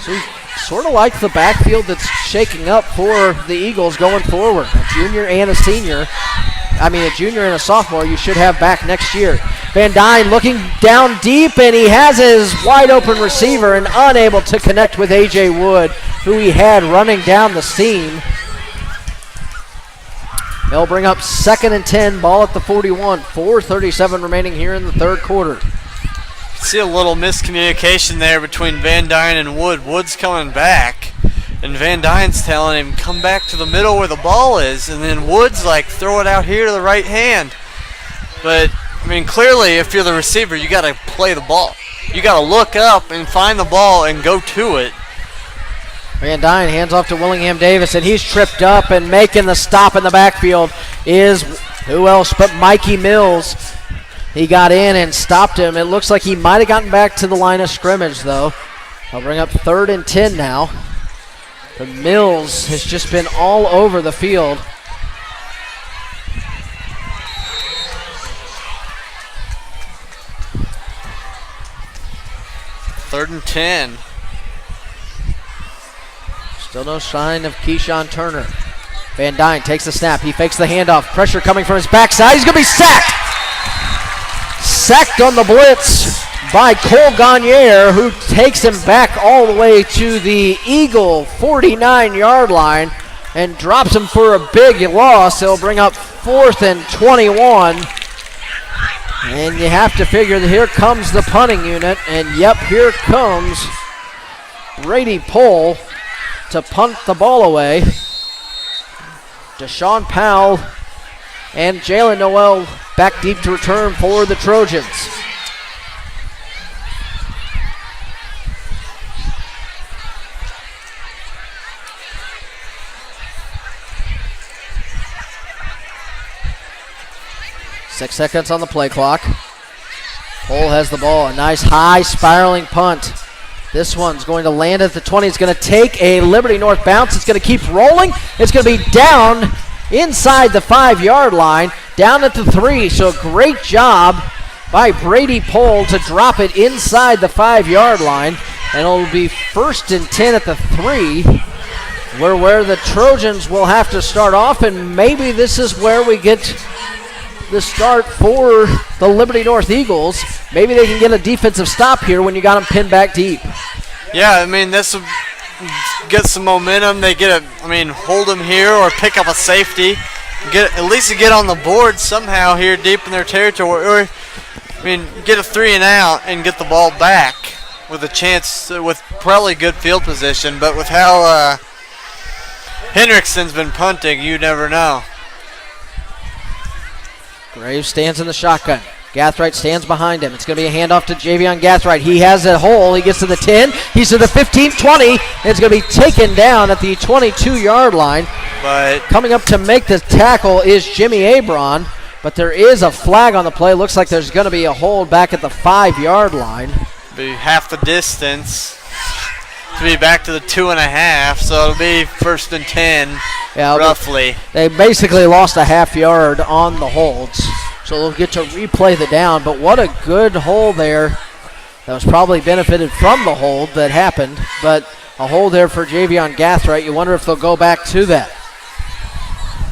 So sort of like the backfield that's shaking up for the Eagles going forward. A junior and a senior. A junior and a sophomore you should have back next year. Van Dyne looking down deep, and he has his wide open receiver and unable to connect with A.J. Wood, who he had running down the seam. They'll bring up 2nd and 10, ball at the 41. 4:37 remaining here in the 3rd quarter. See a little miscommunication there between Van Dyne and Wood. Wood's coming back, and Van Dyne's telling him, come back to the middle where the ball is, and then Wood's like, throw it out here to the right hand. But, clearly if you're the receiver, you got to play the ball. You got to look up and find the ball and go to it. Van Dyne hands off to Willingham Davis, and he's tripped up, and making the stop in the backfield is who else but Mikey Mills. He got in and stopped him. It looks like he might have gotten back to the line of scrimmage, though. I'll bring up 3rd and 10 now. But Mills has just been all over the field. Third and 10. Still no sign of Keyshawn Turner. Van Dyne takes the snap. He fakes the handoff. Pressure coming from his backside. He's going to be sacked. Sacked on the blitz by Cole Gagne, who takes him back all the way to the Eagle 49-yard line and drops him for a big loss. They'll bring up 4th and 21. And you have to figure that here comes the punting unit. And yep, here comes Brady Pohl to punt the ball away. Deshaun Powell and Jalen Noel back deep to return for the Trojans. 6 seconds on the play clock. Hull has the ball. A nice high spiraling punt. This one's going to land at the 20. It's going to take a Liberty North bounce. It's going to keep rolling. It's going to be down inside the 5-yard line, down at the 3. So great job by Brady Pohl to drop it inside the 5-yard line. And it'll be 1st and 10 at the 3, where the Trojans will have to start off. And maybe this is where we get the start for the Liberty North Eagles. Maybe they can get a defensive stop here when you got them pinned back deep. Yeah, I mean, this will get some momentum. They hold them here or pick up a safety. At least get on the board somehow here deep in their territory. Or, get a 3 and out and get the ball back with a chance, with probably good field position. But with how Hendrickson's been punting, you never know. Graves stands in the shotgun. Gathright stands behind him. It's going to be a handoff to Javion Gathright. He has a hole. He gets to the 10. He's to the 15, 20. And it's going to be taken down at the 22-yard line. But coming up to make the tackle is Jimmy Abron. But there is a flag on the play. Looks like there's going to be a hold back at the 5-yard line. Be half the distance to be back to the 2.5. So it'll be 1st and 10, roughly. They basically lost a half yard on the holds. So they'll get to replay the down. But what a good hold there. That was probably benefited from the hold that happened. But a hold there for Javion Gathright. You wonder if they'll go back to that.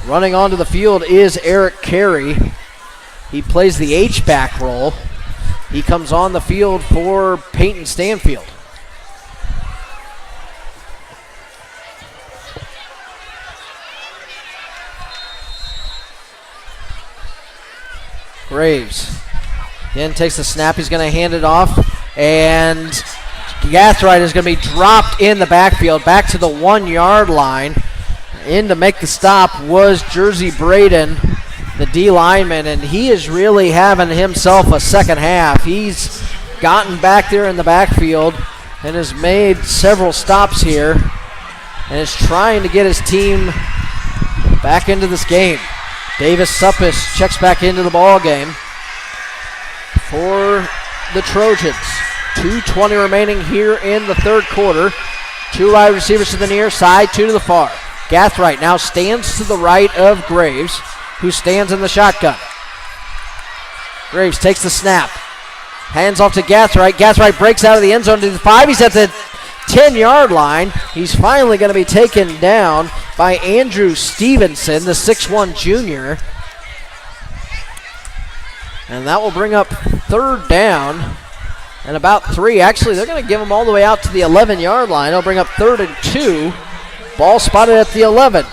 Running onto the field is Eric Carey. He plays the H-back role. He comes on the field for Peyton Stanfield. Graves again takes the snap. He's going to hand it off, and Gathright is going to be dropped in the backfield back to the 1-yard line. In to make the stop was Jersey Braden, the D lineman, and he is really having himself a second half. He's gotten back there in the backfield and has made several stops here and is trying to get his team back into this game. Davis Suppis checks back into the ball game for the Trojans. 2:20 remaining here in the third quarter. 2 wide receivers to the near side, 2 to the far. Gathright now stands to the right of Graves, who stands in the shotgun. Graves takes the snap. Hands off to Gathright. Gathright breaks out of the end zone to the 5. He's at the 10-yard line. He's finally going to be taken down by Andrew Stevenson, the 6'1 junior. And that will bring up 3rd down and about 3. Actually, they're going to give him all the way out to the 11-yard line. It'll bring up 3rd and 2. Ball spotted at the 11.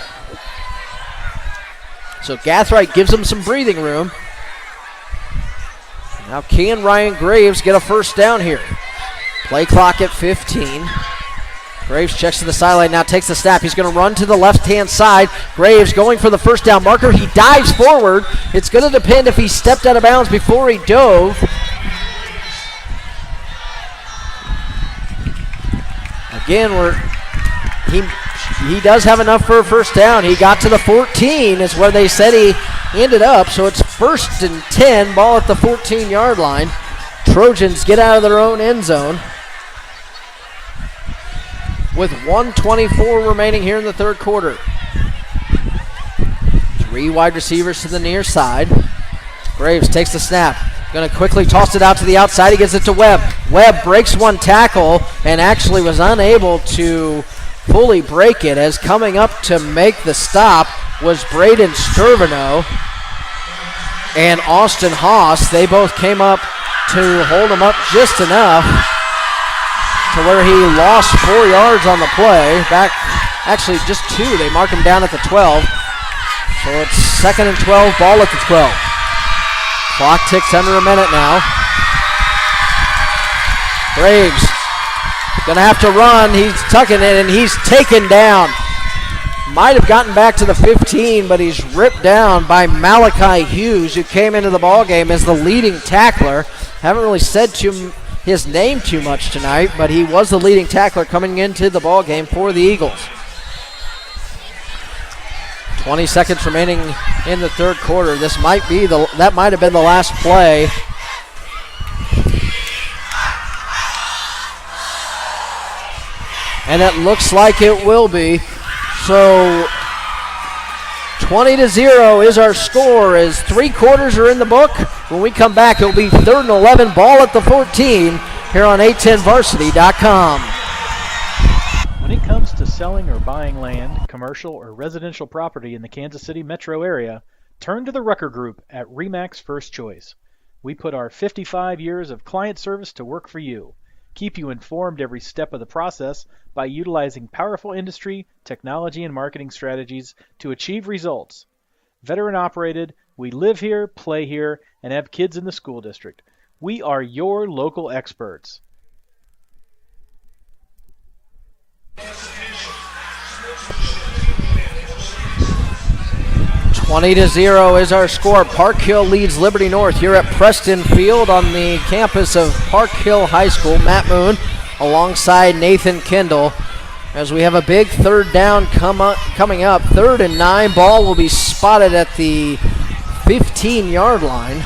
So Gathright gives him some breathing room. Now can Ryan Graves get a first down here? Play clock at 15. Graves checks to the sideline, now takes the snap. He's going to run to the left-hand side. Graves going for the first down marker. He dives forward. It's going to depend if he stepped out of bounds before he dove. Again, he does have enough for a first down. He got to the 14 is where they said he ended up. So it's 1st and 10, ball at the 14-yard line. Trojans get out of their own end zone with 1:24 remaining here in the third quarter. 3 wide receivers to the near side. Graves takes the snap. Going to quickly toss it out to the outside. He gets it to Webb. Webb breaks one tackle and actually was unable to fully break it, as coming up to make the stop was Braden Sturvino and Austin Haas. They both came up to hold him up just enough to where he lost 4 yards on the play. Back, actually just 2. They mark him down at the 12. So it's 2nd and 12, ball at the 12. Clock ticks under a minute now. Graves gonna have to run. He's tucking it and he's taken down. Might have gotten back to the 15, but he's ripped down by Malachi Hughes, who came into the ball game as the leading tackler. Haven't really said his name too much tonight, but he was the leading tackler coming into the ball game for the Eagles. 20 seconds remaining in the third quarter. That might have been the last play. And it looks like it will be. So 20-0 is our score as 3 quarters are in the book. When we come back, it'll be 3rd and 11, ball at the 14 here on 810varsity.com. When it comes to selling or buying land, commercial or residential property in the Kansas City metro area, turn to the Rucker Group at RE/MAX First Choice. We put our 55 years of client service to work for you. Keep you informed every step of the process by utilizing powerful industry, technology, and marketing strategies to achieve results. Veteran operated, we live here, play here, and have kids in the school district. We are your local experts. 20-0 is our score. Park Hill leads Liberty North here at Preston Field on the campus of Park Hill High School. Matt Moon alongside Nathan Kendall as we have a big third down coming up. 3rd and 9. Ball will be spotted at the 15-yard line.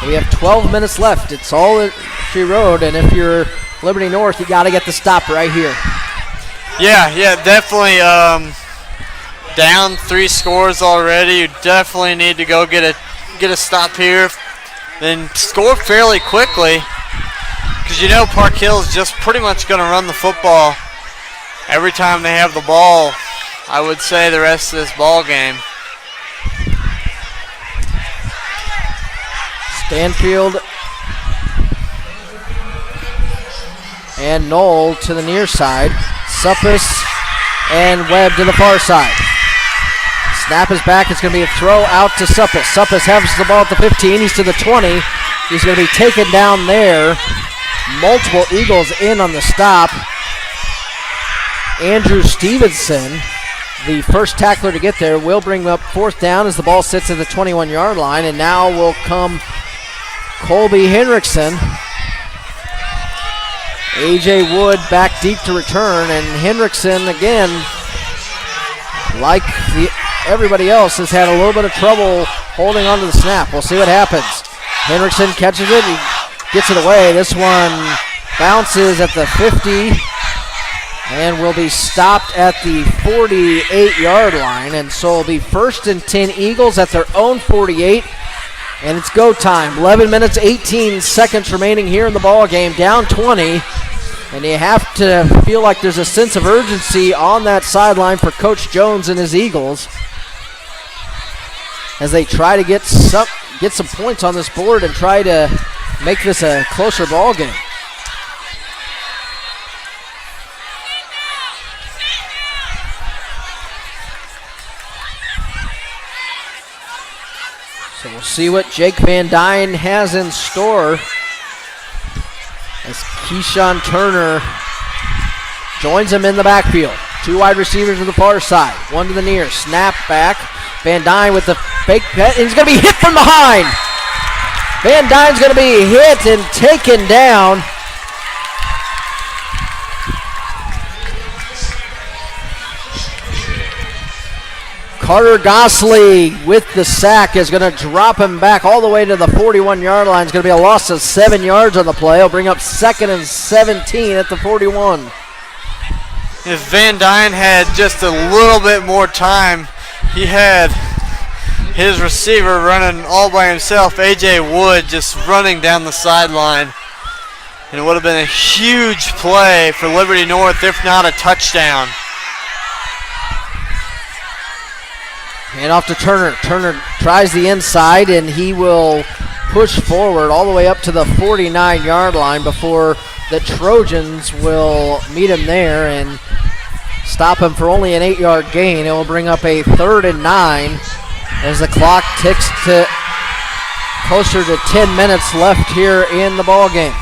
We have 12 minutes left. It's all that she rode, and if you're Liberty North, you got to get the stop right here. Yeah, definitely. Down 3 scores already. You definitely need to go get a stop here, then score fairly quickly, because you know Park Hill is just pretty much going to run the football every time they have the ball. I would say the rest of this ball game. Stanfield and Knoll to the near side. Suppus and Webb to the far side. Snap is back. It's going to be a throw out to Suppus. Suppus has the ball at the 15. He's to the 20. He's going to be taken down there. Multiple Eagles in on the stop. Andrew Stevenson, the first tackler to get there, will bring up 4th down as the ball sits at the 21-yard line. And now will come Colby Henriksen. A.J. Wood back deep to return. And Henriksen, again, like everybody else, has had a little bit of trouble holding on to the snap. We'll see what happens. Henriksen catches it. He gets it away. This one bounces at the 50 and will be stopped at the 48-yard line. And so it'll be 1st and 10 Eagles at their own 48. And it's go time. 11 minutes, 18 seconds remaining here in the ball game. Down 20. And you have to feel like there's a sense of urgency on that sideline for Coach Jones and his Eagles as they try to get some points on this board and try to make this a closer ball game. So we'll see what Jake Van Dyne has in store as Keyshawn Turner joins him in the backfield. 2 wide receivers to the far side, 1 to the near. Snap back. Van Dyne with the fake pet, and he's going to be hit from behind. Van Dyne's going to be hit and taken down. Carter Gosley with the sack is going to drop him back all the way to the 41-yard line. It's going to be a loss of 7 yards on the play. He'll bring up 2nd and 17 at the 41. If Van Dyne had just a little bit more time, he had his receiver running all by himself, A.J. Wood, just running down the sideline. And it would have been a huge play for Liberty North, if not a touchdown. And off to Turner. Turner tries the inside, and he will push forward all the way up to the 49-yard line before the Trojans will meet him there and stop him for only an 8-yard gain. It will bring up a 3rd and 9 as the clock ticks to closer to 10 minutes left here in the ball game.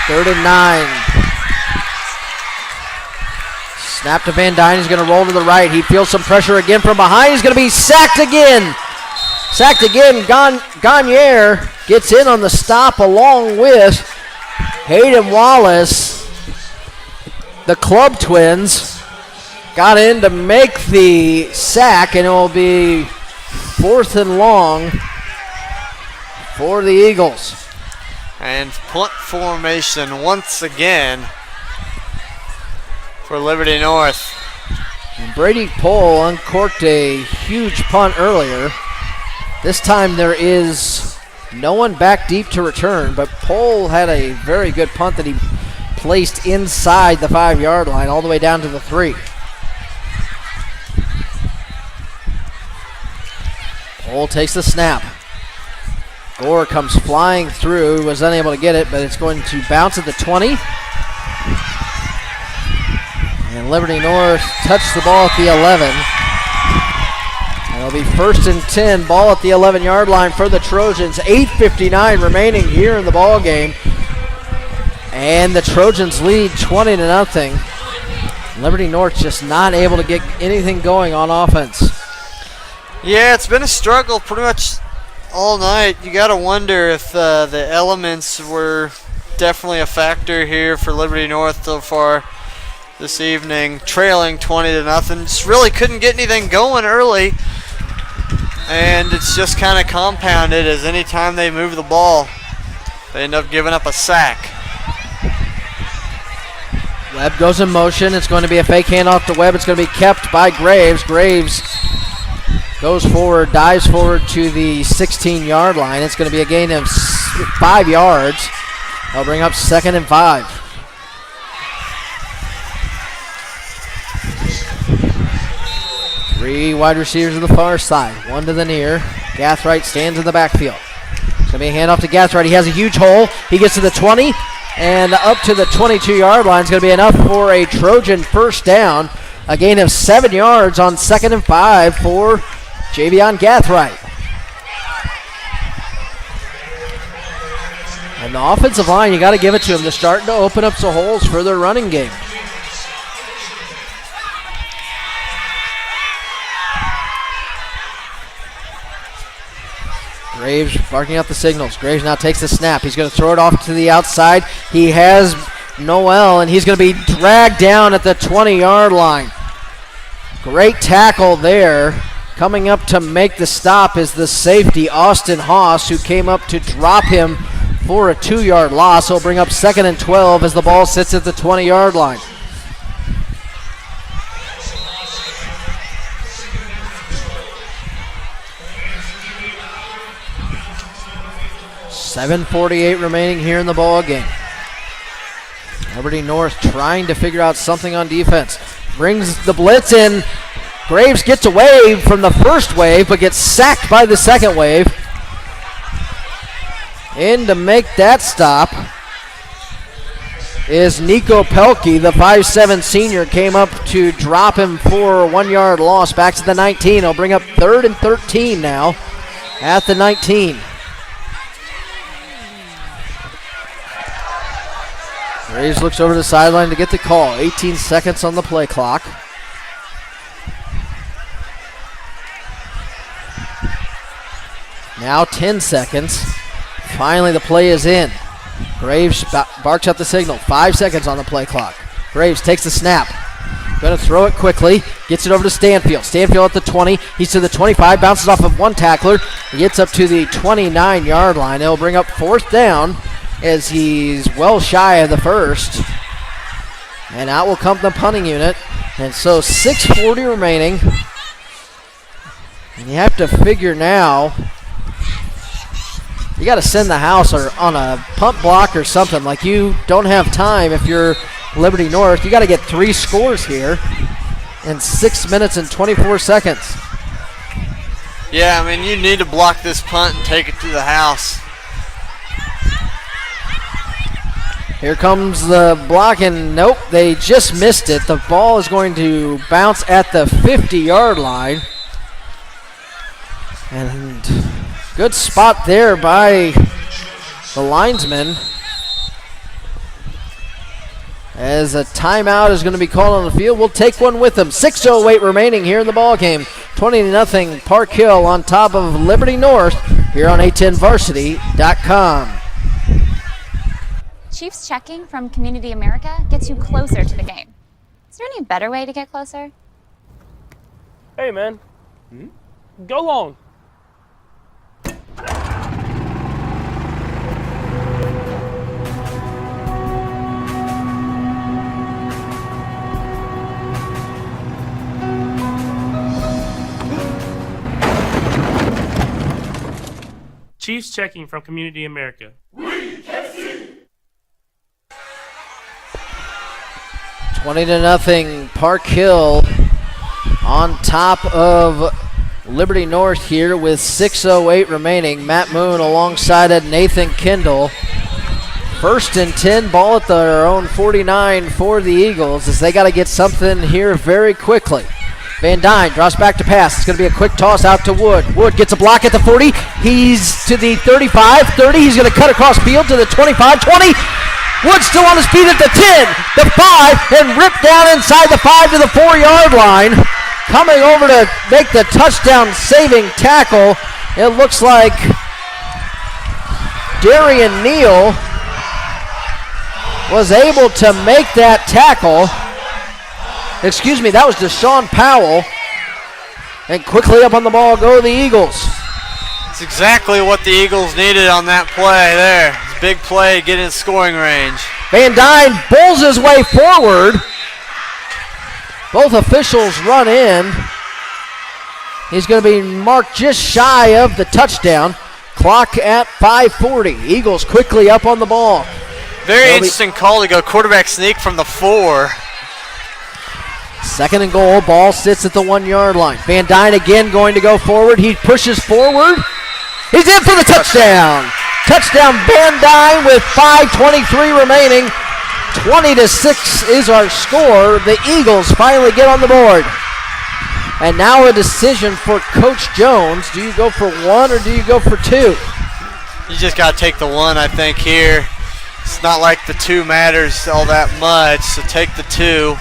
Third and 9. Snap to Van Dyne. He's going to roll to the right. He feels some pressure again from behind. He's going to be sacked again. Sacked again. Gagne gets in on the stop along with Hayden Wallace. The club twins got in to make the sack, and it will be 4th and long for the Eagles. And punt formation once again for Liberty North. And Brady Pohl uncorked a huge punt earlier. This time there is no one back deep to return, but Pohl had a very good punt that he placed inside the 5-yard line all the way down to the 3. Pohl takes the snap. Gore comes flying through, was unable to get it, but it's going to bounce at the 20. And Liberty North touched the ball at the 11. And it'll be 1st and 10, ball at the 11-yard line for the Trojans. 8:59 remaining here in the ball game. And the Trojans lead 20-0. Liberty North just not able to get anything going on offense. Yeah, it's been a struggle pretty much all night. You got to wonder if the elements were definitely a factor here for Liberty North so far this evening, trailing 20-0. Just really couldn't get anything going early, and it's just kind of compounded as any time they move the ball, they end up giving up a sack. Webb goes in motion. It's going to be a fake handoff to Webb. It's going to be kept by Graves. Graves goes forward, dives forward to the 16-yard line. It's going to be a gain of 5 yards. They'll bring up 2nd and 5. Three wide receivers to the far side, one to the near. Gathright stands in the backfield. It's going to be a handoff to Gathright. He has a huge hole. He gets to the 20 and up to the 22-yard line. It's going to be enough for a Trojan first down. A gain of 7 yards on 2nd and 5 for Javion Gathright. And the offensive line, you got to give it to them. They're starting to open up some holes for their running game. Graves barking out the signals. Graves now takes the snap. He's going to throw it off to the outside. He has Noel, and he's going to be dragged down at the 20-yard line. Great tackle there. Coming up to make the stop is the safety, Austin Haas, who came up to drop him for a 2-yard loss. He'll bring up 2nd and 12 as the ball sits at the 20-yard line. .7:48 remaining here in the ball game. Liberty North trying to figure out something on defense. Brings the blitz in. Graves gets away from the first wave, but gets sacked by the second wave. In to make that stop is Nico Pelkey, the 5'7" senior, came up to drop him for a 1-yard loss back to the 19. He'll bring up 3rd and 13 now at the 19. Graves looks over the sideline to get the call. 18 seconds on the play clock. Now 10 seconds. Finally the play is in. Graves barks out the signal. 5 seconds on the play clock. Graves takes the snap. Going to throw it quickly. Gets it over to Stanfield. Stanfield at the 20. He's to the 25. Bounces off of one tackler. He gets up to the 29-yard line. It'll bring up 4th down as he's well shy of the first. And out will come the punting unit. And so 6:40 remaining. And you have to figure now, you got to send the house or on a punt block or something. Like, you don't have time if you're Liberty North. You got to get 3 scores here in 6 minutes and 24 seconds. Yeah, I mean, you need to block this punt and take it to the house. Here comes the block, and nope, they just missed it. The ball is going to bounce at the 50-yard line. And good spot there by the linesman, as a timeout is going to be called on the field. We'll take one with them. 6:08 remaining here in the ball game. 20-0 Park Hill on top of Liberty North here on A10varsity.com. Chiefs checking from Community America gets you closer to the game. Is there any better way to get closer? Hey, man. Go long. Chiefs checking from Community America. 20-0 Park Hill on top of Liberty North here with 6:08 remaining. Matt Moon alongside of Nathan Kendall. 1st and 10, ball at their own 49 for the Eagles as they got to get something here very quickly. Van Dyne draws back to pass. It's going to be a quick toss out to Wood. Wood gets a block at the 40. He's to the 35, 30. He's going to cut across field to the 25, 20. Wood still on his feet at the 10, the 5, and ripped down inside the 5 to the 4-yard line. Coming over to make the touchdown-saving tackle, it looks like Darian Neal was able to make that tackle. Excuse me, that was Deshaun Powell. And quickly up on the ball go the Eagles. It's exactly what the Eagles needed on that play there. It's a big play, get in scoring range. Van Dyne bowls his way forward. Both officials run in. He's going to be marked just shy of the touchdown. Clock at 5:40. Eagles quickly up on the ball. Very interesting call to go quarterback sneak from the 4. 2nd and goal, ball sits at the 1-yard line. Van Dyne again going to go forward. He pushes forward. He's in for the touchdown. Touchdown Van Dyne with 5:23 remaining. 20-6 is our score. The Eagles finally get on the board. And now a decision for Coach Jones. Do you go for 1 or do you go for 2? You just got to take the 1, I think, here. It's not like the 2 matters all that much, so take the 2,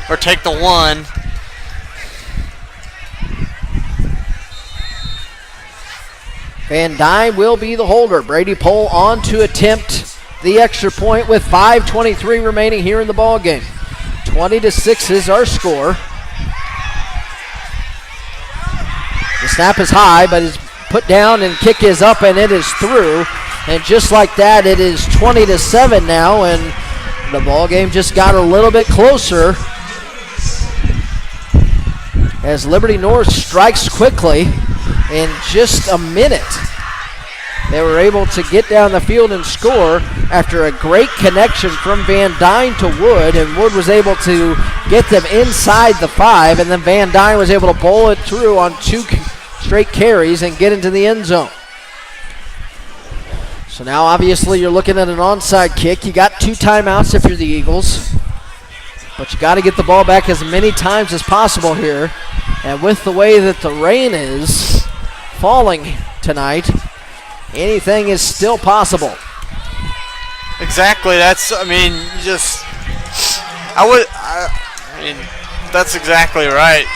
or take the 1. Van Dyne will be the holder. Brady Pohl on to attempt the extra point with 5:23 remaining here in the ball game. 20-6 is our score. The snap is high, but is put down and kick is up, and it is through. And just like that, it is 20-7 now, and the ball game just got a little bit closer as Liberty North strikes quickly. In just a minute, they were able to get down the field and score after a great connection from Van Dyne to Wood, and Wood was able to get them inside the 5, and then Van Dyne was able to bowl it through on 2 straight carries and get into the end zone. So now obviously you're looking at an onside kick. You got 2 timeouts if you're the Eagles, but you got to get the ball back as many times as possible here. And with the way that the rain is falling tonight, anything is still possible. Exactly. That's, I mean, that's exactly right.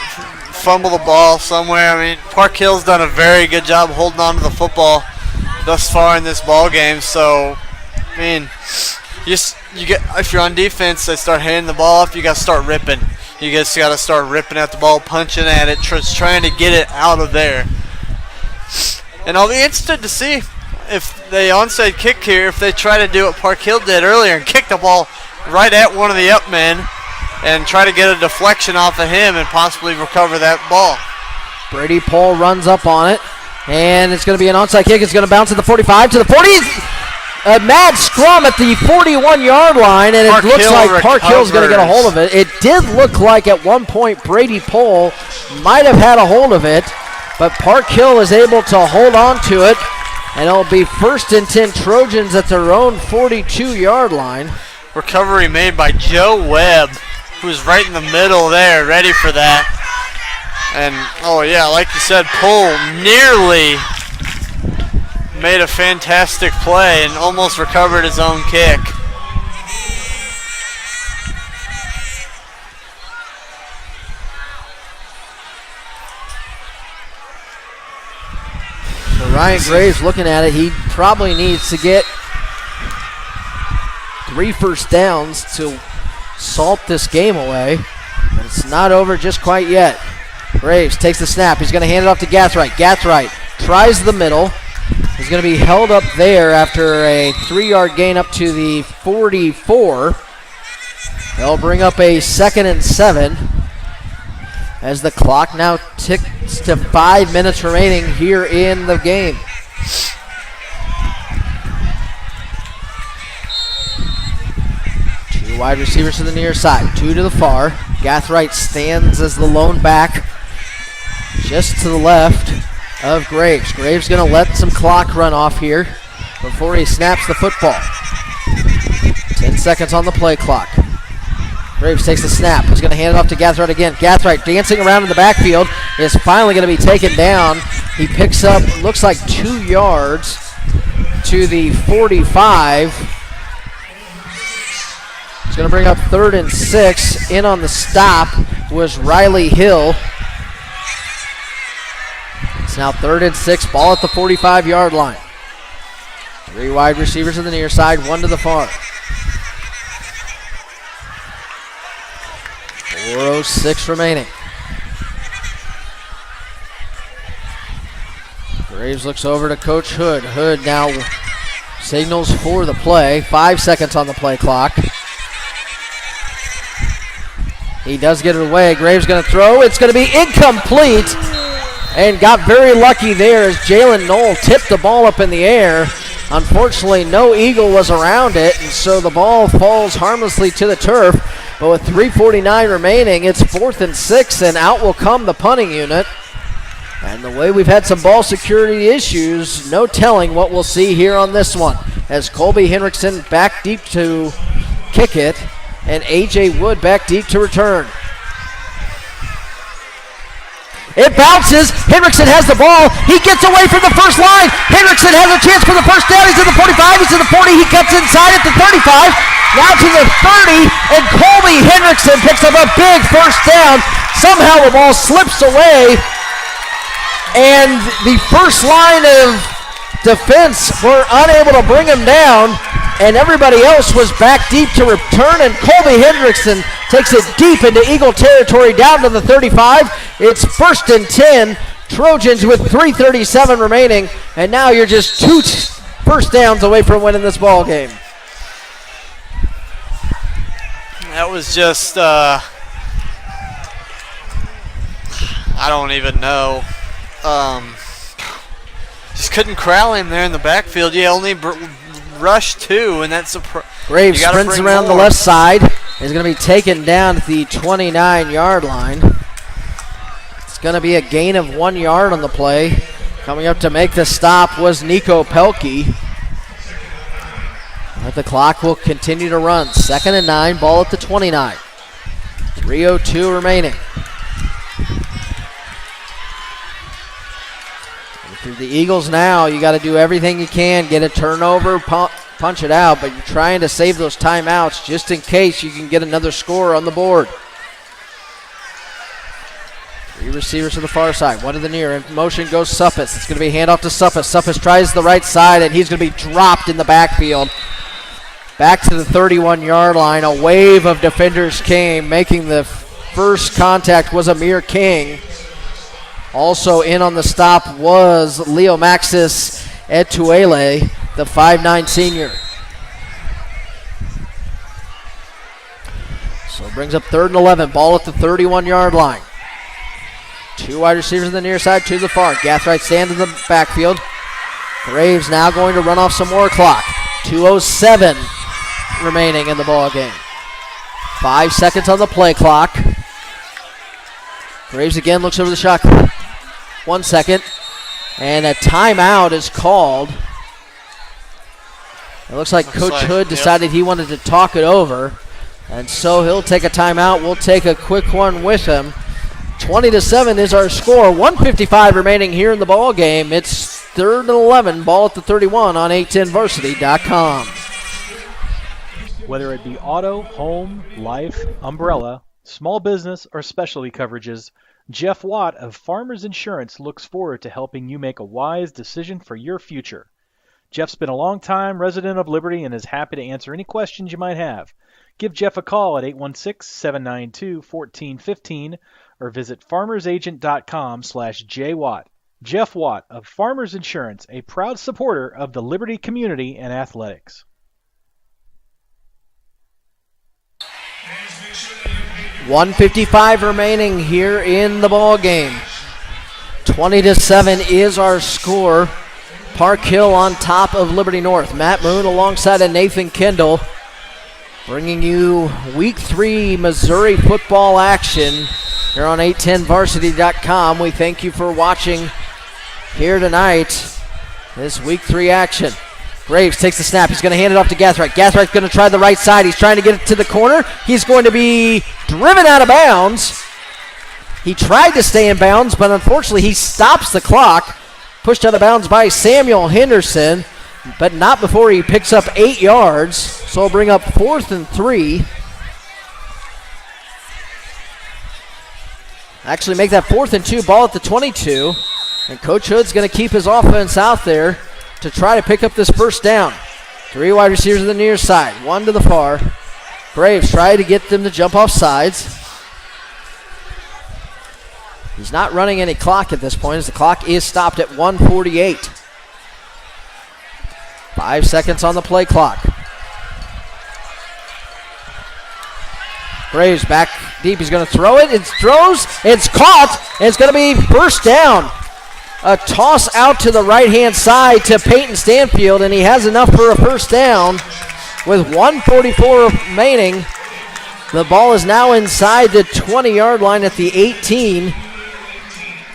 Fumble the ball somewhere. I mean, Park Hill's done a very good job holding on to the football thus far in this ball game. So, I mean, you get, if you're on defense, they start handing the ball off, you got to start ripping. You just got to start ripping at the ball, punching at it, trying to get it out of there. And I'll be interested to see if the onside kick here, if they try to do what Park Hill did earlier and kick the ball right at one of the up men and try to get a deflection off of him and possibly recover that ball. Brady Pohl runs up on it, and it's going to be an onside kick. It's going to bounce at the 45 to the 40. A mad scrum at the 41-yard line, and it looks like Park Hill's going to get a hold of it. It did look like at one point Brady Pohl might have had a hold of it, but Park Hill is able to hold on to it, and it'll be 1st and 10 Trojans at their own 42-yard line. Recovery made by Joe Webb, who's right in the middle there, ready for that. And, oh yeah, like you said, Pohl nearly made a fantastic play and almost recovered his own kick. Ryan Graves looking at it. He probably needs to get 3 first downs to salt this game away. But it's not over just quite yet. Graves takes the snap. He's going to hand it off to Gathright. Gathright tries the middle. He's going to be held up there after a 3-yard gain up to the 44. They'll bring up a 2nd and 7 as the clock now ticks to 5 minutes remaining here in the game. Two wide receivers to the near side, 2 to the far. Gathright stands as the lone back just to the left of Graves. Graves going to let some clock run off here before he snaps the football. 10 seconds on the play clock. Graves takes the snap. He's going to hand it off to Gathright again. Gathright dancing around in the backfield is finally going to be taken down. He picks up, looks like 2 yards to the 45. He's going to bring up 3rd and 6. In on the stop was Riley Hill. It's now 3rd and 6. Ball at the 45-yard line. 3 wide receivers to the near side, 1 to the far. 4:06 remaining. Graves looks over to Coach Hood. Hood now signals for the play. 5 seconds on the play clock. He does get it away. Graves going to throw. It's going to be incomplete. And got very lucky there as Jalen Knoll tipped the ball up in the air. Unfortunately, no Eagle was around it, and so the ball falls harmlessly to the turf. But with 3:49 remaining, it's 4th and 6, and out will come the punting unit. And the way we've had some ball security issues, no telling what we'll see here on this one. As Colby Henriksen back deep to kick it, and A.J. Wood back deep to return. It bounces. Henriksen has the ball. He gets away from the first line. Henriksen has a chance for the first down. He's to the 45. He's to the 40. He cuts inside at the 35. Now to the 30. And Colby Henriksen picks up a big first down. Somehow the ball slips away. And the first line of defense were unable to bring him down. And everybody else was back deep to return, and Colby Hendrickson takes it deep into Eagle territory down to the 35. It's 1st and 10. Trojans with 3:37 remaining, and now you're just 2 first downs away from winning this ball game. That was just, I don't even know. Just couldn't corral him there in the backfield. Yeah, only rush 2, and that's a Graves sprints around the left side. He's going to be taken down at the 29-yard line. It's going to be a gain of 1 yard on the play. Coming up to make the stop was Nico Pelkey. But the clock will continue to run. 2nd and 9, ball at the 29. 3:02 remaining. For the Eagles now, you got to do everything you can, get a turnover, punch it out, but you're trying to save those timeouts just in case you can get another score on the board. 3 receivers to the far side, 1 to the near. In motion goes Suppis. It's going to be handoff to Suppis. Suppis tries the right side, and he's going to be dropped in the backfield. Back to the 31-yard line. A wave of defenders came, making the first contact was Amir King. Also in on the stop was Leo Maxis Etuele, the 5'9 senior. So it brings up 3rd and 11, ball at the 31-yard line. 2 wide receivers on the near side, 2 to the far. Gathright stands in the backfield. Graves now going to run off some more clock. 2:07 remaining in the ball game. 5 seconds on the play clock. Graves again looks over the shot clock. 1 second. And a timeout is called. It looks like Coach Hood decided he wanted to talk it over. And so he'll take a timeout. We'll take a quick one with him. 20-7 is our score. 1:55 remaining here in the ball game. It's 3rd and 11. Ball at the 31 on 810varsity.com. Whether it be auto, home, life, umbrella, small business, or specialty coverages, Jeff Watt of Farmers Insurance looks forward to helping you make a wise decision for your future. Jeff's been a long-time resident of Liberty and is happy to answer any questions you might have. Give Jeff a call at 816-792-1415 or visit farmersagent.com/jwatt. Jeff Watt of Farmers Insurance, a proud supporter of the Liberty community and athletics. 1:55 remaining here in the ball game. 20-7 is our score. Park Hill on top of Liberty North. Matt Moon alongside of Nathan Kendall, bringing you Week 3 Missouri football action here on 810varsity.com. We thank you for watching here tonight, this Week 3 action. Graves takes the snap. He's going to hand it off to Gathright. Gathwright's going to try the right side. He's trying to get it to the corner. He's going to be driven out of bounds. He tried to stay in bounds, but unfortunately he stops the clock. Pushed out of bounds by Samuel Henderson, but not before he picks up 8 yards. So he'll bring up 4th and 3. Actually make that 4th and 2, ball at the 22. And Coach Hood's going to keep his offense out there to try to pick up this first down. 3 wide receivers to the near side, 1 to the far. Graves trying to get them to jump off sides. He's not running any clock at this point as the clock is stopped at 1:48. 5 seconds on the play clock. Graves back deep. He's going to throw it. It throws. It's caught. And it's going to be first down. A toss out to the right-hand side to Peyton Stanfield, and he has enough for a first down with 1:44 remaining. The ball is now inside the 20-yard line at the 18,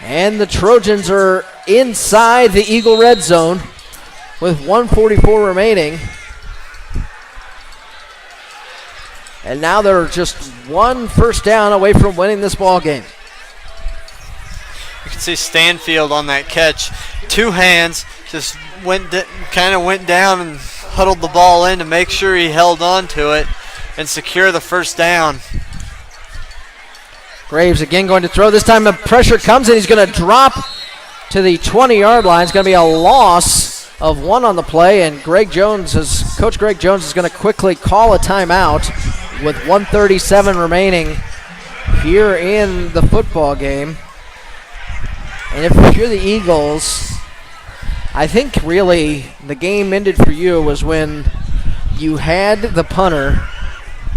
and the Trojans are inside the Eagle red zone with 1:44 remaining. And now they're just one first down away from winning this ball game. You can see Stanfield on that catch. 2 hands, just kind of went down and huddled the ball in to make sure he held on to it and secure the first down. Graves again going to throw. This time the pressure comes and he's going to drop to the 20-yard line. It's going to be a loss of 1 on the play, and Coach Greg Jones is going to quickly call a timeout with 1:37 remaining here in the football game. And if you're the Eagles, I think really the game ended for you was when you had the punter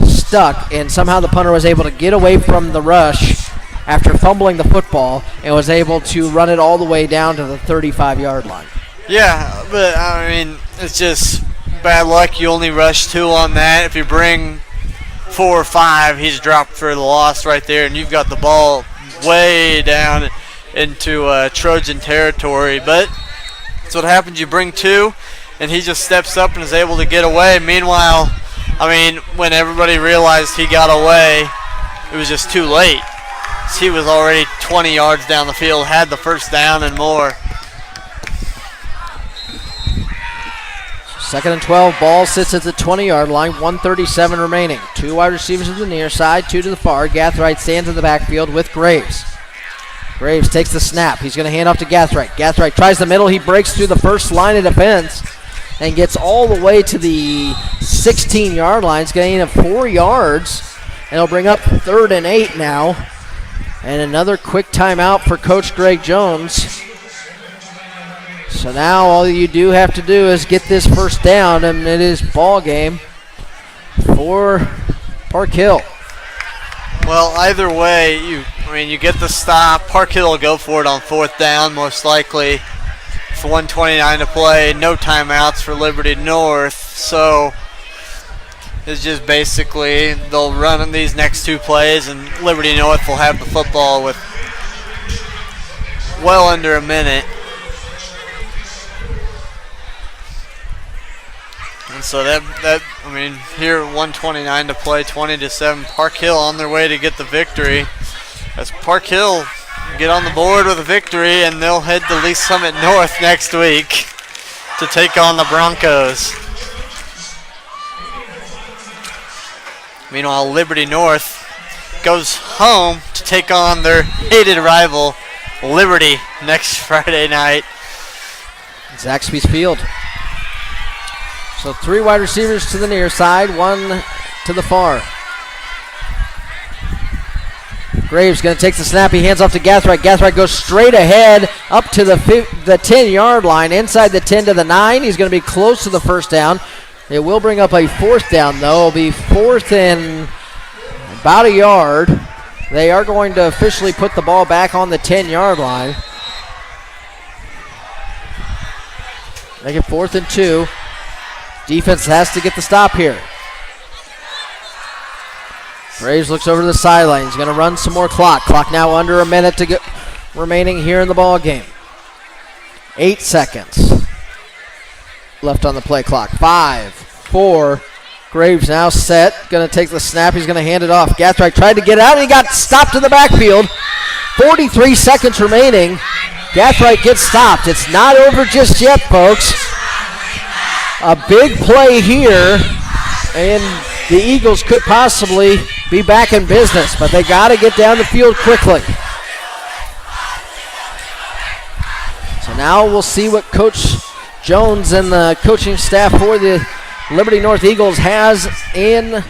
stuck and somehow the punter was able to get away from the rush after fumbling the football and was able to run it all the way down to the 35-yard line. Yeah, but I mean, it's just bad luck. You only rush 2 on that. If you bring 4 or 5, he's dropped for the loss right there, and you've got the ball way down into Trojan territory. But that's what happens. You bring 2, and he just steps up and is able to get away. Meanwhile, I mean, when everybody realized he got away, it was just too late. He was already 20 yards down the field, had the first down and more. 2nd and 12, ball sits at the 20-yard line, 1:37 remaining. 2 wide receivers to the near side, 2 to the far. Gathright stands in the backfield with Graves. Graves takes the snap. He's going to hand off to Gathright. Gathright tries the middle. He breaks through the first line of defense and gets all the way to the 16-yard line. It's going to gain 4 yards, and it'll bring up 3rd and 8 now. And another quick timeout for Coach Greg Jones. So now all you do have to do is get this first down, and it is ball game for Park Hill. Well, either way, you get the stop. Park Hill will go for it on 4th down, most likely. For 1:29 to play, no timeouts for Liberty North. So it's just basically they'll run on these next 2 plays, and Liberty North will have the football with well under a minute. And so here 1:29 to play, 20-7. Park Hill on their way to get the victory. As Park Hill get on the board with a victory, and they'll head to Lee Summit North next week to take on the Broncos. Meanwhile, Liberty North goes home to take on their hated rival, Liberty, next Friday night. Zaxby's Field. So 3 wide receivers to the near side, 1 to the far. Graves going to take the snap. He hands off to Gathright. Gathright goes straight ahead up to the 10-yard line, inside the 10 to the 9. He's going to be close to the first down. It will bring up a 4th down, though. It'll be 4th and about a yard. They are going to officially put the ball back on the 10-yard line. Make it 4th and 2. Defense has to get the stop here. Graves looks over to the sideline. He's going to run some more clock. Clock now under a minute to get remaining here in the ball game. 8 seconds left on the play clock. 5, 4. Graves now set. Going to take the snap. He's going to hand it off. Gathright tried to get out, and he got stopped in the backfield. 43 seconds remaining. Gathright gets stopped. It's not over just yet, folks. A big play here, and the Eagles could possibly be back in business, but they got to get down the field quickly. So now we'll see what Coach Jones and the coaching staff for the Liberty North Eagles has in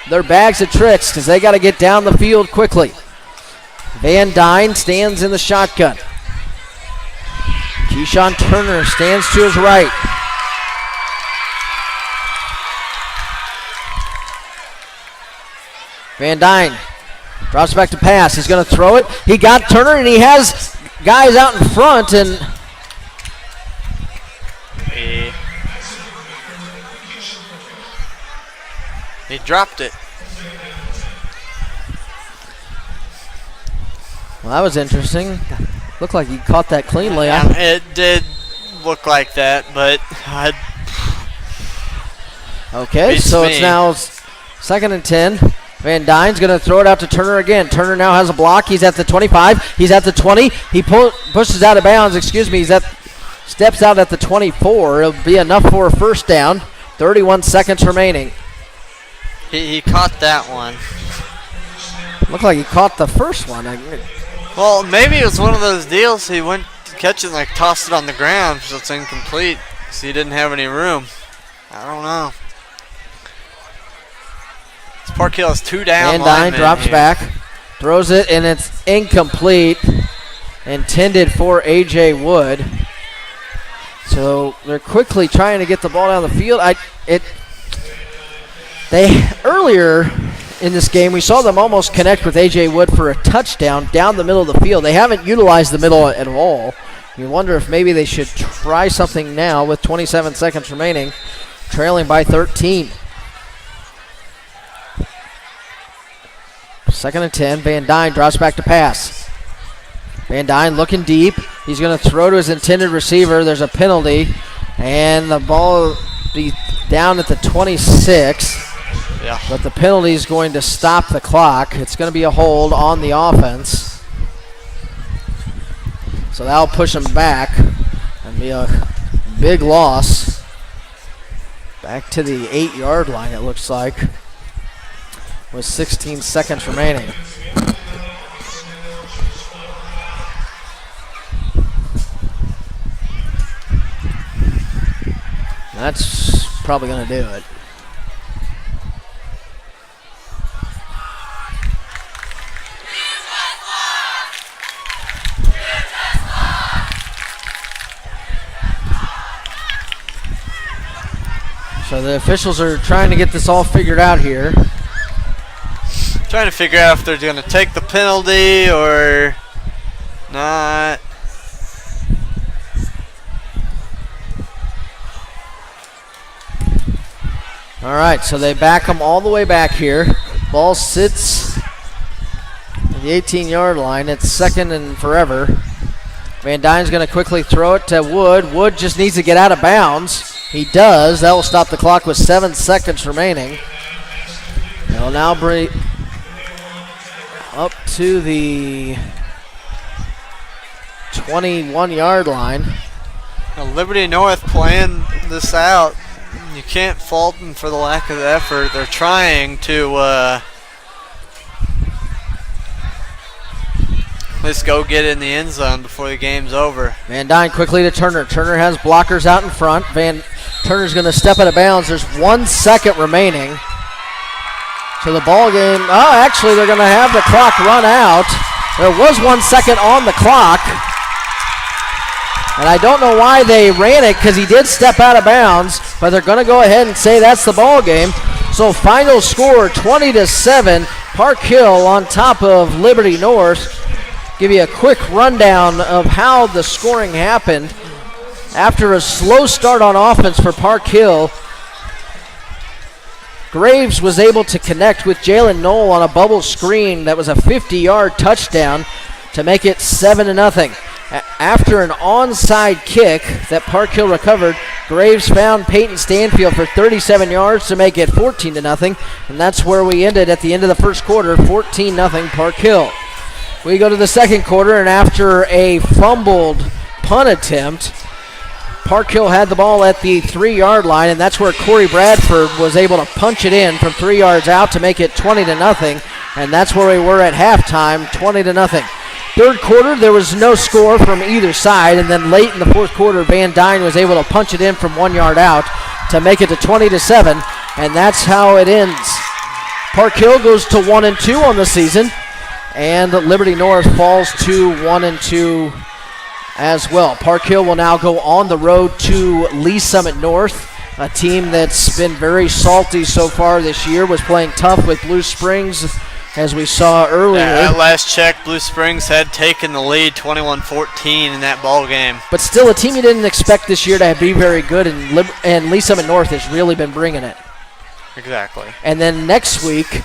their bags of tricks, because they got to get down the field quickly. Van Dyne stands in the shotgun. Keyshawn Turner stands to his right. Van Dyne drops back to pass. He's going to throw it. He got Turner, and he has guys out in front, and he dropped it. Well, that was interesting. Looked like he caught that cleanly. Yeah, it did look like that, but okay, so it's now 2nd and 10. Van Dyne's going to throw it out to Turner again. Turner now has a block. He's at the 25. He's at the 20. He pushes out of bounds. He's steps out at the 24. It'll be enough for a first down. 31 seconds remaining. He caught that one. Looked like he caught the first one. Well, maybe it was one of those deals. He went to catch it and tossed it on the ground, so it's incomplete. So he didn't have any room. I don't know. Park Hill has 2 down. Van Dyne drops back, throws it, and it's incomplete. Intended for A.J. Wood. So they're quickly trying to get the ball down the field. Earlier in this game, we saw them almost connect with A.J. Wood for a touchdown down the middle of the field. They haven't utilized the middle at all. You wonder if maybe they should try something now with 27 seconds remaining, trailing by 13. 2nd and 10. Van Dyne drops back to pass. Van Dyne looking deep. He's going to throw to his intended receiver. There's a penalty, and the ball will be down at the 26. Yeah. But the penalty is going to stop the clock. It's going to be a hold on the offense. So that'll push them back and be a big loss. Back to the 8-yard line, it looks like, with 16 seconds remaining. That's probably going to do it. So the officials are trying to get this all figured out here. Trying to figure out if they're going to take the penalty or not. All right, so they back them all the way back here. Ball sits at the 18-yard line. It's 2nd and forever. Van Dyne's going to quickly throw it to Wood. Wood just needs to get out of bounds. He does. That will stop the clock with 7 seconds remaining. They'll now bring up to the 21-yard line. Now, Liberty North playing this out. You can't fault them for the lack of effort. They're trying to Let's go get in the end zone before the game's over. Van Dyne quickly to Turner. Turner has blockers out in front. Turner's going to step out of bounds. There's 1 second remaining to the ball game. Oh, actually, they're going to have the clock run out. There was 1 second on the clock. And I don't know why they ran it because he did step out of bounds, but they're going to go ahead and say that's the ball game. So final score 20-7. Park Hill on top of Liberty North. Give you a quick rundown of how the scoring happened. After a slow start on offense for Park Hill, Graves was able to connect with Jalen Knoll on a bubble screen that was a 50-yard touchdown to make it 7-0. After an onside kick that Park Hill recovered, Graves found Peyton Stanfield for 37 yards to make it 14-0, and that's where we ended at the end of the first quarter, 14-0 Park Hill. We go to the second quarter, and after a fumbled punt attempt, Park Hill had the ball at the 3-yard line, and that's where Corey Bradford was able to punch it in from 3 yards out to make it 20-0, and that's where we were at halftime, 20-0. Third quarter, there was no score from either side, and then late in the fourth quarter, Van Dyne was able to punch it in from 1 yard out to make it to 20-7, and that's how it ends. Park Hill goes to 1-2 on the season, and Liberty North falls to 1-2 as well. Park Hill will now go on the road to Lee Summit North, a team that's been very salty so far this year, was playing tough with Blue Springs, as we saw earlier. Yeah, at last check, Blue Springs had taken the lead 21-14 in that ball game. But still a team you didn't expect this year to be very good, and Lee Summit North has really been bringing it. Exactly. And then next week,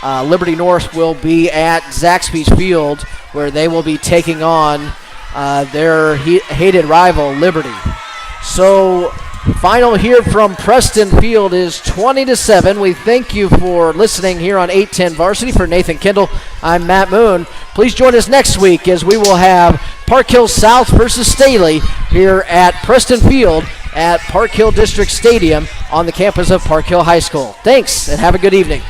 Liberty North will be at Zaxby's Field, where they will be taking on their hated rival, Liberty. So final here from Preston Field is 20-7. We thank you for listening here on 810 Varsity. For Nathan Kendall, I'm Matt Moon. Please join us next week as we will have Park Hill South versus Staley here at Preston Field at Park Hill District Stadium on the campus of Park Hill High School. Thanks, and have a good evening.